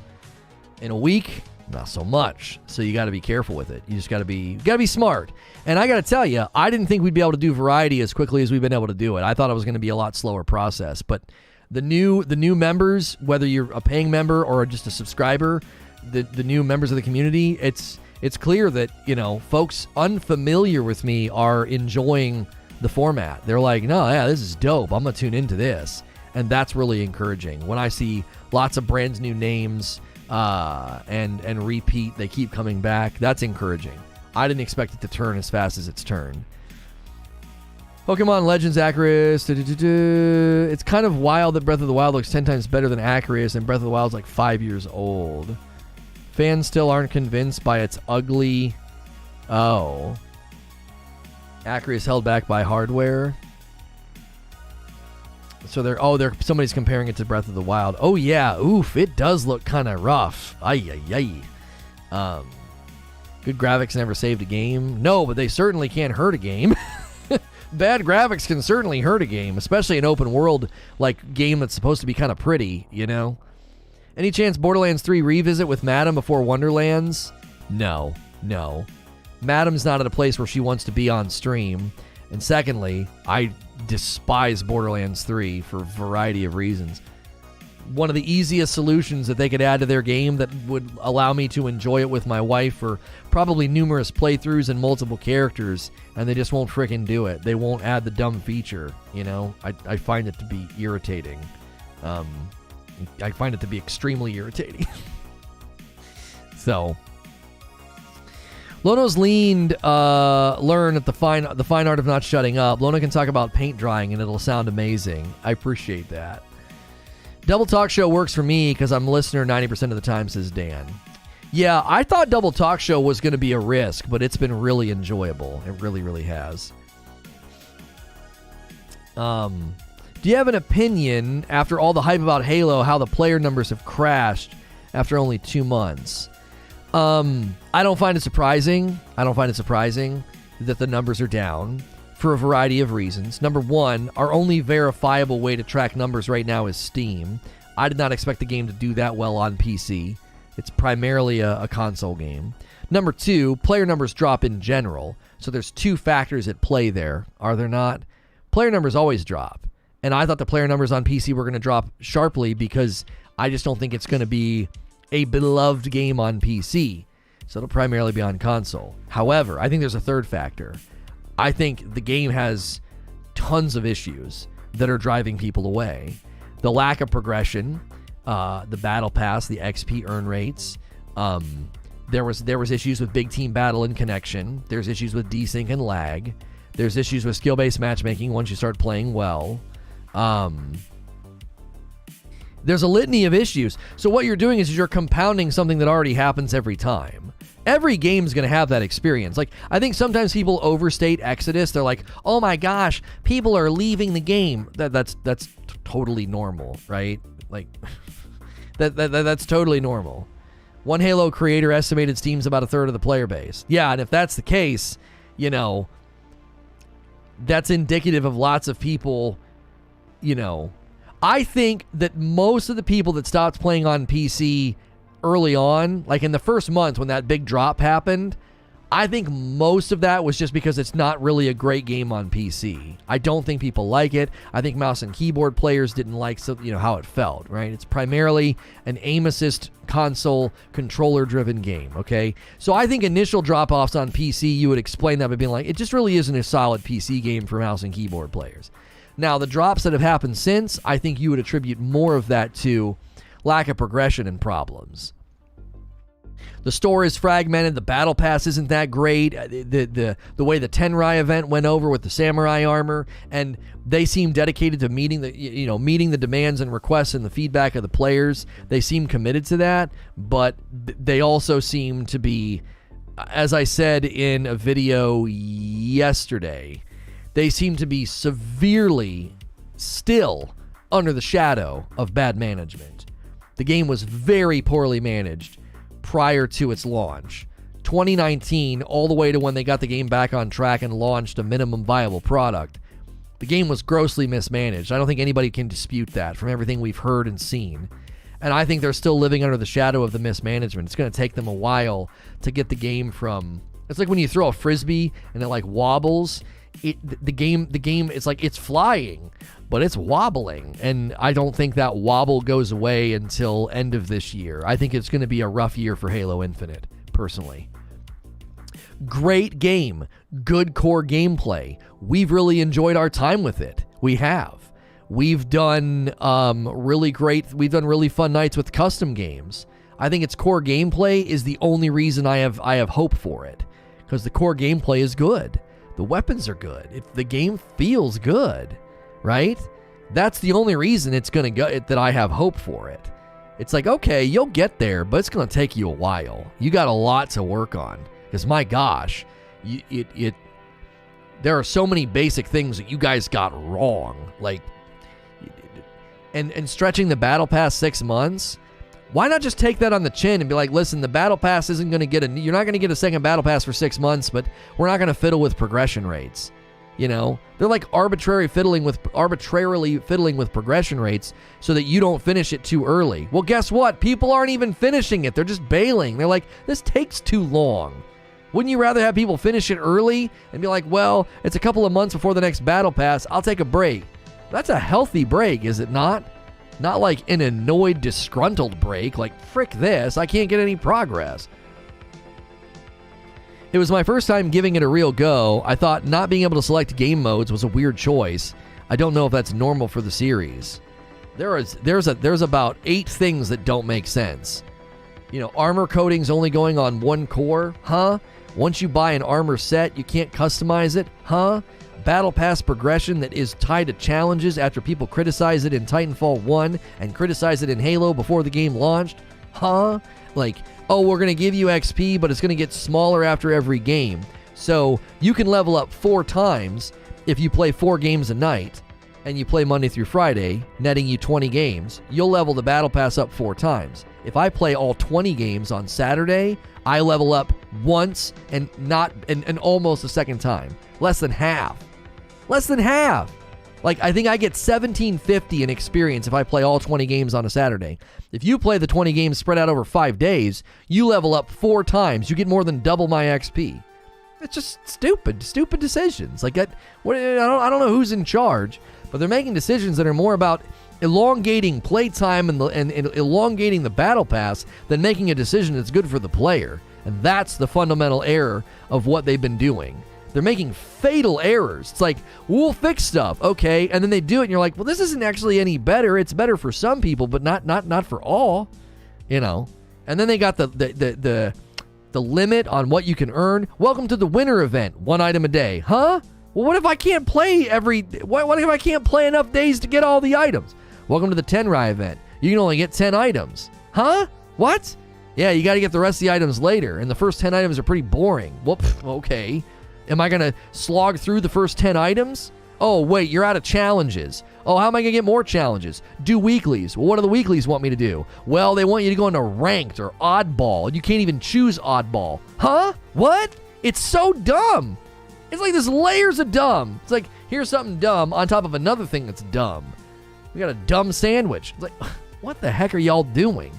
In a week, not so much. So you got to be careful with it. You just got to be smart. And I got to tell you, I didn't think we'd be able to do variety as quickly as we've been able to do it. I thought it was going to be a lot slower process. But the new members, whether you're a paying member or just a subscriber, the new members of the community, it's clear that, you know, folks unfamiliar with me are enjoying the format. They're like, no, yeah, this is dope. I'm going to tune into this. And that's really encouraging. When I see lots of brand new names and repeat, they keep coming back, that's encouraging. I didn't expect it to turn as fast as it's turned. Pokemon Legends Acrius. It's kind of wild that Breath of the Wild looks 10 times better than Acrius, and Breath of the Wild's like 5 years old. Fans still aren't convinced by its ugly... Oh. Acrius held back by hardware. So somebody's comparing it to Breath of the Wild. Oh yeah, oof, it does look kind of rough. Ay. Good graphics never saved a game. No, but they certainly can't hurt a game. Bad graphics can certainly hurt a game, especially an open world like game that's supposed to be kind of pretty, you know? Any chance Borderlands 3 revisit with Madam before Wonderlands? No. Madam's not at a place where she wants to be on stream. And secondly, I despise Borderlands 3 for a variety of reasons. One of the easiest solutions that they could add to their game that would allow me to enjoy it with my wife for probably numerous playthroughs and multiple characters, and they just won't frickin' do it. They won't add the dumb feature, you know? I find it to be irritating. I find it to be extremely irritating. So... Lono's learned at the fine art of not shutting up. Lono can talk about paint drying and it'll sound amazing. I appreciate that. Double Talk Show works for me because I'm a listener 90% of the time, says Dan. Yeah, I thought Double Talk Show was going to be a risk, but it's been really enjoyable. It really, really has. Do you have an opinion, after all the hype about Halo, how the player numbers have crashed after only 2 months? I don't find it surprising. That the numbers are down for a variety of reasons. Number one, our only verifiable way to track numbers right now is Steam. I did not expect the game to do that well on PC. It's primarily a console game. Number two, player numbers drop in general. So there's 2 factors at play there, are there not? Player numbers always drop. And I thought the player numbers on PC were going to drop sharply because I just don't think it's going to be a beloved game on PC. So it'll primarily be on console. However, I think there's a third factor. I think the game has tons of issues that are driving people away. The lack of progression, the battle pass, the XP earn rates. There was issues with big team battle and connection. There's issues with desync and lag. There's issues with skill-based matchmaking once you start playing well. There's a litany of issues. So what you're doing is you're compounding something that already happens every time. Every game's going to have that experience. Like, I think sometimes people overstate Exodus. They're like, oh my gosh, people are leaving the game. That's totally normal, right? Like, that's totally normal. One Halo creator estimated Steam's about 1/3 of the player base. Yeah, and if that's the case, you know, that's indicative of lots of people, you know. I think that most of the people that stopped playing on PC early on, like in the first month when that big drop happened, I think most of that was just because it's not really a great game on PC. I don't think people like it. I think mouse and keyboard players didn't like how it felt, right? It's primarily an aim assist console controller-driven game, okay? So I think initial drop-offs on PC, you would explain that by being like, it just really isn't a solid PC game for mouse and keyboard players. Now, the drops that have happened since, I think you would attribute more of that to lack of progression and problems. The store is fragmented. The battle pass isn't that great. The way the Tenrai event went over with the samurai armor, and they seem dedicated to meeting the demands and requests and the feedback of the players. They seem committed to that, but they also seem to be, as I said in a video yesterday, they seem to be severely still under the shadow of bad management. The game was very poorly managed prior to its launch. 2019, all the way to when they got the game back on track and launched a minimum viable product, the game was grossly mismanaged. I don't think anybody can dispute that from everything we've heard and seen. And I think they're still living under the shadow of the mismanagement. It's going to take them a while to get the game from... It's like when you throw a frisbee and it like wobbles. The game, it's like it's flying, but it's wobbling. And I don't think that wobble goes away until end of this year. I think it's going to be a rough year for Halo Infinite, personally. Great game, good core gameplay. We've really enjoyed our time with it. We have. We've done really fun nights with custom games. I think its core gameplay is the only reason I have hope for it, because the core gameplay is good. The weapons are good. The game feels good, right? That's the only reason it's going to go that I have hope for it. It's like, okay, you'll get there, but it's going to take you a while. You got a lot to work on, because my gosh, there are so many basic things that you guys got wrong. Like, and stretching the battle pass 6 months. Why not just take that on the chin and be like, listen, the battle pass isn't going to you're not going to get a second battle pass for 6 months, but we're not going to fiddle with progression rates. You know, they're like arbitrarily fiddling with progression rates so that you don't finish it too early. Well, guess what? People aren't even finishing it. They're just bailing. They're like, this takes too long. Wouldn't you rather have people finish it early and be like, well, it's a couple of months before the next battle pass, I'll take a break. That's a healthy break, is it not? Not like an annoyed, disgruntled break, like, frick this, I can't get any progress. It was my first time giving it a real go. I thought not being able to select game modes was a weird choice. I don't know if that's normal for the series. There's about 8 things that don't make sense. You know, armor coating's only going on 1 core, huh? Once you buy an armor set, you can't customize it, huh? Battle Pass progression that is tied to challenges after people criticize it in Titanfall 1 and criticize it in Halo before the game launched? Huh? Like, oh, we're going to give you XP, but it's going to get smaller after every game. So you can level up 4 times if you play 4 games a night and you play Monday through Friday, netting you 20 games. You'll level the Battle Pass up 4 times. If I play all 20 games on Saturday, I level up once and almost a second time. Less than half. Less than half. Like, I think I get 1750 in experience if I play all 20 games on a Saturday. If you play the 20 games spread out over 5 days, you level up 4 times. You get more than double my XP. It's just stupid decisions. Like, I don't know who's in charge, but they're making decisions that are more about elongating playtime and elongating the battle pass than making a decision that's good for the player. And that's the fundamental error of what they've been doing. They're making fatal errors. It's like, we'll fix stuff, okay, and then they do it, and you're like, well, this isn't actually any better. It's better for some people, but not for all, you know. And then they got the limit on what you can earn. Welcome to the winter event, 1 item a day, huh? Well, what if I can't play what if I can't play enough days to get all the items? Welcome to the Tenrai event. You can only get 10 items, huh? What? Yeah, you got to get the rest of the items later, and the first 10 items are pretty boring. Well, okay. Am I going to slog through the first 10 items? Oh, wait, you're out of challenges. Oh, how am I going to get more challenges? Do weeklies. Well, what do the weeklies want me to do? Well, they want you to go into ranked or oddball, and you can't even choose oddball. Huh? What? It's so dumb. It's like there's layers of dumb. It's like, here's something dumb on top of another thing that's dumb. We got a dumb sandwich. It's like, what the heck are y'all doing?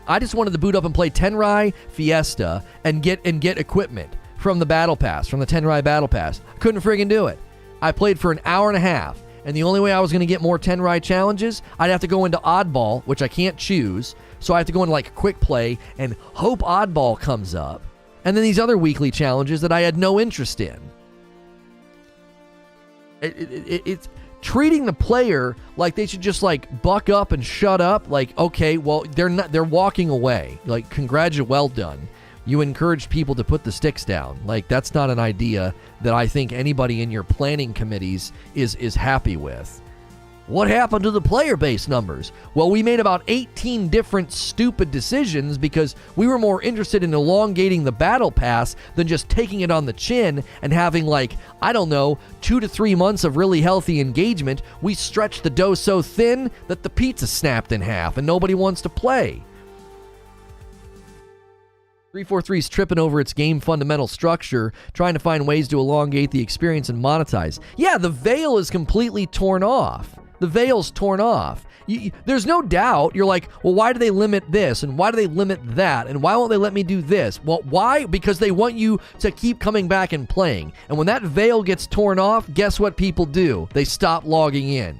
I just wanted to boot up and play Tenrai Fiesta and get equipment from the Battle Pass, from the Tenrai Battle Pass. Couldn't friggin' do it. I played for an hour and a half, and the only way I was going to get more Tenrai challenges, I'd have to go into Oddball, which I can't choose, so I have to go into like Quick Play and hope Oddball comes up, and then these other weekly challenges that I had no interest in. It's treating the player like they should just like buck up and shut up. Like, okay, well, they're walking away. Like, well done. You encourage people to put the sticks down. Like, that's not an idea that I think anybody in your planning committees is happy with. What happened to the player base numbers? Well, we made about 18 different stupid decisions because we were more interested in elongating the battle pass than just taking it on the chin and having, like, I don't know, 2 to 3 months of really healthy engagement. We stretched the dough so thin that the pizza snapped in half and nobody wants to play. 343's tripping over its game fundamental structure, trying to find ways to elongate the experience and monetize. Yeah, the veil is completely torn off. The veil's torn off. There's no doubt. You're like, well, why do they limit this? And why do they limit that? And why won't they let me do this? Well, why? Because they want you to keep coming back and playing. And when that veil gets torn off, guess what people do? They stop logging in.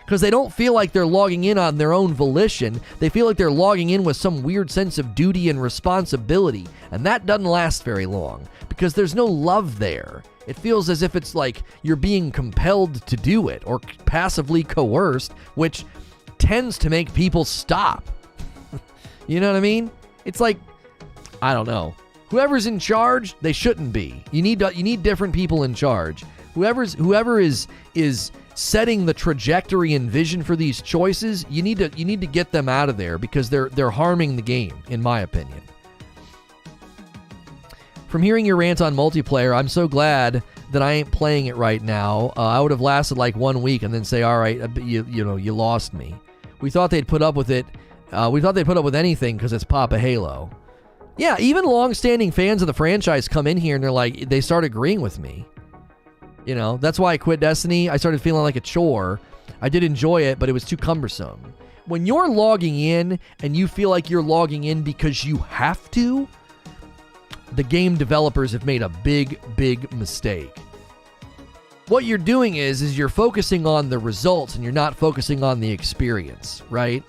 because they don't feel like they're logging in on their own volition. They feel like they're logging in with some weird sense of duty and responsibility, and that doesn't last very long because there's no love there. It feels as if it's like you're being compelled to do it or passively coerced, which tends to make people stop. You know what I mean? It's like, I don't know. Whoever's in charge, they shouldn't be. You need different people in charge. Whoever is setting the trajectory and vision for these choices, you need to get them out of there because they're harming the game, in my opinion. From hearing your rant on multiplayer, I'm so glad that I ain't playing it right now. I would have lasted like 1 week and then say, all right, you lost me. We thought they'd put up with it. We thought they'd put up with anything because it's Papa Halo. Yeah, even long-standing fans of the franchise come in here and they start agreeing with me. You know, that's why I quit Destiny. I started feeling like a chore. I did enjoy it, but it was too cumbersome. When you're logging in and you feel like you're logging in because you have to, the game developers have made a big, big mistake. What you're doing is you're focusing on the results and you're not focusing on the experience, right?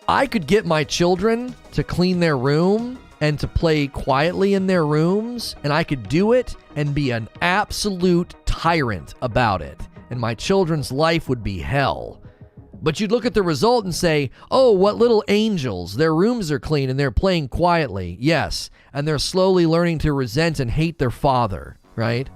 I could get my children to clean their room and to play quietly in their rooms, and I could do it and be an absolute tyrant about it, and my children's life would be hell. But you'd look at the result and say, oh, what little angels. Their rooms are clean and they're playing quietly. Yes, and they're slowly learning to resent and hate their father, right?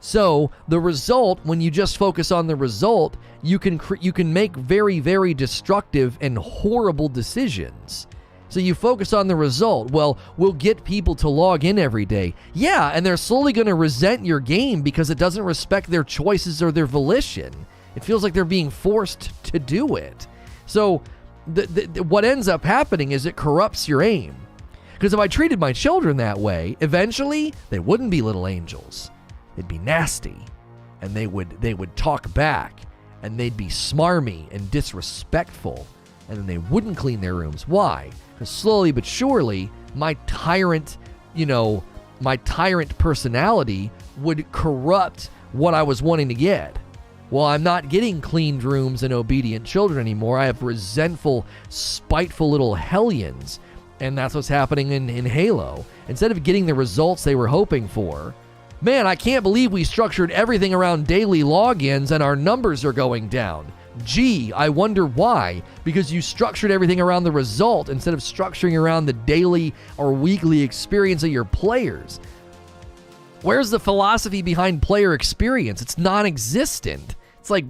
So the result, when you just focus on the result, you can make very, very destructive and horrible decisions. So you focus on the result. Well, we'll get people to log in every day. Yeah, and they're slowly going to resent your game because it doesn't respect their choices or their volition. It feels like they're being forced to do it. So what ends up happening is it corrupts your aim. Because if I treated my children that way, eventually they wouldn't be little angels. They'd be nasty, and they would talk back, and they'd be smarmy and disrespectful, and then they wouldn't clean their rooms. Why? Because slowly but surely, my tyrant personality would corrupt what I was wanting to get. Well, I'm not getting cleaned rooms and obedient children anymore. I have resentful, spiteful little hellions, and that's what's happening in Halo. Instead of getting the results they were hoping for, man, I can't believe we structured everything around daily logins and our numbers are going down. Gee, I wonder why. Because you structured everything around the result instead of structuring around the daily or weekly experience of your players. Where's the philosophy behind player experience? It's non-existent. It's like,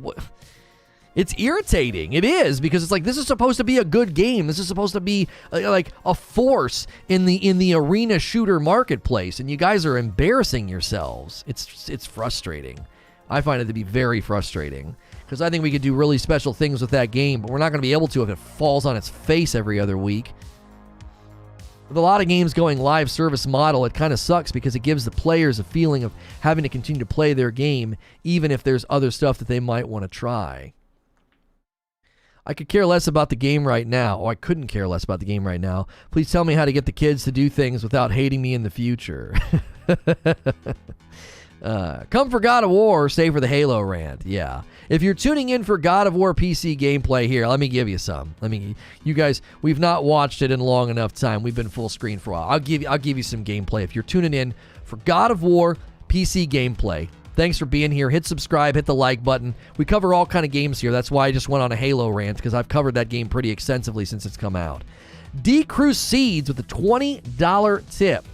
it's irritating. It is, because it's like, this is supposed to be a good game. This is supposed to be like a force in the arena shooter marketplace, and you guys are embarrassing yourselves. It's frustrating. I find it to be very frustrating, because I think we could do really special things with that game, but we're not going to be able to if it falls on its face every other week. With a lot of games going live service model, it kind of sucks because it gives the players a feeling of having to continue to play their game, even if there's other stuff that they might want to try. I could care less about the game right now. Oh, I couldn't care less about the game right now. Please tell me how to get the kids to do things without hating me in the future. Come for God of War, stay for the Halo rant. Yeah. If you're tuning in for God of War PC gameplay here, let me give you some. You guys, we've not watched it in long enough time. We've been full screen for a while. I'll give you some gameplay. If you're tuning in for God of War PC gameplay, thanks for being here. Hit subscribe, hit the like button. We cover all kind of games here. That's why I just went on a Halo rant, because I've covered that game pretty extensively since it's come out. D-Crucides with a $20 tip.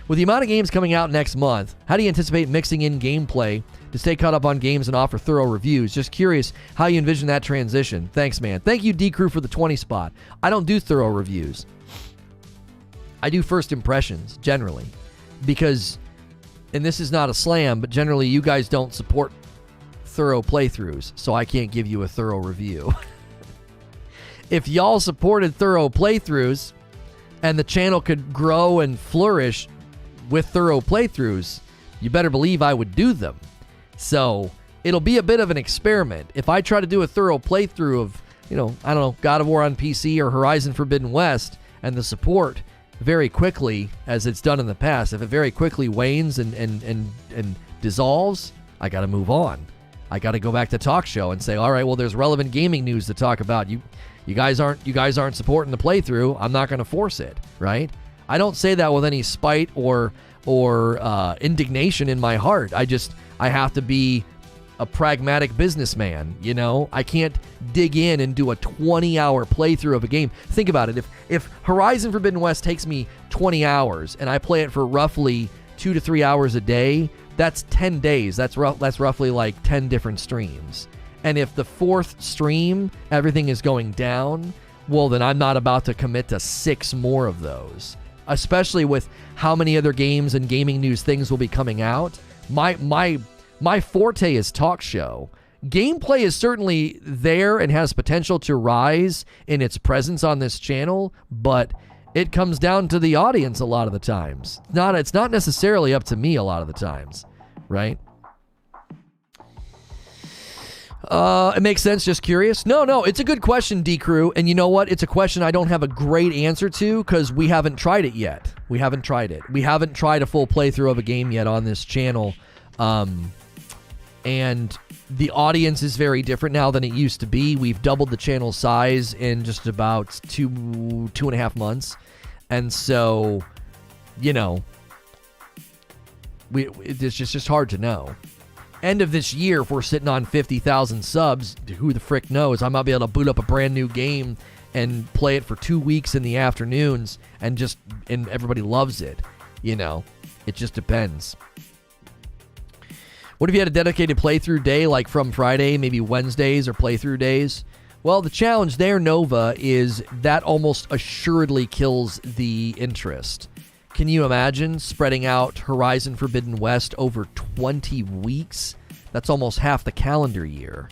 With the amount of games coming out next month, how do you anticipate mixing in gameplay to stay caught up on games and offer thorough reviews? Just curious how you envision that transition. Thanks, man. Thank you, D-Crew, for the 20 spot. I don't do thorough reviews. I do first impressions, generally, because, and this is not a slam, but generally you guys don't support thorough playthroughs, so I can't give you a thorough review. If y'all supported thorough playthroughs and the channel could grow and flourish with thorough playthroughs, you better believe I would do them. So it'll be a bit of an experiment. If I try to do a thorough playthrough of, I don't know, God of War on PC or Horizon Forbidden West, and the support very quickly, as it's done in the past, if it very quickly wanes and dissolves, I got to move on. I got to go back to talk show and say, all right, well, there's relevant gaming news to talk about. You guys aren't supporting the playthrough. I'm not going to force it, right? I don't say that with any spite or indignation in my heart. I have to be a pragmatic businessman, you know? I can't dig in and do a 20-hour playthrough of a game. Think about it. If Horizon Forbidden West takes me 20 hours and I play it for roughly 2 to 3 hours a day, that's 10 days. That's roughly like 10 different streams. And if the fourth stream, everything is going down, well, then I'm not about to commit to 6 more of those, especially with how many other games and gaming news things will be coming out. My forte is talk show. Gameplay is certainly there and has potential to rise in its presence on this channel, but it comes down to the audience a lot of the times. It's not necessarily up to me a lot of the times, right? It makes sense, just curious. No, it's a good question, D-Crew, and you know what? It's a question I don't have a great answer to because we haven't tried it yet. We haven't tried a full playthrough of a game yet on this channel. And the audience is very different now than it used to be. We've doubled the channel size in just about two and a half months. And so, you know, it's just hard to know. End of this year, if we're sitting on 50,000 subs, who the frick knows? I might be able to boot up a brand new game and play it for 2 weeks in the afternoons and everybody loves it. You know, it just depends. What if you had a dedicated playthrough day, like from Friday, maybe Wednesdays or playthrough days? Well, the challenge there, Nova, is that almost assuredly kills the interest. Can you imagine spreading out Horizon Forbidden West over 20 weeks? That's almost half the calendar year.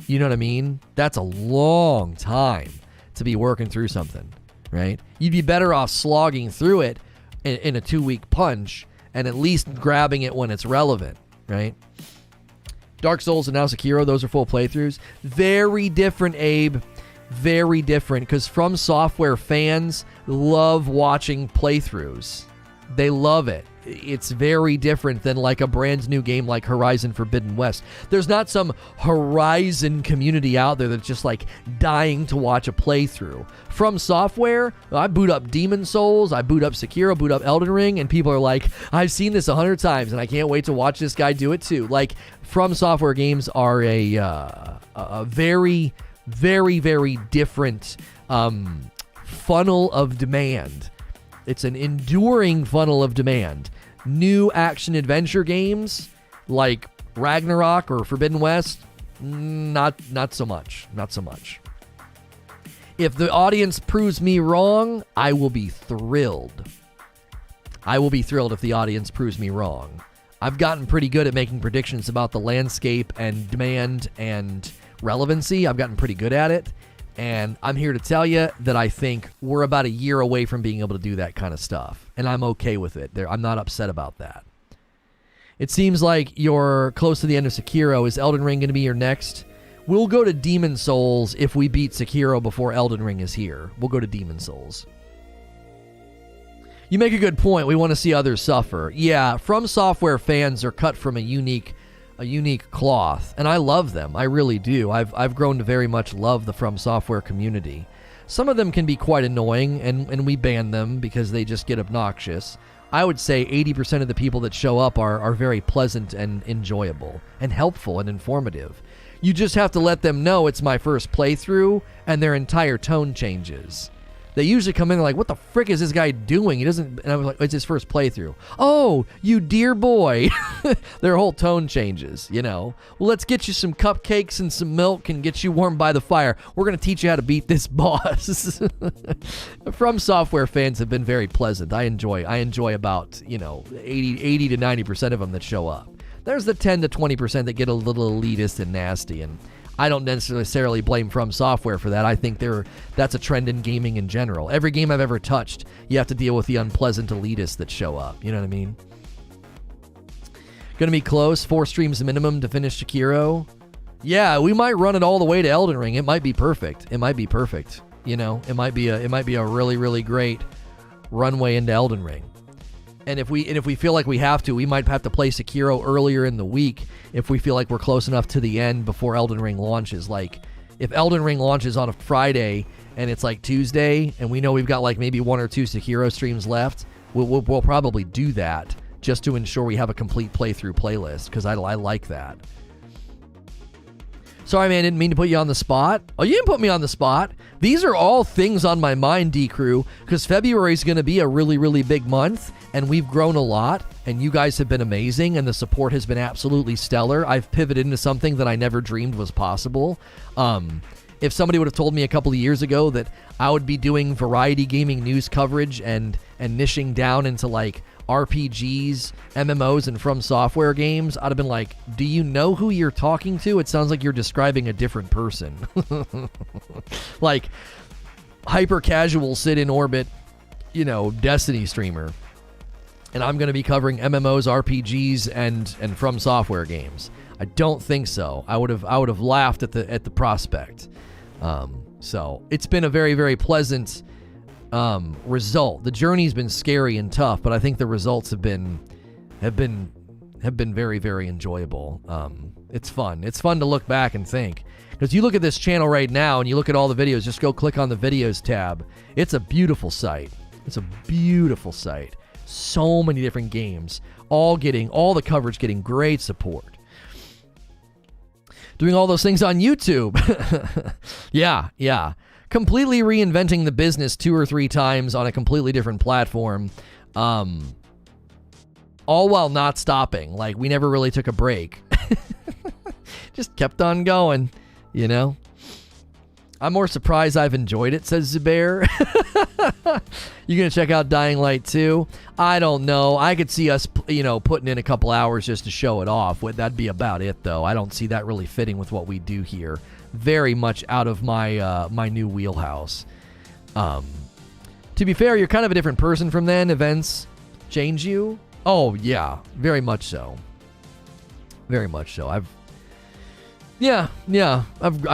You know what I mean? That's a long time to be working through something, right? You'd be better off slogging through it in a 2-week punch and at least grabbing it when it's relevant. Right? Dark Souls and now Sekiro, those are full playthroughs. Very different, Abe. Very different, because From Software fans love watching playthroughs. They love it. It's very different than like a brand new game like Horizon Forbidden West. There's not some Horizon community out there that's just like dying to watch a playthrough. From Software, I boot up Demon Souls, I boot up Sekiro, boot up Elden Ring, and people are like, I've seen this 100 times and I can't wait to watch this guy do it too. Like, From Software games are a very, very, very different funnel of demand. It's an enduring funnel of demand. New action-adventure games like Ragnarok or Forbidden West, not so much. Not so much. If the audience proves me wrong, I will be thrilled. I will be thrilled if the audience proves me wrong. I've gotten pretty good at making predictions about the landscape and demand and relevancy. I've gotten pretty good at it. And I'm here to tell you that I think we're about a year away from being able to do that kind of stuff. And I'm okay with it. I'm not upset about that. It seems like you're close to the end of Sekiro. Is Elden Ring going to be your next? We'll go to Demon Souls if we beat Sekiro before Elden Ring is here. We'll go to Demon Souls. You make a good point. We want to see others suffer. Yeah, From Software fans are cut from a unique cloth, and I love them. I really do. I've grown to very much love the From Software community. Some of them can be quite annoying, and we ban them because they just get obnoxious. I would say 80% of the people that show up are very pleasant and enjoyable and helpful and informative. You just have to let them know it's my first playthrough, and their entire tone changes. They usually come in like, what the frick is this guy doing? He doesn't, and I was like, it's his first playthrough. Oh, you dear boy. Their whole tone changes, you know. Well, let's get you some cupcakes and some milk and get you warm by the fire. We're going to teach you how to beat this boss. From Software fans have been very pleasant. I enjoy about, 80 to 90% of them that show up. There's the 10 to 20% that get a little elitist and nasty, and I don't necessarily blame From Software for that. I think that's a trend in gaming in general. Every game I've ever touched, you have to deal with the unpleasant elitists that show up. You know what I mean? Gonna be close. 4 streams minimum to finish Sekiro. Yeah, we might run it all the way to Elden Ring. It might be perfect. It might be perfect. You know, it might be a really, really great runway into Elden Ring. And if we feel like we have to, we might have to play Sekiro earlier in the week if we feel like we're close enough to the end before Elden Ring launches. Like, if Elden Ring launches on a Friday and it's like Tuesday, and we know we've got like maybe 1 or 2 Sekiro streams left, we'll probably do that just to ensure we have a complete playthrough playlist, because I like that. Sorry, man, didn't mean to put you on the spot. Oh, you didn't put me on the spot. These are all things on my mind, D-Crew, because February is going to be a really, really big month, and we've grown a lot, and you guys have been amazing, and the support has been absolutely stellar. I've pivoted into something that I never dreamed was possible. If somebody would have told me a couple of years ago that I would be doing variety gaming news coverage and niching down into like RPGs, MMOs, and From Software games, I'd have been like, do you know who you're talking to? It sounds like you're describing a different person. Like, hyper casual sit in orbit, Destiny streamer. And I'm going to be covering MMOs, RPGs, and From Software games. I don't think so. I would have laughed at the prospect. So it's been a very, very pleasant result. The journey's been scary and tough, but I think the results have been very, very enjoyable. It's fun. It's fun to look back and think, because you look at this channel right now and you look at all the videos. Just go click on the videos tab. It's a beautiful site. It's a beautiful site. So many different games, all the coverage getting great support. Doing all those things on YouTube. Yeah. Completely reinventing the business 2 or 3 times on a completely different platform. All while not stopping. Like, we never really took a break. Just kept on going, I'm more surprised I've enjoyed it, says Zubair. You gonna check out Dying Light 2? I don't know. I could see us, putting in a couple hours just to show it off. That'd be about it, though. I don't see that really fitting with what we do here. Very much out of my my new wheelhouse. To be fair, you're kind of a different person from then. Events change you. Oh yeah, very much so. Very much so. I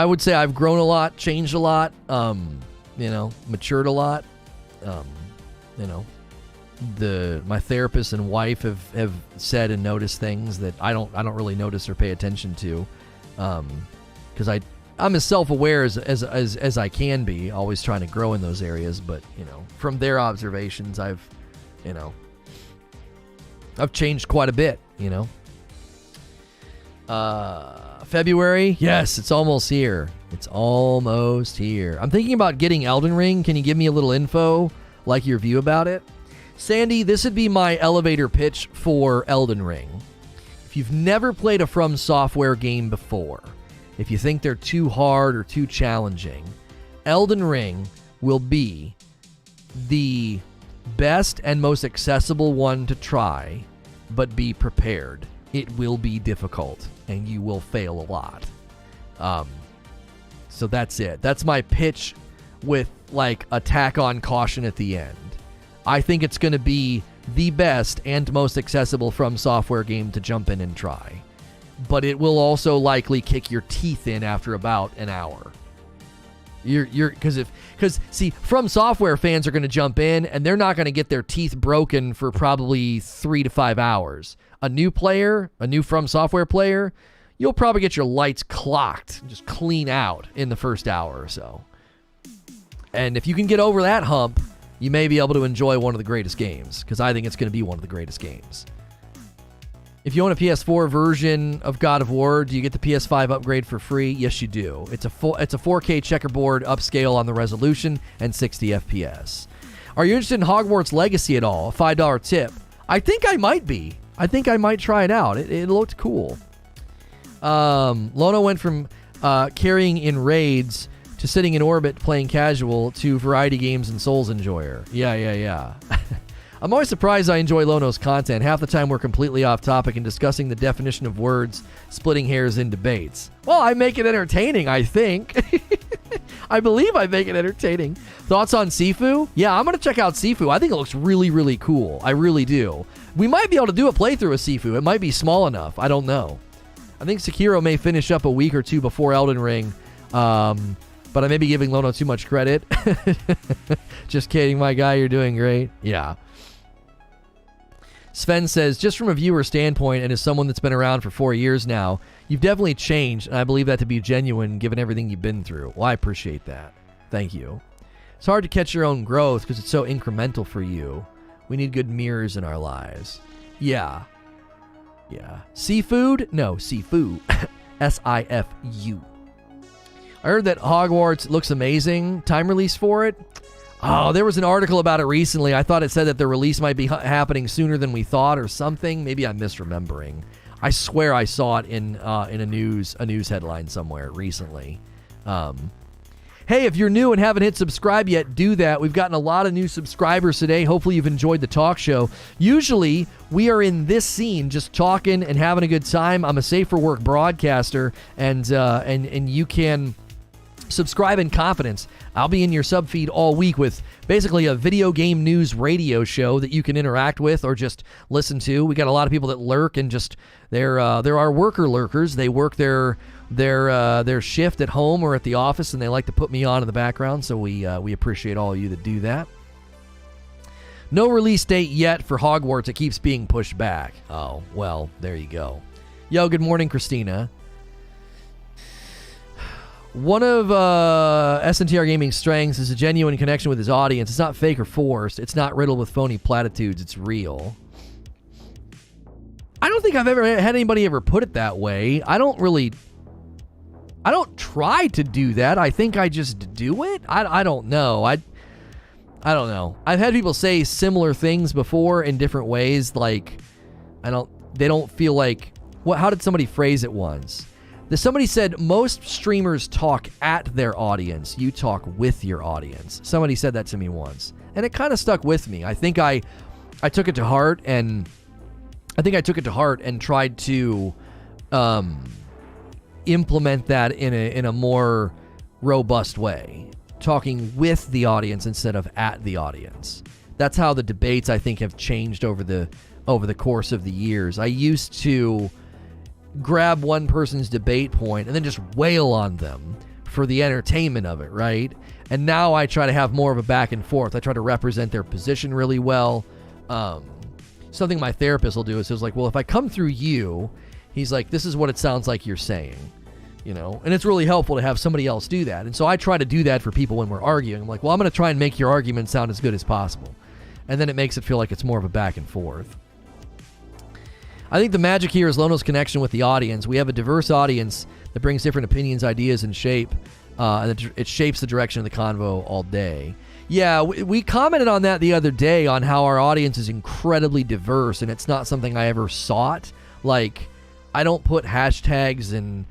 would say I've grown a lot, changed a lot, matured a lot. My therapist and wife have said and noticed things that I don't really notice or pay attention to, because I'm as self-aware as I can be, always trying to grow in those areas. But from their observations, I've changed quite a bit. February, yes, it's almost here. It's almost here. I'm thinking about getting Elden Ring. Can you give me a little info, like your view about it? Sandy, this would be my elevator pitch for Elden Ring. If you've never played a From Software game before, if you think they're too hard or too challenging, Elden Ring will be the best and most accessible one to try, but be prepared. It will be difficult, and you will fail a lot. So that's it. That's my pitch with, like, a tack on caution at the end. I think it's going to be the best and most accessible From Software game to jump in and try. But it will also likely kick your teeth in after about an hour. Because From Software fans are going to jump in, and they're not going to get their teeth broken for probably 3 to 5 hours. A new From Software player, you'll probably get your lights clocked, just clean out in the first hour or so. And if you can get over that hump, you may be able to enjoy one of the greatest games, because I think it's going to be one of the greatest games. If you own a PS4 version of God of War, do you get the PS5 upgrade for free? Yes, you do. It's a 4K checkerboard upscale on the resolution and 60 FPS. Are you interested in Hogwarts Legacy at all? A $5 tip. I think I might be. I think I might try it out. It looked cool. Lono went from carrying in raids to sitting in orbit playing casual to variety games and Souls enjoyer. Yeah. I'm always surprised I enjoy Lono's content. Half the time we're completely off topic and discussing the definition of words, splitting hairs in debates. Well, I make it entertaining, I think. I believe I make it entertaining. Thoughts on Sifu? Yeah, I'm going to check out Sifu. I think it looks really, really cool. I really do. We might be able to do a playthrough of Sifu. It might be small enough. I don't know. I think Sekiro may finish up a week or two before Elden Ring. But I may be giving Lono too much credit. Just kidding, my guy. You're doing great. Yeah. Sven says, just from a viewer standpoint and as someone that's been around for 4 years now, you've definitely changed, and I believe that to be genuine given everything you've been through. Well, I appreciate that. Thank you. It's hard to catch your own growth because it's so incremental for you. We need good mirrors in our lives. Yeah. Seafood? No, Sifu. S-I-F-U. I heard that Hogwarts looks amazing. Time release for it? Oh, there was an article about it recently. I thought it said that the release might be happening sooner than we thought or something. Maybe I'm misremembering. I swear I saw it in a news headline somewhere recently. Hey, if you're new and haven't hit subscribe yet, do that. We've gotten a lot of new subscribers today. Hopefully you've enjoyed the talk show. Usually, we are in this scene just talking and having a good time. I'm a safe for work broadcaster, and you can subscribe in confidence. I'll be in your sub feed all week with basically a video game news radio show that you can interact with or just listen to. We got a lot of people that lurk and just there are worker lurkers. They work their shift at home or at the office, and they like to put me on in the background. So we appreciate all of you that do that. No release date yet for Hogwarts. It keeps being pushed back. Oh, well, there you go. Yo, good morning, Christina. One of SNTR Gaming's strengths is a genuine connection with his audience. It's not fake or forced. It's not riddled with phony platitudes. It's real. I don't think I've ever had anybody ever put it that way. I don't try to do that. I think I just do it. I don't know. I don't know. I've had people say similar things before in different ways. Like, they don't feel like, how did somebody phrase it once? Somebody said, most streamers talk at their audience. You talk with your audience. Somebody said that to me once. And it kind of stuck with me. I think I took it to heart and tried to implement that in a more robust way. Talking with the audience instead of at the audience. That's how the debates, I think, have changed over the course of the years. I used to grab one person's debate point and then just wail on them for the entertainment of it, right? And now I try to have more of a back and forth. I try to represent their position really well. Something my therapist will do is he's like, well, if I come through you, he's like, this is what it sounds like you're saying, you know? And it's really helpful to have somebody else do that. And so I try to do that for people when we're arguing. I'm like, well, I'm going to try and make your argument sound as good as possible. And then it makes it feel like it's more of a back and forth. I think the magic here is Lono's connection with the audience. We have a diverse audience that brings different opinions, ideas, and shape. And it shapes the direction of the convo all day. Yeah, we commented on that the other day on how our audience is incredibly diverse, and it's not something I ever sought. Like, I don't put hashtags and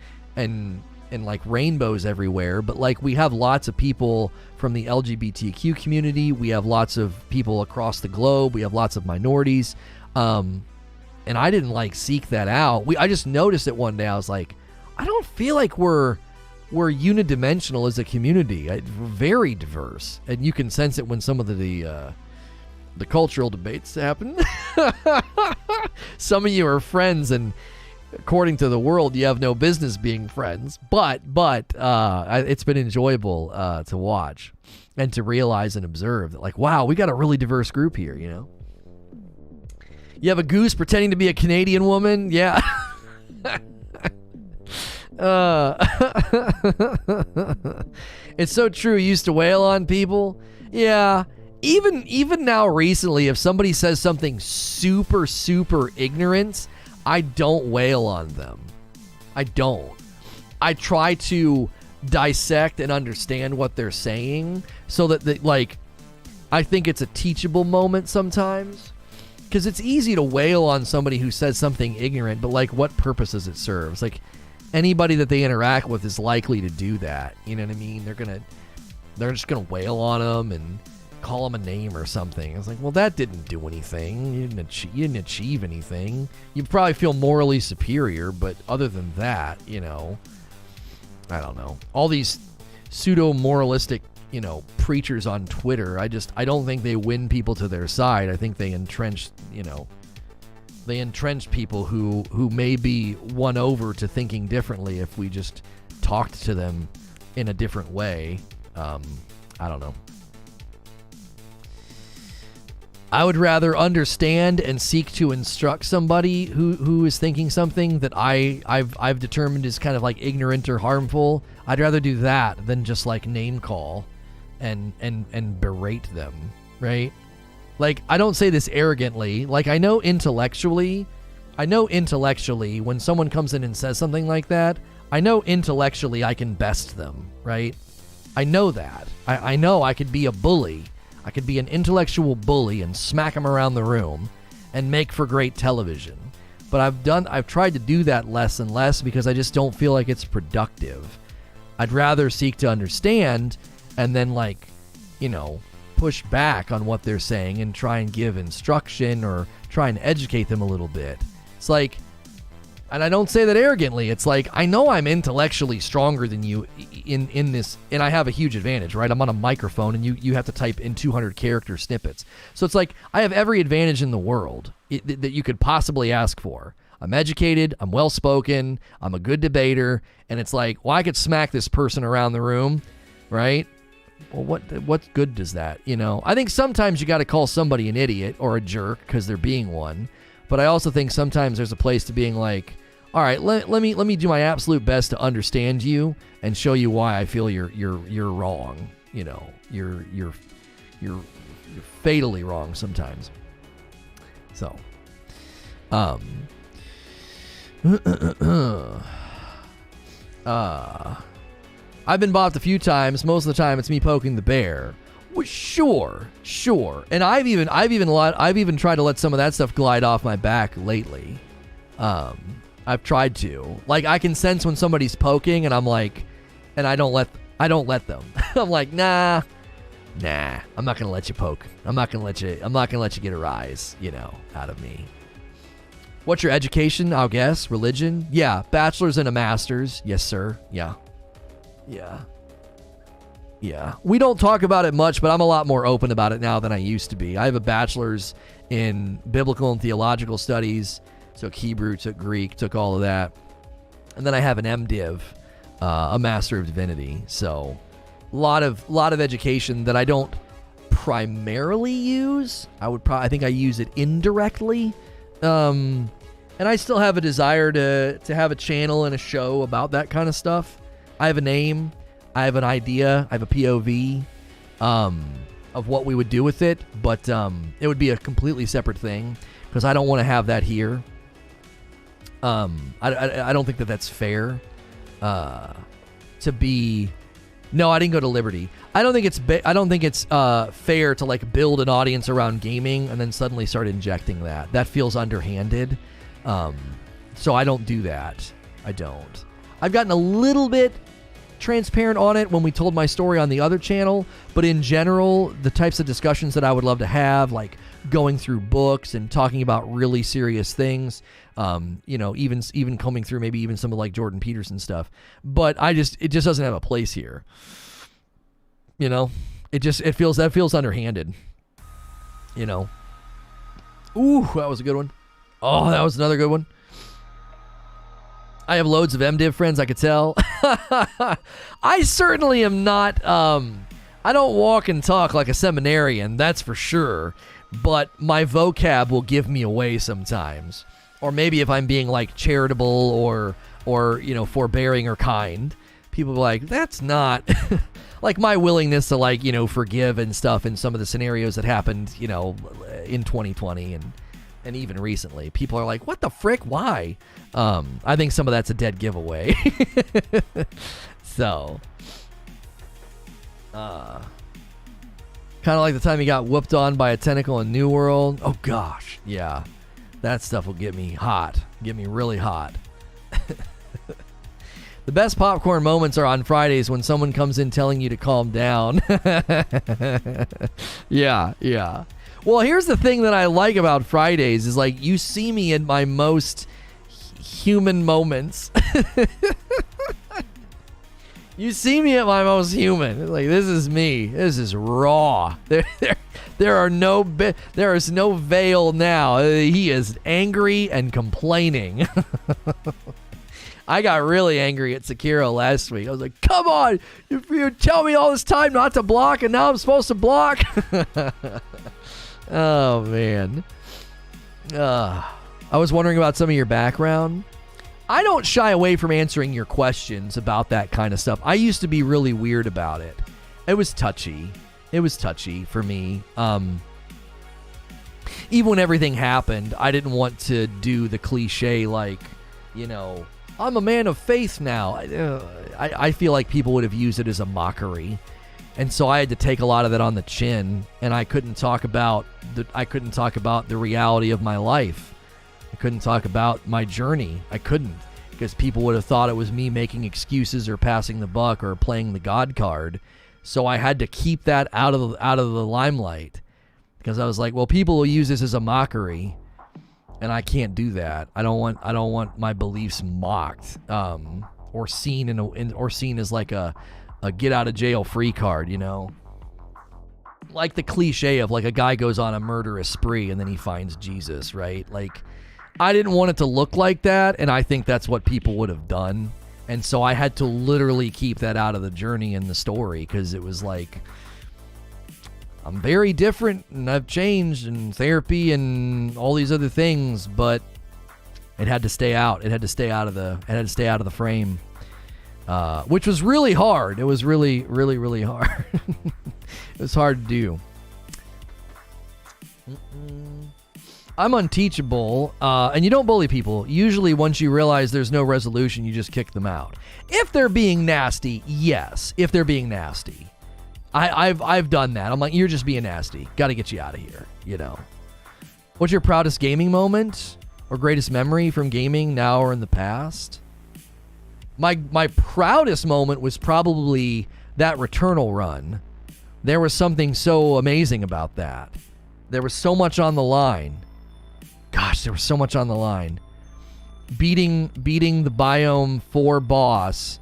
like rainbows everywhere, but like we have lots of people from the LGBTQ community. We have lots of people across the globe. We have lots of minorities. And I didn't like seek that out. I just noticed it one day. I was like, I don't feel like we're unidimensional as a community. We're very diverse, and you can sense it when some of the cultural debates happen. Some of you are friends, and according to the world, you have no business being friends. But it's been enjoyable to watch and to realize and observe that, like, wow, we got a really diverse group here, you know. You have a goose pretending to be a Canadian woman? Yeah. It's so true. You used to wail on people. Yeah. Even now recently, if somebody says something super, super ignorant, I don't wail on them. I don't. I try to dissect and understand what they're saying so that, I think it's a teachable moment sometimes. Because it's easy to wail on somebody who says something ignorant, but, like, what purpose does it serve? It's like anybody that they interact with is likely to do that. You know what I mean? They're just gonna wail on them and call them a name or something. It's like, well, that didn't do anything. You didn't achieve anything. You probably feel morally superior, but other than that, you know, I don't know. All these pseudo-moralistic, you know, preachers on Twitter, I don't think they win people to their side. I think they entrench people who may be won over to thinking differently if we just talked to them in a different way. I don't know. I would rather understand and seek to instruct somebody who is thinking something that I've determined is kind of like ignorant or harmful. I'd rather do that than just like name call and berate them, right? Like, I don't say this arrogantly. Like, I know intellectually when someone comes in and says something like that, I know intellectually I can best them, right? I know that. I know I could be a bully. I could be an intellectual bully and smack them around the room and make for great television. But I've tried to do that less and less because I just don't feel like it's productive. I'd rather seek to understand and then, like, you know, push back on what they're saying and try and give instruction or try and educate them a little bit. It's like, and I don't say that arrogantly. It's like, I know I'm intellectually stronger than you in this, and I have a huge advantage, right? I'm on a microphone, and you have to type in 200 character snippets. So it's like, I have every advantage in the world that you could possibly ask for. I'm educated, I'm well-spoken, I'm a good debater, and it's like, well, I could smack this person around the room, right? Well, what good does that, you know? I think sometimes you got to call somebody an idiot or a jerk because they're being one. But I also think sometimes there's a place to being like, all right, let me do my absolute best to understand you and show you why I feel you're wrong. You know, you're fatally wrong sometimes. So, I've been bopped a few times. Most of the time, it's me poking the bear. Well, sure. And I've even tried to let some of that stuff glide off my back lately. I've tried to. Like, I can sense when somebody's poking, and I'm like, and I don't let them. I'm like, nah, I'm not gonna let you poke. I'm not gonna let you get a rise, you know, out of me. What's your education? I'll guess. Religion? Yeah. Bachelor's and a master's. Yes, sir. Yeah. We don't talk about it much, but I'm a lot more open about it now than I used to be. I have a bachelor's in biblical and theological studies, took Hebrew, took Greek, took all of that. And then I have an MDiv, a Master of Divinity. So a lot of education that I don't primarily use. I think I use it indirectly. And I still have a desire to have a channel and a show about that kind of stuff. I have a name. I have an idea. I have a POV of what we would do with it, but it would be a completely separate thing because I don't want to have that here. I don't think that that's fair to be. No, I didn't go to Liberty. I don't think it's fair to like build an audience around gaming and then suddenly start injecting that. That feels underhanded. So I don't do that. I don't. I've gotten a little bit transparent on it when we told my story on the other channel, but in general, the types of discussions that I would love to have, like going through books and talking about really serious things, you know, even coming through maybe even some of like Jordan Peterson stuff, but it just doesn't have a place here. You know, it feels underhanded. You know. Ooh, that was a good one. Oh, that was another good one. I have loads of MDiv friends, I could tell. I certainly am not, I don't walk and talk like a seminarian, that's for sure. But my vocab will give me away sometimes. Or maybe if I'm being like charitable or you know, forbearing or kind, people are like, that's not... like my willingness to like, you know, forgive and stuff in some of the scenarios that happened, you know, in 2020 and even recently. People are like, what the frick? Why? I think some of that's a dead giveaway. So, kind of like the time he got whooped on by a tentacle in New World. Oh gosh, yeah, that stuff will get me hot, get me really hot. The best popcorn moments are on Fridays when someone comes in telling you to calm down. Yeah. Well, here's the thing that I like about Fridays is like you see me in my most human moments. You see me at my most human. Like, this is me. This is raw. There is no veil now. He is angry and complaining. I got really angry at Sekiro last week. I was like, come on, you tell me all this time not to block, and now I'm supposed to block? Oh, man. I was wondering about some of your background. I don't shy away from answering your questions about that kind of stuff. I used to be really weird about it. It was touchy. It was touchy for me. Even when everything happened, I didn't want to do the cliche like, you know, I'm a man of faith now. I feel like people would have used it as a mockery. And so I had to take a lot of that on the chin, and I couldn't talk about the reality of my life. I couldn't talk about my journey. I couldn't, because people would have thought it was me making excuses or passing the buck or playing the God card. So I had to keep that out of the limelight, because I was like, well, people will use this as a mockery, and I can't do that. I don't want my beliefs mocked, or seen as like a get out of jail free card, you know? Like the cliche of like a guy goes on a murderous spree and then he finds Jesus, right? Like, I didn't want it to look like that, and I think that's what people would have done. And so I had to literally keep that out of the journey and the story, because it was like, I'm very different and I've changed, and therapy and all these other things, but it had to stay out. It had to stay out of the frame. Which was really hard. It was really, really, really hard. It was hard to do. I'm unteachable, and you don't bully people. Usually once you realize there's no resolution, you just kick them out. If they're being nasty, yes. If they're being nasty. I've done that. I'm like, you're just being nasty. Got to get you out of here, you know. What's your proudest gaming moment or greatest memory from gaming now or in the past? My proudest moment was probably that Returnal run. There was something so amazing about that. There was so much on the line. Gosh, there was so much on the line. Beating the Biome 4 boss.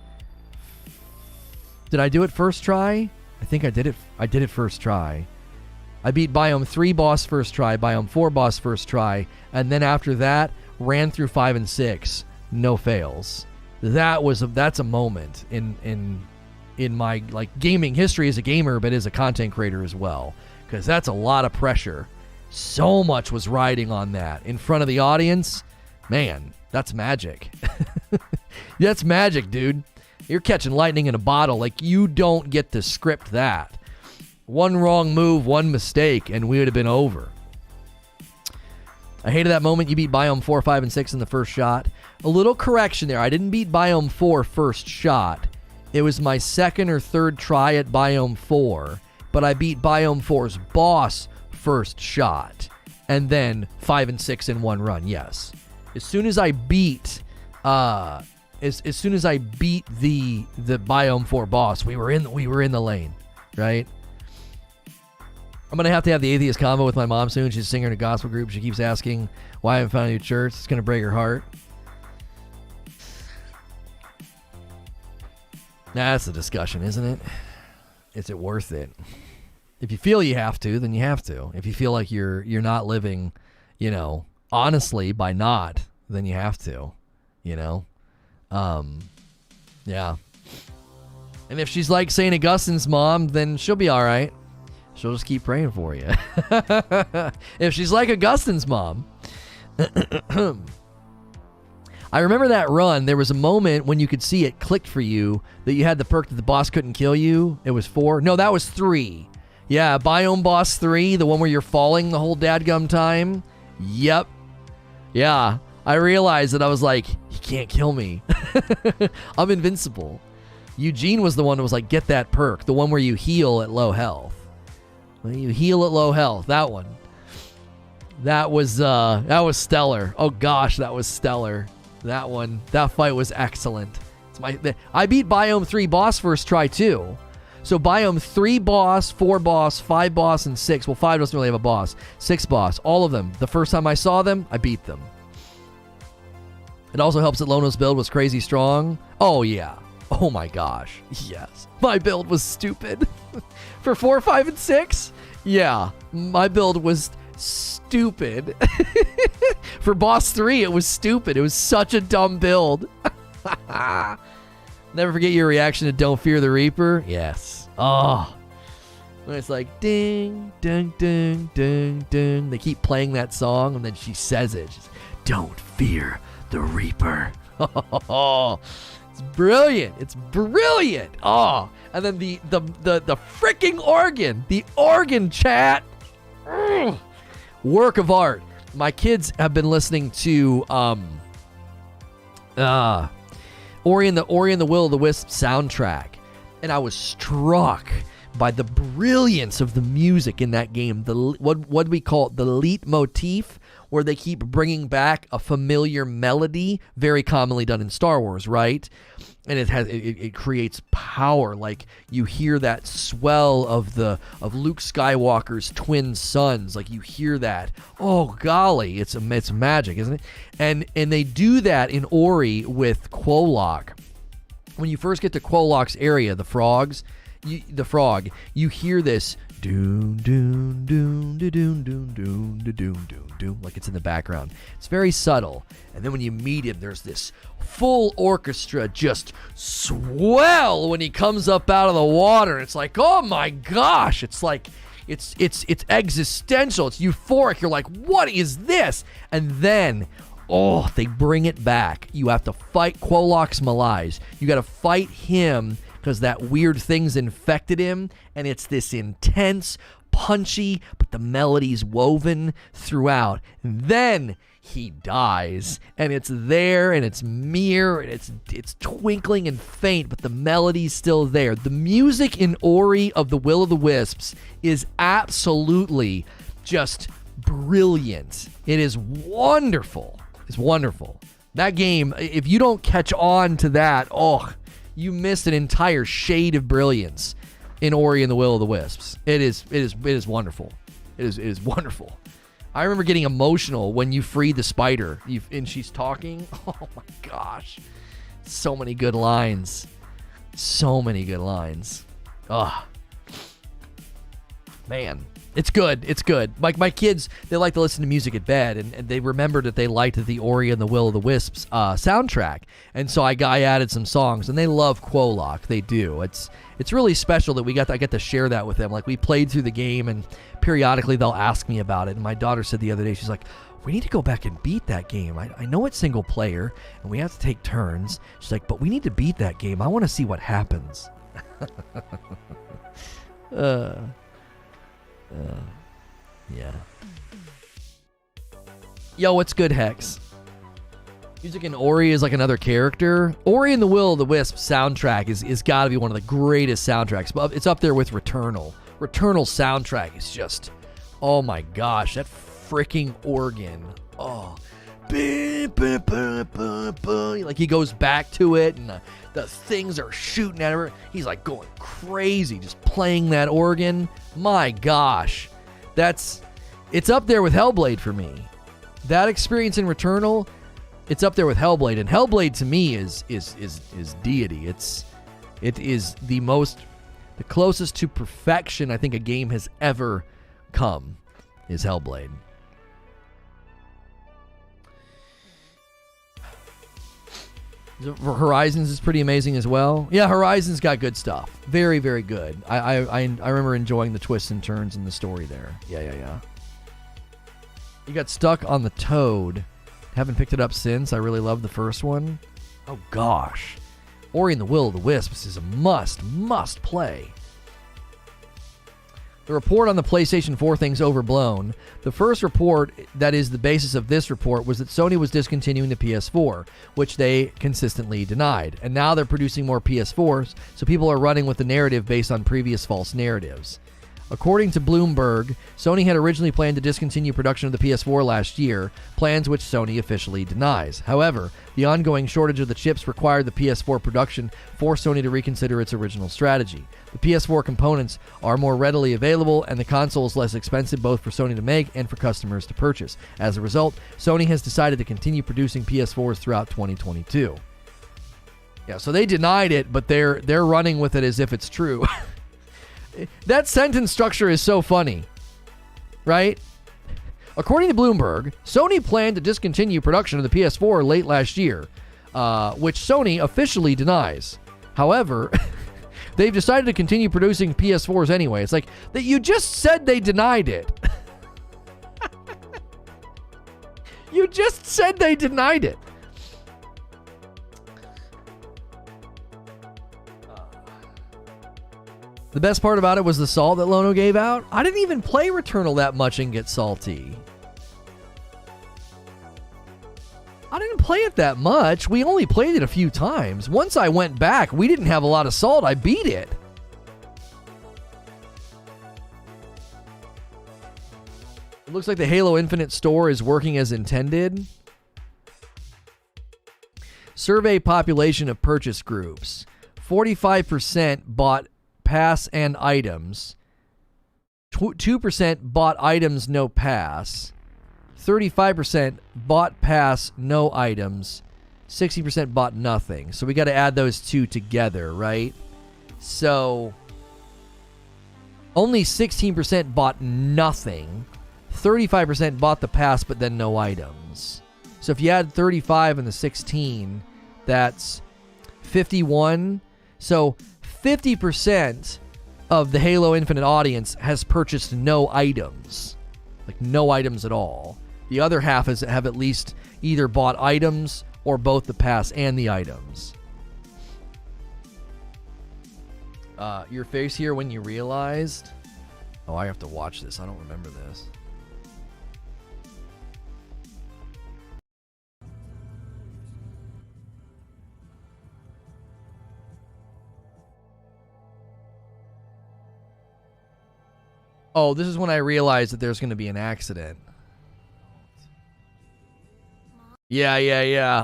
Did I do it first try? I think I did it first try. I beat Biome 3 boss first try, Biome 4 boss first try, and then after that, ran through 5 and 6. No fails. That's a moment in my like gaming history as a gamer, but as a content creator as well, because that's a lot of pressure. So much was riding on that in front of the audience. Man, that's magic. That's magic, dude. You're catching lightning in a bottle. Like, you don't get to script that. One wrong move, one mistake, and we would have been over. I hated that moment you beat Biome 4, 5, and 6 in the first shot. A little correction there. I didn't beat Biome 4 first shot. It was my second or third try at Biome 4, but I beat Biome 4's boss first shot, and then 5 and 6 in one run. Yes. As soon as I beat as soon as I beat the Biome 4 boss, we were in the lane, right? I'm going to have the atheist convo with my mom soon. She's a singer in a gospel group. She keeps asking why I haven't found a new church. It's going to break her heart. Nah, that's the discussion, isn't it? Is it worth it? If you feel you have to, then you have to. If you feel like you're not living, you know, honestly by not, then you have to, you know? Yeah. And if she's like St. Augustine's mom, then she'll be all right. She'll just keep praying for you. If she's like Augustine's mom. I remember that run. There was a moment when you could see it clicked for you that you had the perk that the boss couldn't kill you. It was 4. No, that was 3. Yeah, Biome Boss 3, the one where you're falling the whole dadgum time. Yep. Yeah, I realized that I was like, he can't kill me. I'm invincible. Eugene was the one that was like, get that perk. The one where you heal at low health. When you heal at low health, that one. That was stellar. Oh gosh, that was stellar. That one, that fight was excellent. I beat Biome 3 boss first try too. So Biome 3 boss, 4 boss, 5 boss, and 6. Well, 5 doesn't really have a boss. 6 boss, all of them. The first time I saw them, I beat them. It also helps that Lono's build was crazy strong. Oh yeah. Oh my gosh. Yes. My build was stupid. For 4, 5, and 6? Yeah. My build was stupid. For boss 3, it was stupid. It was such a dumb build. Never forget your reaction to Don't Fear the Reaper. Yes. Oh. When it's like ding, ding, ding, ding, ding. They keep playing that song, and then she says it. She's, don't fear the Reaper. It's brilliant. It's brilliant. Oh, and then the freaking organ. The organ, chat. Ugh. Work of art. My kids have been listening to Ori and the Will of the Wisp soundtrack, and I was struck by the brilliance of the music in that game. What we call the leitmotif, where they keep bringing back a familiar melody, very commonly done in Star Wars, right? And it creates power. Like you hear that swell of Luke Skywalker's twin sons. Like you hear that. Oh golly, it's magic, isn't it? And they do that in Ori with Quolok. When you first get to Quolok's area, the frog, you hear this doon doon doon doon doon doon doon doon doon, like it's in the background. It's very subtle. And then when you meet him, there's this full orchestra just swell when he comes up out of the water. It's like, oh my gosh, it's like it's existential, it's euphoric. You're like, what is this? And then they bring it back. You have to fight Quolok's Malais. You got to fight him because that weird thing's infected him, and it's this intense, punchy, but the melody's woven throughout. And then he dies, and it's there, and it's mere, and it's twinkling and faint, but the melody's still there. The music in Ori of the Will of the Wisps is absolutely just brilliant. It is wonderful. It's wonderful. That game, if you don't catch on to that, you missed an entire shade of brilliance in Ori and the Will of the Wisps. It is wonderful. It is wonderful. I remember getting emotional when you free the spider and she's talking. Oh my gosh. So many good lines. So many good lines. Man. It's good. It's good. Like my kids, they like to listen to music at bed, and they remembered that they liked the Ori and the Will of the Wisps soundtrack. And so I added some songs, and they love Quolok. They do. It's really special that I get to share that with them. Like we played through the game, and periodically they'll ask me about it. And my daughter said the other day, she's like, we need to go back and beat that game. I know it's single player, and we have to take turns. She's like, but we need to beat that game. I want to see what happens. Yeah. Yo, what's good, Hex? Music in Ori is like another character. Ori and the Will of the Wisp soundtrack is got to be one of the greatest soundtracks. But it's up there with Returnal. Returnal soundtrack is just, oh my gosh, that freaking organ. Oh, like he goes back to it, and the things are shooting at her. He's like going crazy, just playing that organ. My gosh. It's up there with Hellblade for me. That experience in Returnal, it's up there with Hellblade, and Hellblade to me is deity. It is the closest to perfection I think a game has ever come is Hellblade. Horizons is pretty amazing as well. Yeah, Horizons got good stuff. Very, very good. I remember enjoying the twists and turns in the story there. Yeah. You got stuck on the Toad. Haven't picked it up since. I really love the first one. Oh gosh. Ori and the Will of the Wisps is a must play. The report on the PlayStation 4 thing's overblown. The first report that is the basis of this report was that Sony was discontinuing the PS4, which they consistently denied. And now they're producing more PS4s, so people are running with the narrative based on previous false narratives. According to Bloomberg, Sony had originally planned to discontinue production of the PS4 last year, plans which Sony officially denies. However, the ongoing shortage of the chips required the PS4 production forced Sony to reconsider its original strategy. The PS4 components are more readily available, and the console is less expensive both for Sony to make and for customers to purchase. As a result, Sony has decided to continue producing PS4s throughout 2022. Yeah, so they denied it, but they're running with it as if it's true. That sentence structure is so funny, right? According to Bloomberg, Sony planned to discontinue production of the PS4 late last year, which Sony officially denies. However, They've decided to continue producing PS4s anyway. It's like, that you just said they denied it. You just said they denied it. The best part about it was the salt that Lono gave out. I didn't even play Returnal that much and get salty. I didn't play it that much. We only played it a few times. Once I went back, we didn't have a lot of salt. I beat it. It looks like the Halo Infinite store is working as intended. Survey population of purchase groups. 45% bought pass and items. 2% bought items, no pass. 35% bought pass, no items. 60% bought nothing. So we got to add those two together, right? So only 16% bought nothing. 35% bought the pass, but then no items. So if you add 35 and the 16, that's 51. So 50% of the Halo Infinite audience has purchased no items. Like no items at all. The other half have at least either bought items or both the pass and the items. Your face here when you realized... Oh, I have to watch this. I don't remember this. Oh, this is when I realized that there's going to be an accident. Yeah.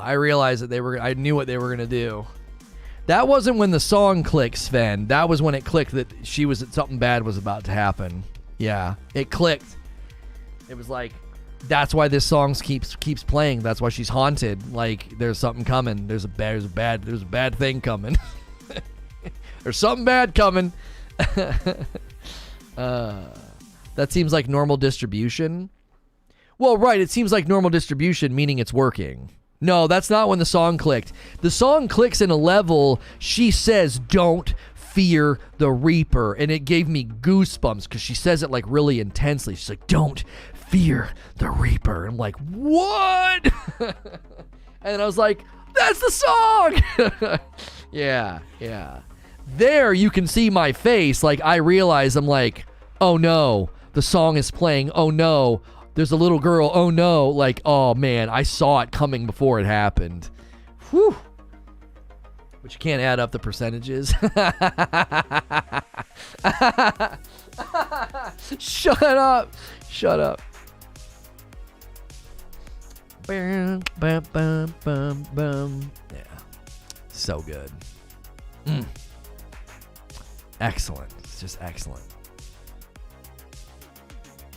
I realized that I knew what they were going to do. That wasn't when the song clicked, Sven. That was when it clicked that something bad was about to happen. Yeah, it clicked. It was like, that's why this song keeps playing. That's why she's haunted. Like, there's something coming. There's a bad thing coming. There's something bad coming. That seems like normal distribution. Well, right, it seems like normal distribution, meaning it's working. No, that's not when the song clicked. The song clicks in a level, she says, "Don't fear the Reaper." And it gave me goosebumps because she says it like really intensely. She's like, "Don't fear the Reaper." I'm like, what? And I was like, that's the song. Yeah. There you can see my face. Like, I realize, I'm like, oh no, the song is playing. Oh no, there's a little girl. Oh no. Like, oh man, I saw it coming before it happened. Whew. But you can't add up the percentages. Shut up. Bam, bam, bam, bam, bam. Yeah. So good. Excellent. It's just excellent.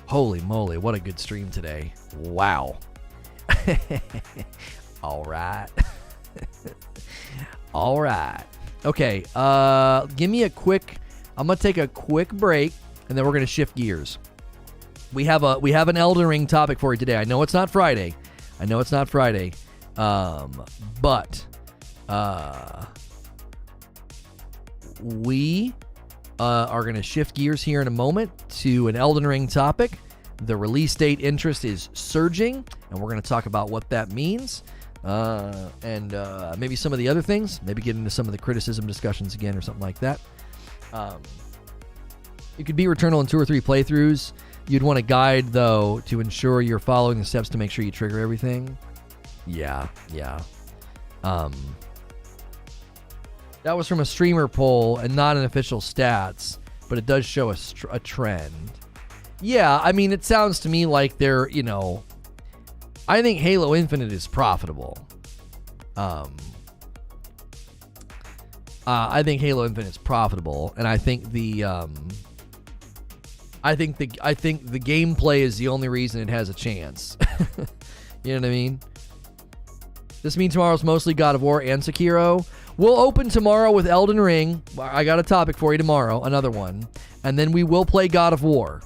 Holy moly, what a good stream today. Wow. All right. All right. Okay, give me a quick... I'm going to take a quick break, and then we're going to shift gears. We have an Elden Ring topic for you today. I know it's not Friday. But we are going to shift gears here in a moment to an Elden Ring topic. The release date interest is surging, and we're going to talk about what that means, and maybe some of the other things. Maybe get into some of the criticism discussions again or something like that. You could beat Returnal in 2 or 3 playthroughs. You'd want a guide, though, to ensure you're following the steps to make sure you trigger everything. Yeah. That was from a streamer poll and not an official stats, but it does show a trend. Yeah, I mean, it sounds to me like they're, I think Halo Infinite is profitable. I think Halo Infinite is profitable, and I think the gameplay is the only reason it has a chance. You know what I mean? This means tomorrow's mostly God of War and Sekiro. We'll open tomorrow with Elden Ring. I got a topic for you tomorrow, another one. And then we will play God of War.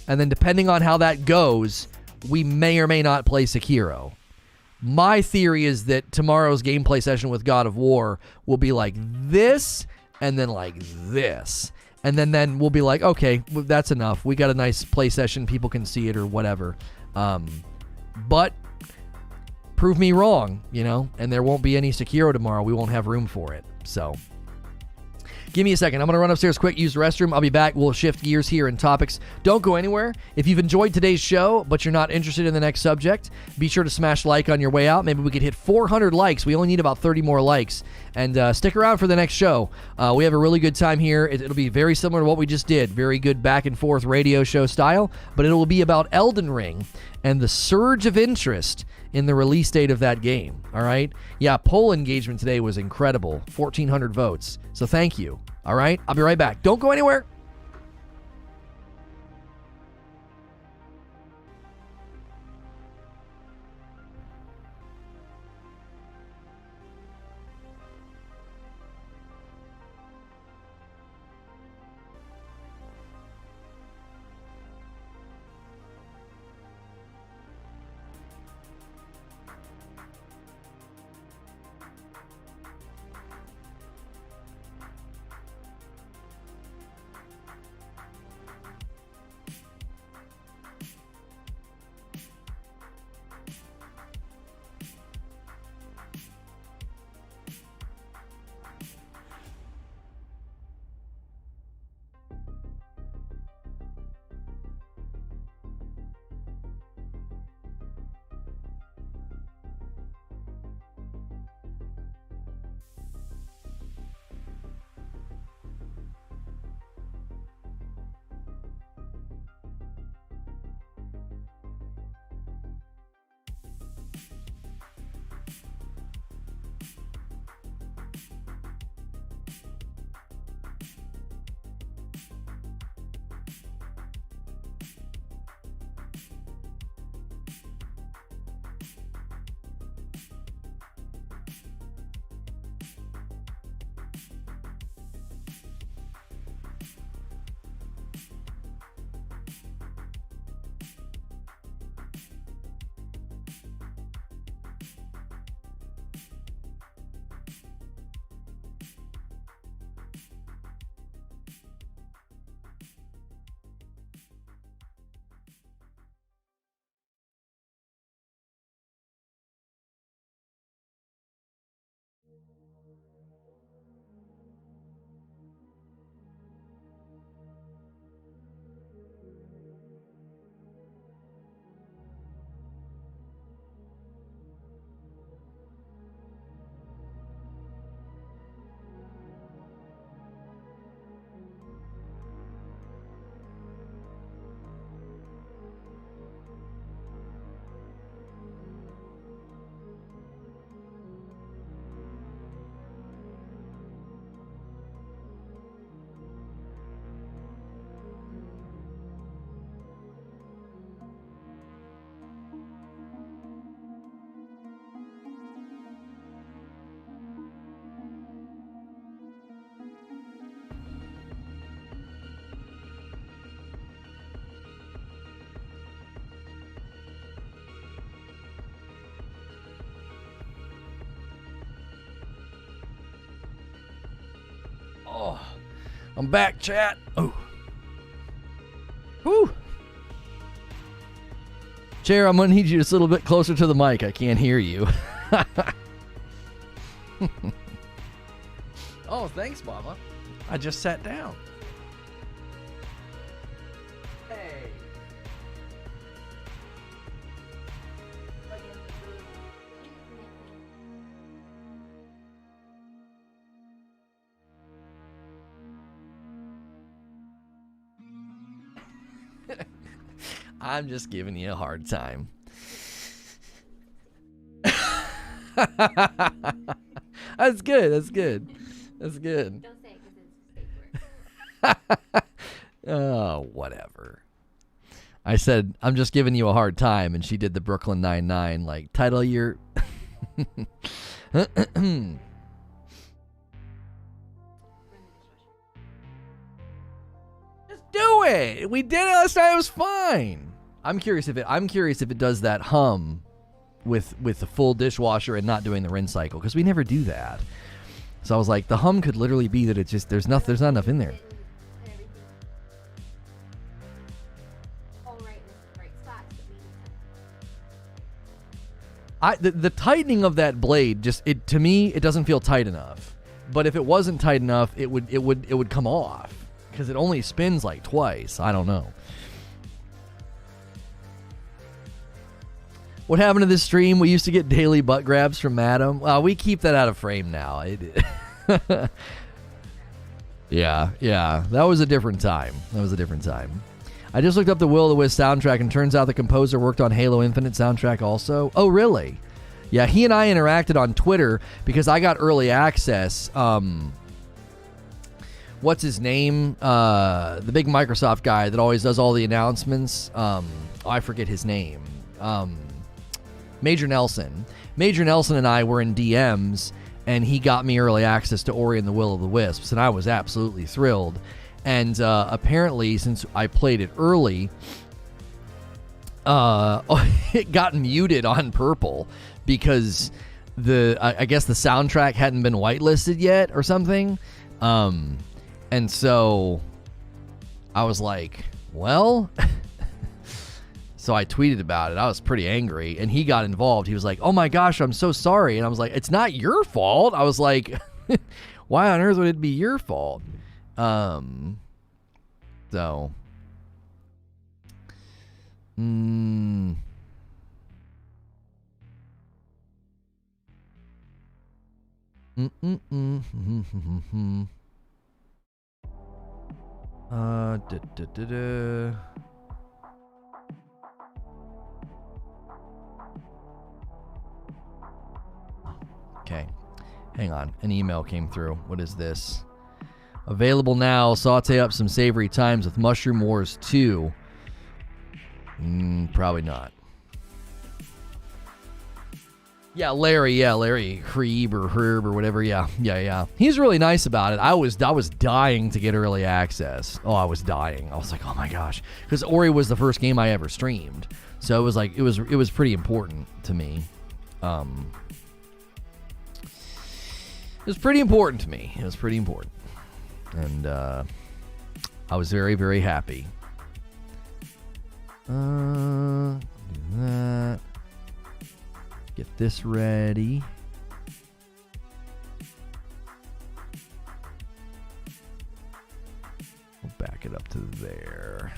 And then depending on how that goes, we may or may not play Sekiro. My theory is that tomorrow's gameplay session with God of War will be like this, and then like this. And then we'll be like, okay, that's enough. We got a nice play session. People can see it or whatever. But prove me wrong, and there won't be any Sekiro tomorrow. We won't have room for it. So give me a second. I'm going to run upstairs quick, use the restroom. I'll be back. We'll shift gears here in topics. Don't go anywhere. If you've enjoyed today's show, but you're not interested in the next subject, be sure to smash like on your way out. Maybe we could hit 400 likes. We only need about 30 more likes. And stick around for the next show. We have a really good time here. It'll be very similar to what we just did. Very good back and forth radio show style. But it will be about Elden Ring and the surge of interest in the release date of that game. All right? Yeah, poll engagement today was incredible. 1,400 votes. So thank you. All right? I'll be right back. Don't go anywhere. Oh, I'm back, chat. Oh. Whew. Chair, I'm going to need you just a little bit closer to the mic. I can't hear you. Oh, thanks, Mama. I just sat down. Hey. I'm just giving you a hard time. That's good. That's good. That's good. Don't say it because it's fake work. Oh, whatever. I said, I'm just giving you a hard time, and she did the Brooklyn Nine-Nine, like, title your... Just do it! We did it last time, it was fine. I'm curious if it does that hum with the full dishwasher and not doing the rinse cycle, because we never do that. So I was like, the hum could literally be that it's just there's not enough in there. And everything all right in the right spots that we The tightening of that blade to me it doesn't feel tight enough. But if it wasn't tight enough, it would come off because it only spins like twice. I don't know. What happened to this stream? We used to get daily butt grabs from Madam. Well, we keep that out of frame now. Yeah. That was a different time. I just looked up the Will of the Wisp soundtrack, and turns out the composer worked on Halo Infinite soundtrack also. Oh, really? Yeah, he and I interacted on Twitter because I got early access. What's his name? The big Microsoft guy that always does all the announcements. I forget his name. Major Nelson. Major Nelson and I were in DMs, and he got me early access to Ori and the Will of the Wisps, and I was absolutely thrilled. And apparently, since I played it early, it got muted on purple because I guess the soundtrack hadn't been whitelisted yet or something. And so I was like, well... So I tweeted about it. I was pretty angry, and he got involved. He was like, oh my gosh, I'm so sorry. And I was like, it's not your fault. I was like, why on earth would it be your fault? So. Okay, hang on. An email came through. What is this? Available now. Saute up some savory times with Mushroom Wars 2. Probably not. Yeah, Larry. Hrebe or Herb or whatever. Yeah. He's really nice about it. I was dying to get early access. Oh, I was dying. I was like, oh my gosh, because Ori was the first game I ever streamed, so it was like it was pretty important to me. It was pretty important to me. And I was very, very happy. Do that. Get this ready. We'll back it up to there.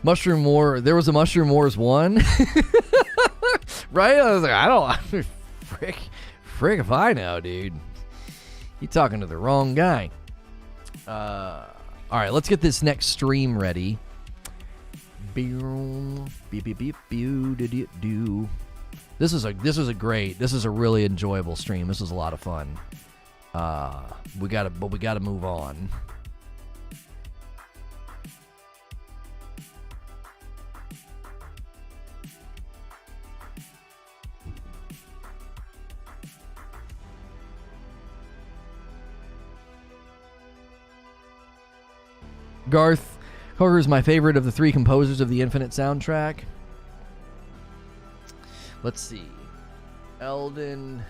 Mushroom War. There was a Mushroom Wars 1. Right? I was like, frick if I know, dude. You talking to the wrong guy. All right, let's get this next stream ready. This is a really enjoyable stream. This was a lot of fun. We gotta move on. Garth Coker is my favorite of the three composers of the Infinite soundtrack. Let's see. Elden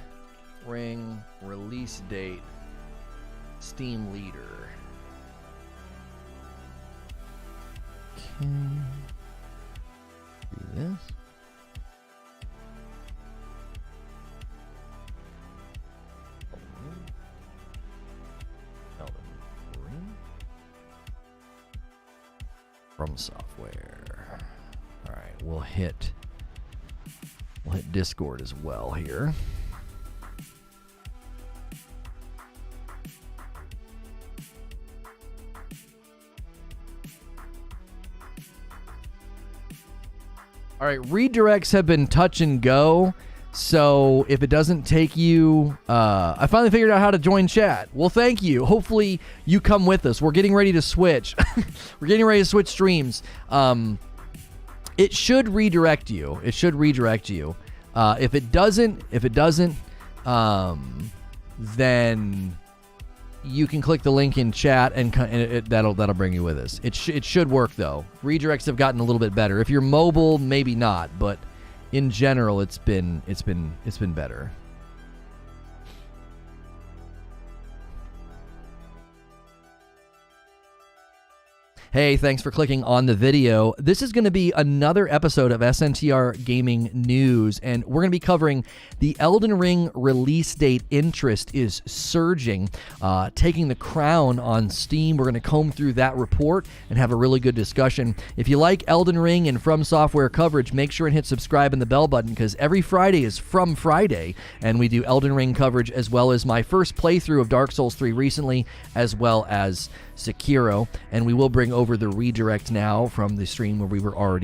Ring release date. Steam leader. Okay. Do this. From software. All right, we'll hit Discord as well here. All right, redirects have been touch and go. So if it doesn't take you, I finally figured out how to join chat. Well, thank you. Hopefully you come with us. We're getting ready to switch. We're getting ready to switch streams. It should redirect you. If it doesn't, then you can click the link in chat and that'll bring you with us. It should work though. Redirects have gotten a little bit better. If you're mobile, maybe not, but in general, it's been better. Hey, thanks for clicking on the video. This is going to be another episode of SNTR Gaming News, and we're going to be covering the Elden Ring release date. Interest is surging, taking the crown on Steam. We're going to comb through that report and have a really good discussion. If you like Elden Ring and From Software coverage, make sure and hit subscribe and the bell button, because every Friday is From Friday, and we do Elden Ring coverage as well as my first playthrough of Dark Souls 3 recently, as well as Sekiro, and we will bring over the redirect now from the stream where we were already